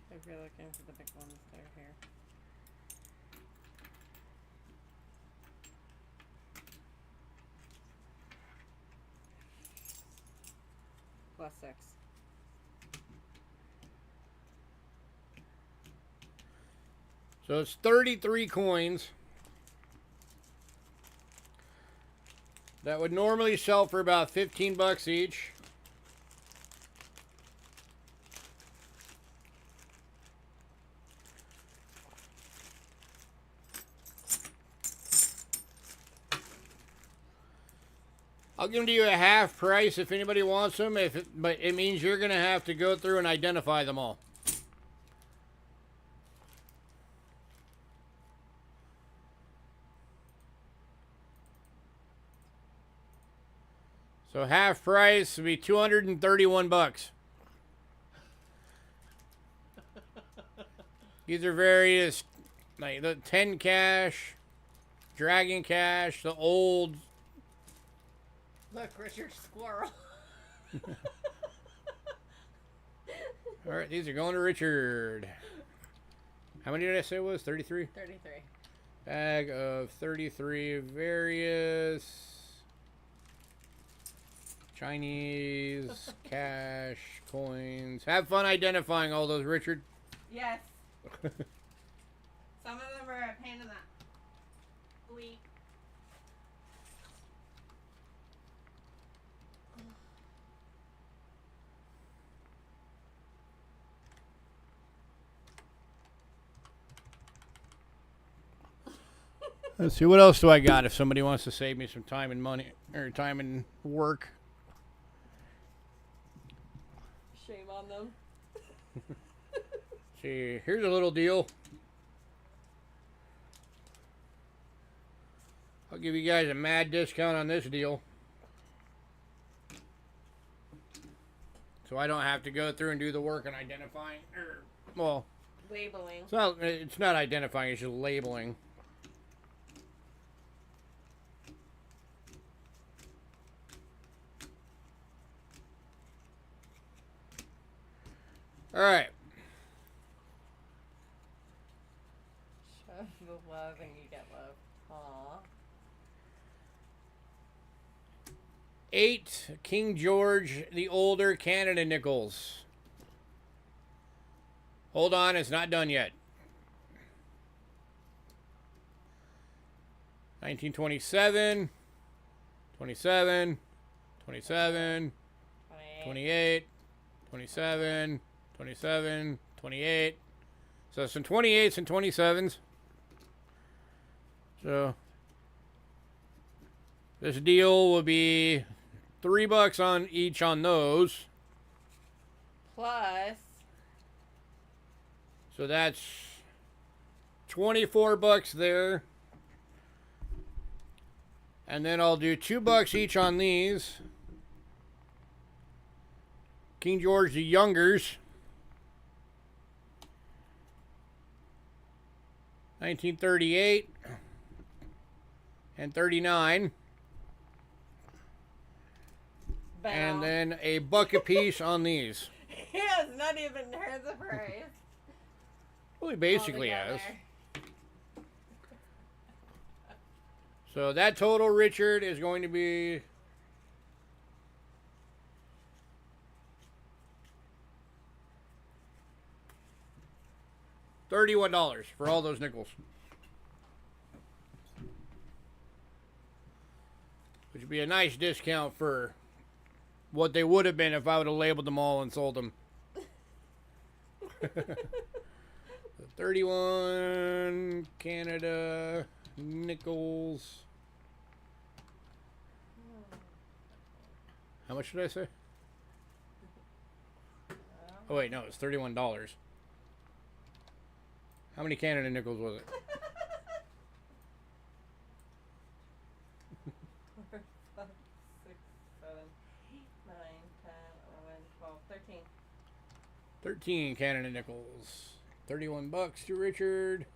Speaker 2: If you're looking for the big ones, they're here. +6.
Speaker 1: So it's 33 coins. That would normally sell for about $15 each. I'll give them to you at half price if anybody wants them, but it means you're going to have to go through and identify them all. So half price would be $231. These are various, like the 10 cash, Dragon Cash, the old.
Speaker 2: Look, Richard Squirrel.
Speaker 1: All right, these are going to Richard. How many did I say it was? 33?
Speaker 2: 33.
Speaker 1: Bag of 33 various Chinese cash coins. Have fun identifying all those, Richard.
Speaker 2: Yes. Some of them are a pain in the bleep.
Speaker 1: Let's see, what else do I got if somebody wants to save me some time and money, or time and work?
Speaker 2: Shame on them.
Speaker 1: See, here's a little deal. I'll give you guys a mad discount on this deal. So I don't have to go through and do the work on identifying, or, well,
Speaker 2: Labeling.
Speaker 1: it's not identifying, it's just labeling. All right.
Speaker 2: Show the love and you get love. Aww.
Speaker 1: 8 King George the Older Canada nickels. Hold on, it's not done yet. 1927, 27, 27, 28, 27, 27, 28. So some 28s and 27s. So this deal will be $3 on each on those.
Speaker 2: Plus.
Speaker 1: So that's $24 there. And then I'll do $2 each on these. King George the Youngers. 1938 and 39. And then a buck a piece on these.
Speaker 2: He has not even heard the price.
Speaker 1: Well, he basically has. So that total, Richard, is going to be $31 for all those nickels. Which would be a nice discount for what they would have been if I would have labeled them all and sold them. 31 Canada nickels. How much did I say? Oh wait, no, it's $31. How many Canada nickels was it?
Speaker 2: 4, 5, 6, 7, 8, 9, 10, 11, 12, 13.
Speaker 1: 13 Canada nickels. $31 to Richard.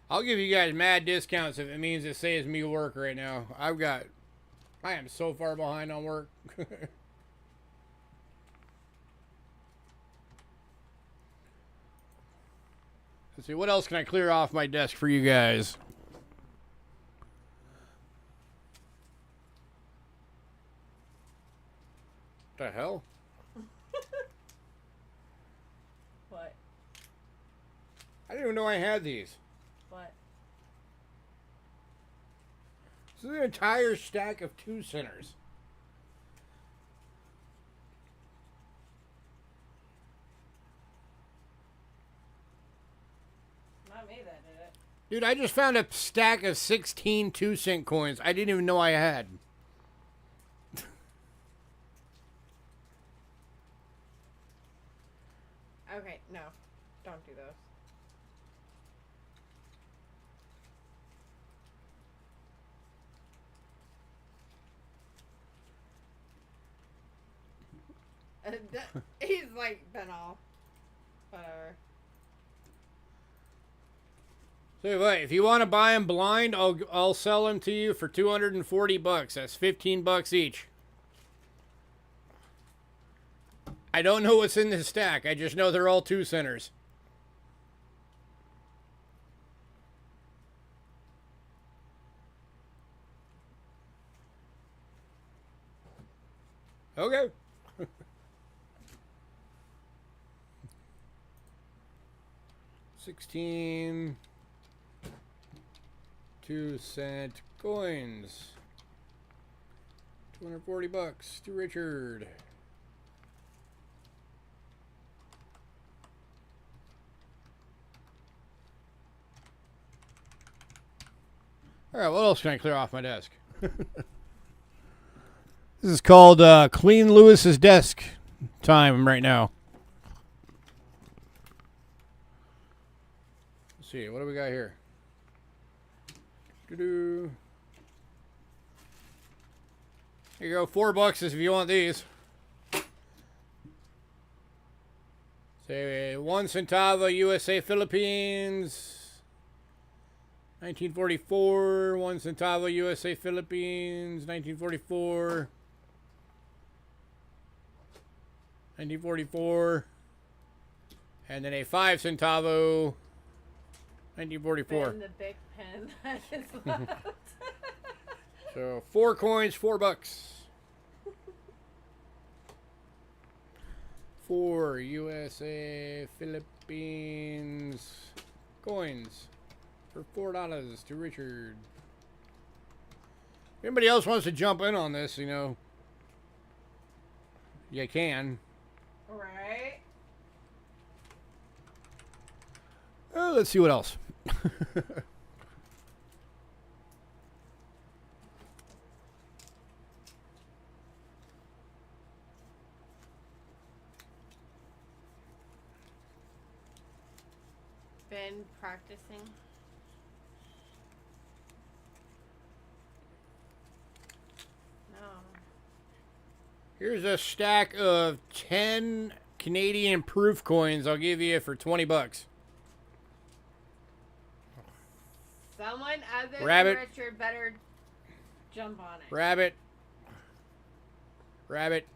Speaker 1: I'll give you guys mad discounts if it means it saves me work right now. I am so far behind on work. Let's see, what else can I clear off my desk for you guys? What the hell?
Speaker 2: What?
Speaker 1: I didn't even know I had these.
Speaker 2: What?
Speaker 1: This is an entire stack of 2 centers.
Speaker 2: Not me that did it.
Speaker 1: Dude, I just found a stack of 16 2-cent coins I didn't even know I had.
Speaker 2: Okay, no. Don't do those. He's like been all whatever.
Speaker 1: So what, if you want to buy them blind, I'll sell them to you for $240. That's $15 each. I don't know what's in this stack. I just know they're all 2 centers. Okay. 16 2-cent coins. 240 bucks to Richard. All right, what else can I clear off my desk? This is called Clean Lewis's Desk time right now. Let's see, what do we got here? Doo-doo. Here you go, $4 if you want these. Say 1 centavo USA Philippines. 1944, 1 centavo USA Philippines, 1944. 1944. And then a 5 centavo. 1944.
Speaker 2: And the big pen that is left.
Speaker 1: So 4 coins, $4. 4 USA Philippines coins for $4 to Richard. If anybody else wants to jump in on this, you know, you can.
Speaker 2: Right.
Speaker 1: Let's see what else.
Speaker 2: Been practicing. No.
Speaker 1: Here's a stack of 10 Canadian proof coins I'll give you for $20.
Speaker 2: Someone other
Speaker 1: Rabbit.
Speaker 2: than Richard better jump on it.
Speaker 1: Rabbit. Rabbit.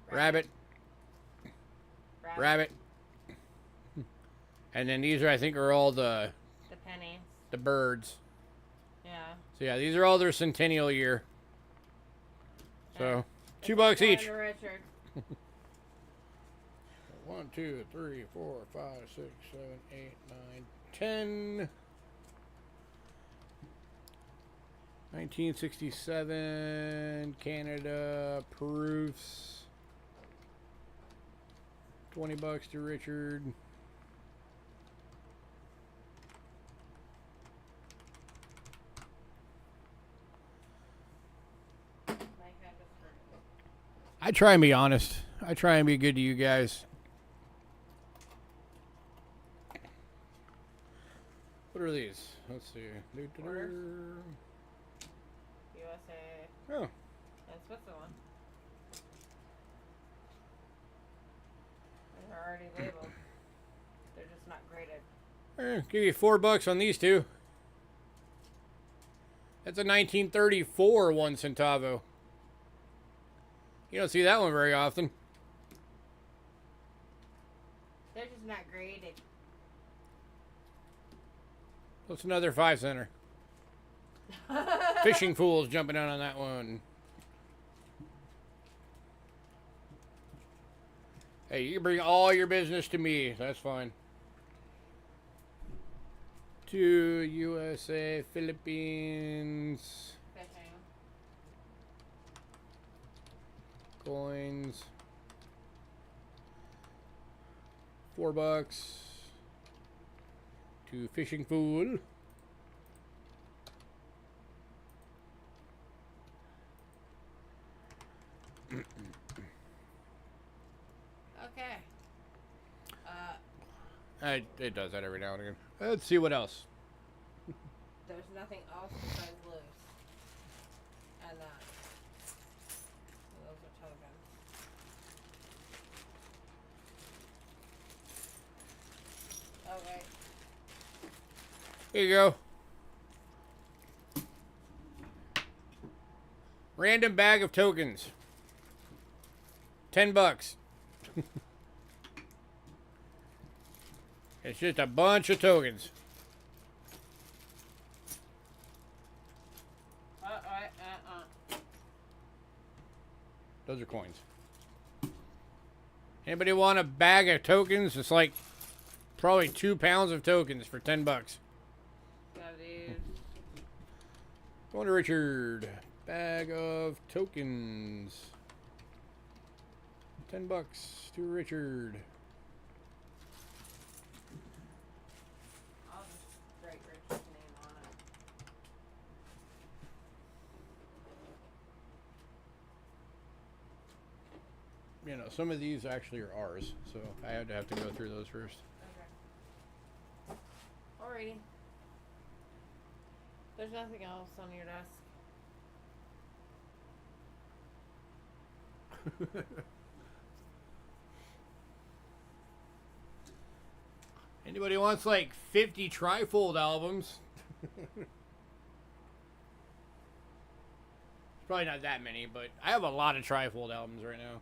Speaker 1: Rabbit. Rabbit. And then these are, I think, are all the
Speaker 2: pennies.
Speaker 1: The birds.
Speaker 2: Yeah.
Speaker 1: So yeah, these are all their centennial year. So $2 each.
Speaker 2: Richard.
Speaker 1: 1, 2, 3, 4, 5, 6, 7, 8, 9, 10. 1967 Canada proofs. $20 to Richard. I try and be honest. I try and be good to you guys. What are these? Let's see.
Speaker 2: Orders? USA.
Speaker 1: Oh.
Speaker 2: And Switzerland. They're already labeled. They're just not graded.
Speaker 1: Give you $4 on these two. That's a 1934 1 centavo. You don't see that one very often.
Speaker 2: They're just not graded.
Speaker 1: What's another 5 center? Fishing fools jumping out on that one. Hey, you can bring all your business to me. That's fine. To USA, Philippines.
Speaker 2: Fishing.
Speaker 1: Coins. $4. To fishing fool.
Speaker 2: Okay.
Speaker 1: It does that every now and again. Let's see what else.
Speaker 2: There's nothing else besides loose. And that. Those are tokens. Okay.
Speaker 1: Here you go. Random bag of tokens. $10. It's just a bunch of tokens. Those are coins. Anybody want a bag of tokens? It's like Probably 2 pounds of tokens for 10 bucks.
Speaker 2: Yeah, dude.
Speaker 1: Going to Richard. Bag of tokens. 10 bucks to Richard.
Speaker 2: I'll just write Richard's name on it.
Speaker 1: You know, some of these actually are ours, so I had to have to go through those first.
Speaker 2: Okay. Alrighty. There's nothing else on your desk.
Speaker 1: Anybody wants like 50 trifold albums? It's probably not that many, but I have a lot of trifold albums right now.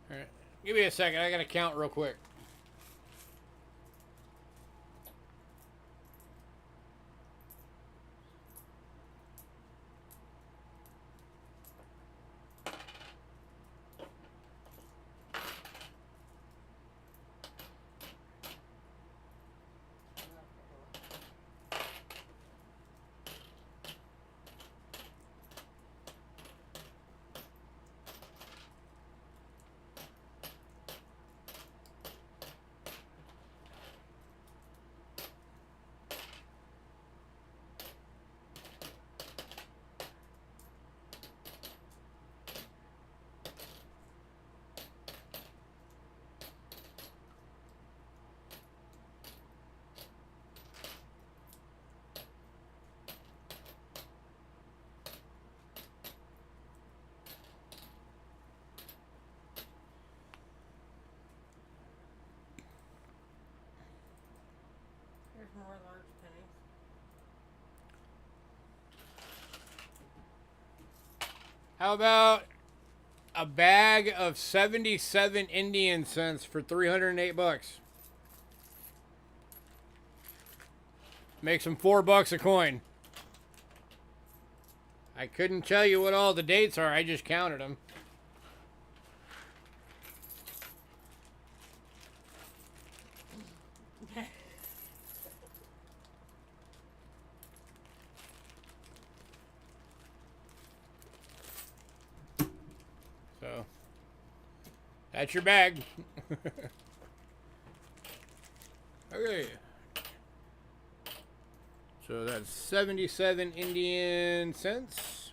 Speaker 1: All right, give me a second. I gotta count real quick.
Speaker 2: There's more large pennies.
Speaker 1: How about a bag of 77 Indian cents for 308 bucks? Makes them $4 a coin. I couldn't tell you what all the dates are. I just counted them. So, that's your bag. Okay. So that's 77 Indian cents.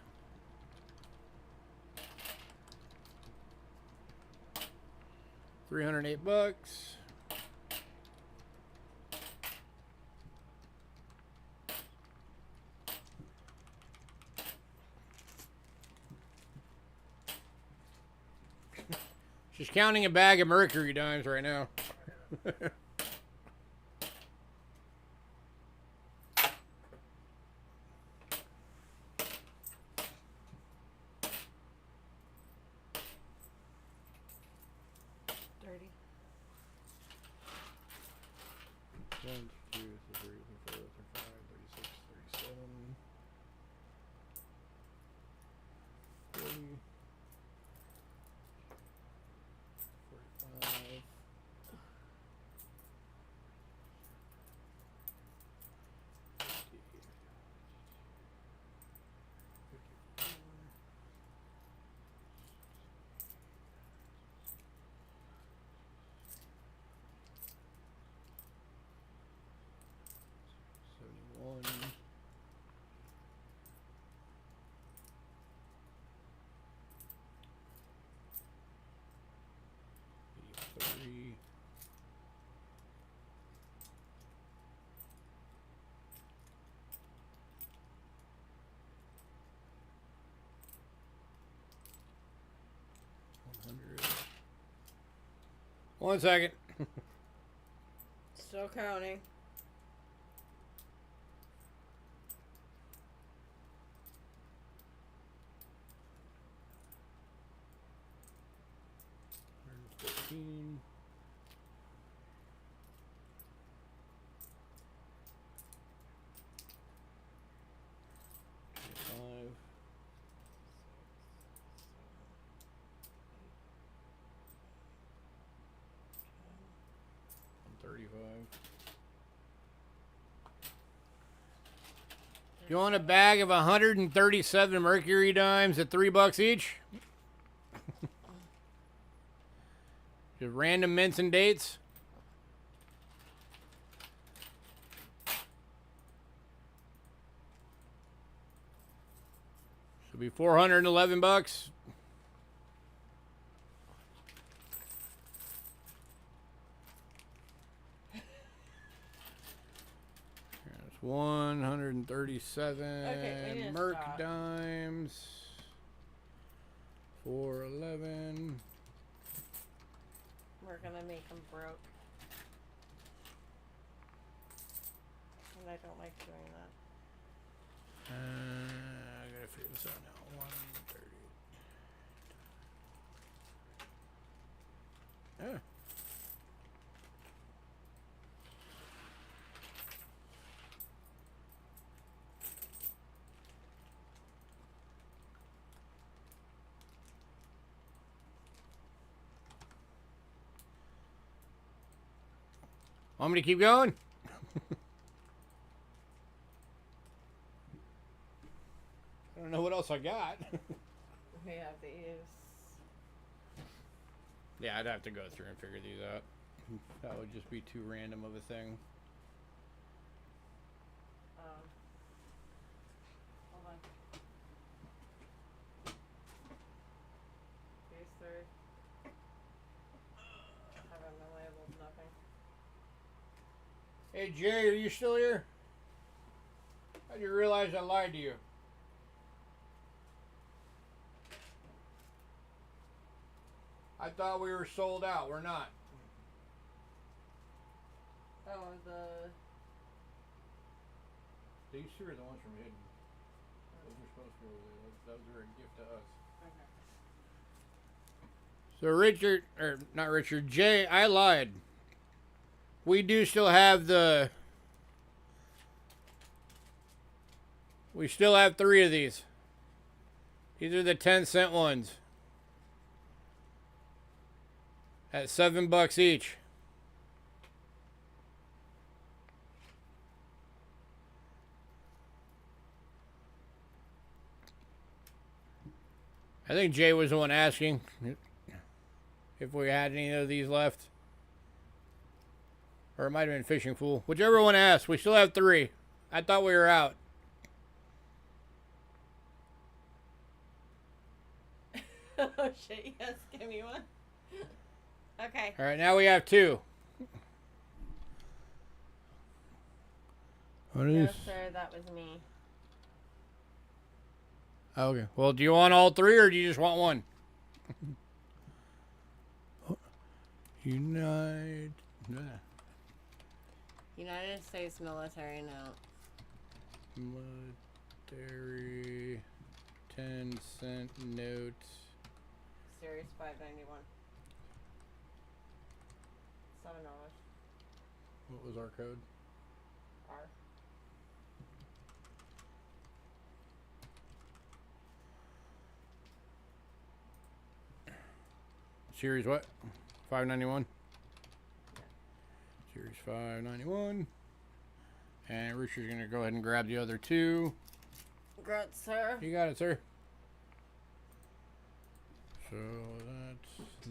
Speaker 1: $308. She's counting a bag of mercury dimes right now.
Speaker 2: Dirty.
Speaker 1: 1, 2, 3, 4, 5, 36, 37, 40, 45. One. 83. 100. 1 second.
Speaker 2: Still counting.
Speaker 1: $114. You want a bag of 137 Mercury dimes at $3 each? Just random mints and dates. Should be $411. That's 137 Merc dimes. 411.
Speaker 2: We're gonna make them broke. And I don't like doing that.
Speaker 1: I gotta figure this out now. 130. Yeah. Want me to keep going? I don't know what else I got.
Speaker 2: We have these.
Speaker 1: Yeah, I'd have to go through and figure these out. That would just be too random of a thing.
Speaker 2: Hold on. These three. Haven't been labeled, nothing.
Speaker 1: Hey Jay, are you still here? How did you realize I lied to you? I thought we were sold out. We're not.
Speaker 2: Oh,
Speaker 1: These two are the ones from Hidden. Those are supposed to be over there. Those are a gift to us.
Speaker 2: okay.
Speaker 1: So Richard, or not Richard, Jay, I lied. We do still have the... We still have 3 of these. These are the 10-cent ones. At $7 each. I think Jay was the one asking if we had any of these left. Or it might have been Fishing Fool. Whichever one asked, we still have 3. I thought we were out.
Speaker 2: Oh shit, yes, give me one. Okay.
Speaker 1: Alright, now we have 2. What is
Speaker 2: No, sir, that was me.
Speaker 1: Okay. Well, do you want all 3 or do you just want one? United
Speaker 2: States military note.
Speaker 1: Military 10-cent note.
Speaker 2: Series 591. $7.
Speaker 1: What was our code?
Speaker 2: R.
Speaker 1: Series what? 591? Yeah. Series 591. And Richard's going to go ahead and grab the other 2.
Speaker 2: Congrats, sir.
Speaker 1: You got it, sir. So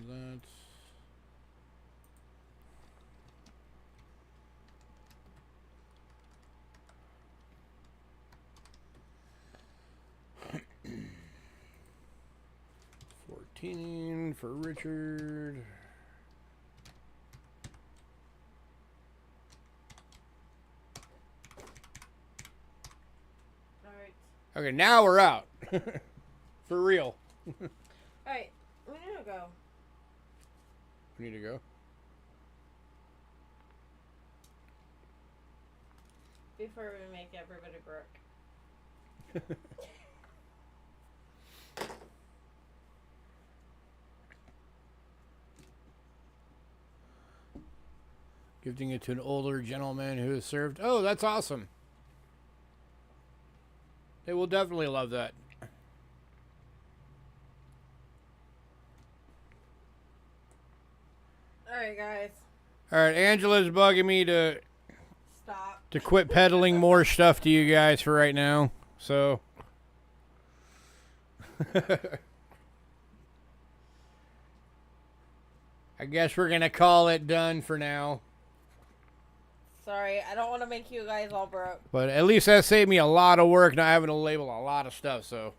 Speaker 1: that's... $14 for Richard.
Speaker 2: Alright.
Speaker 1: Okay, now we're out. For real.
Speaker 2: Alright, we need to go.
Speaker 1: We need to go.
Speaker 2: Before we make everybody broke.
Speaker 1: Gifting it to an older gentleman who has served. Oh, that's awesome. They will definitely love that.
Speaker 2: Alright, guys.
Speaker 1: All right, Angela's bugging me to
Speaker 2: Stop.
Speaker 1: quit peddling more stuff to you guys for right now. So I guess we're gonna call it done for now.
Speaker 2: Sorry, I don't want to make you guys all broke.
Speaker 1: But at least that saved me a lot of work not having to label a lot of stuff. So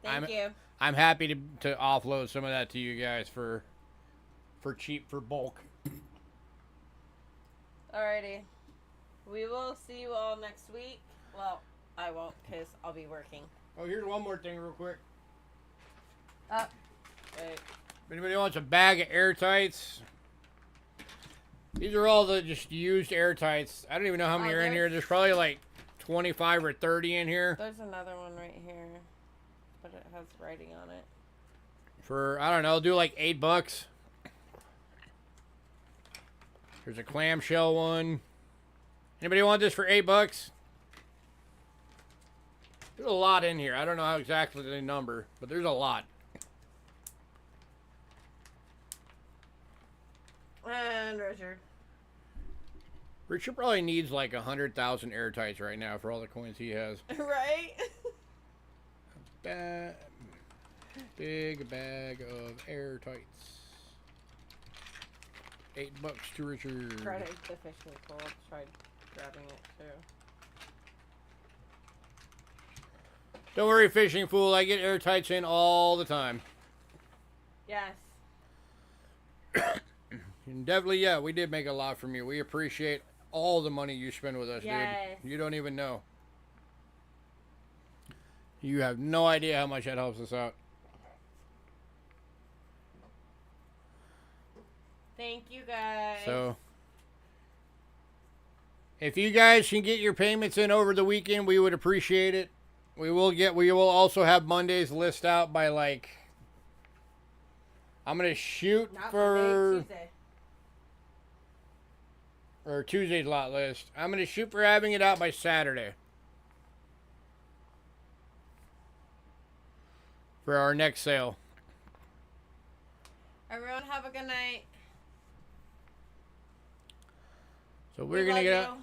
Speaker 2: Thank you.
Speaker 1: I'm happy to offload some of that to you guys for cheap, for bulk.
Speaker 2: Alrighty. We will see you all next week. Well, I won't because I'll be working.
Speaker 1: Oh, here's one more thing real quick.
Speaker 2: Wait.
Speaker 1: If anybody wants a bag of airtights, these are all the just used airtights. I don't even know how many are in here. There's probably like 25 or 30 in here.
Speaker 2: There's another one right here, but it has writing on it.
Speaker 1: For, I don't know, do like $8. There's a clamshell one. Anybody want this for $8? There's a lot in here. I don't know how exactly the number, but there's a lot.
Speaker 2: And Richard.
Speaker 1: Richard probably needs like 100,000 airtights right now for all the coins he has.
Speaker 2: Right?
Speaker 1: Big bag of airtights. $8 to Richard.
Speaker 2: Friday's officially cold. Tried grabbing it too.
Speaker 1: Don't worry, fishing fool. I get airtights in all the time.
Speaker 2: Yes.
Speaker 1: And definitely, yeah, we did make a lot from you. We appreciate all the money you spend with us,
Speaker 2: Yes.
Speaker 1: dude. You don't even know. You have no idea how much that helps us out.
Speaker 2: Thank you guys.
Speaker 1: So, if you guys can get your payments in over the weekend, we would appreciate it. We will also have Monday's list out by like, I'm gonna shoot
Speaker 2: Not
Speaker 1: for
Speaker 2: Monday, Tuesday.
Speaker 1: or Tuesday's lot list. I'm gonna shoot for having it out by Saturday for our next sale.
Speaker 2: Everyone have a good night.
Speaker 1: So we're gonna get out.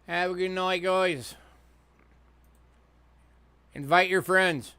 Speaker 1: Have a good night, guys. Invite your friends.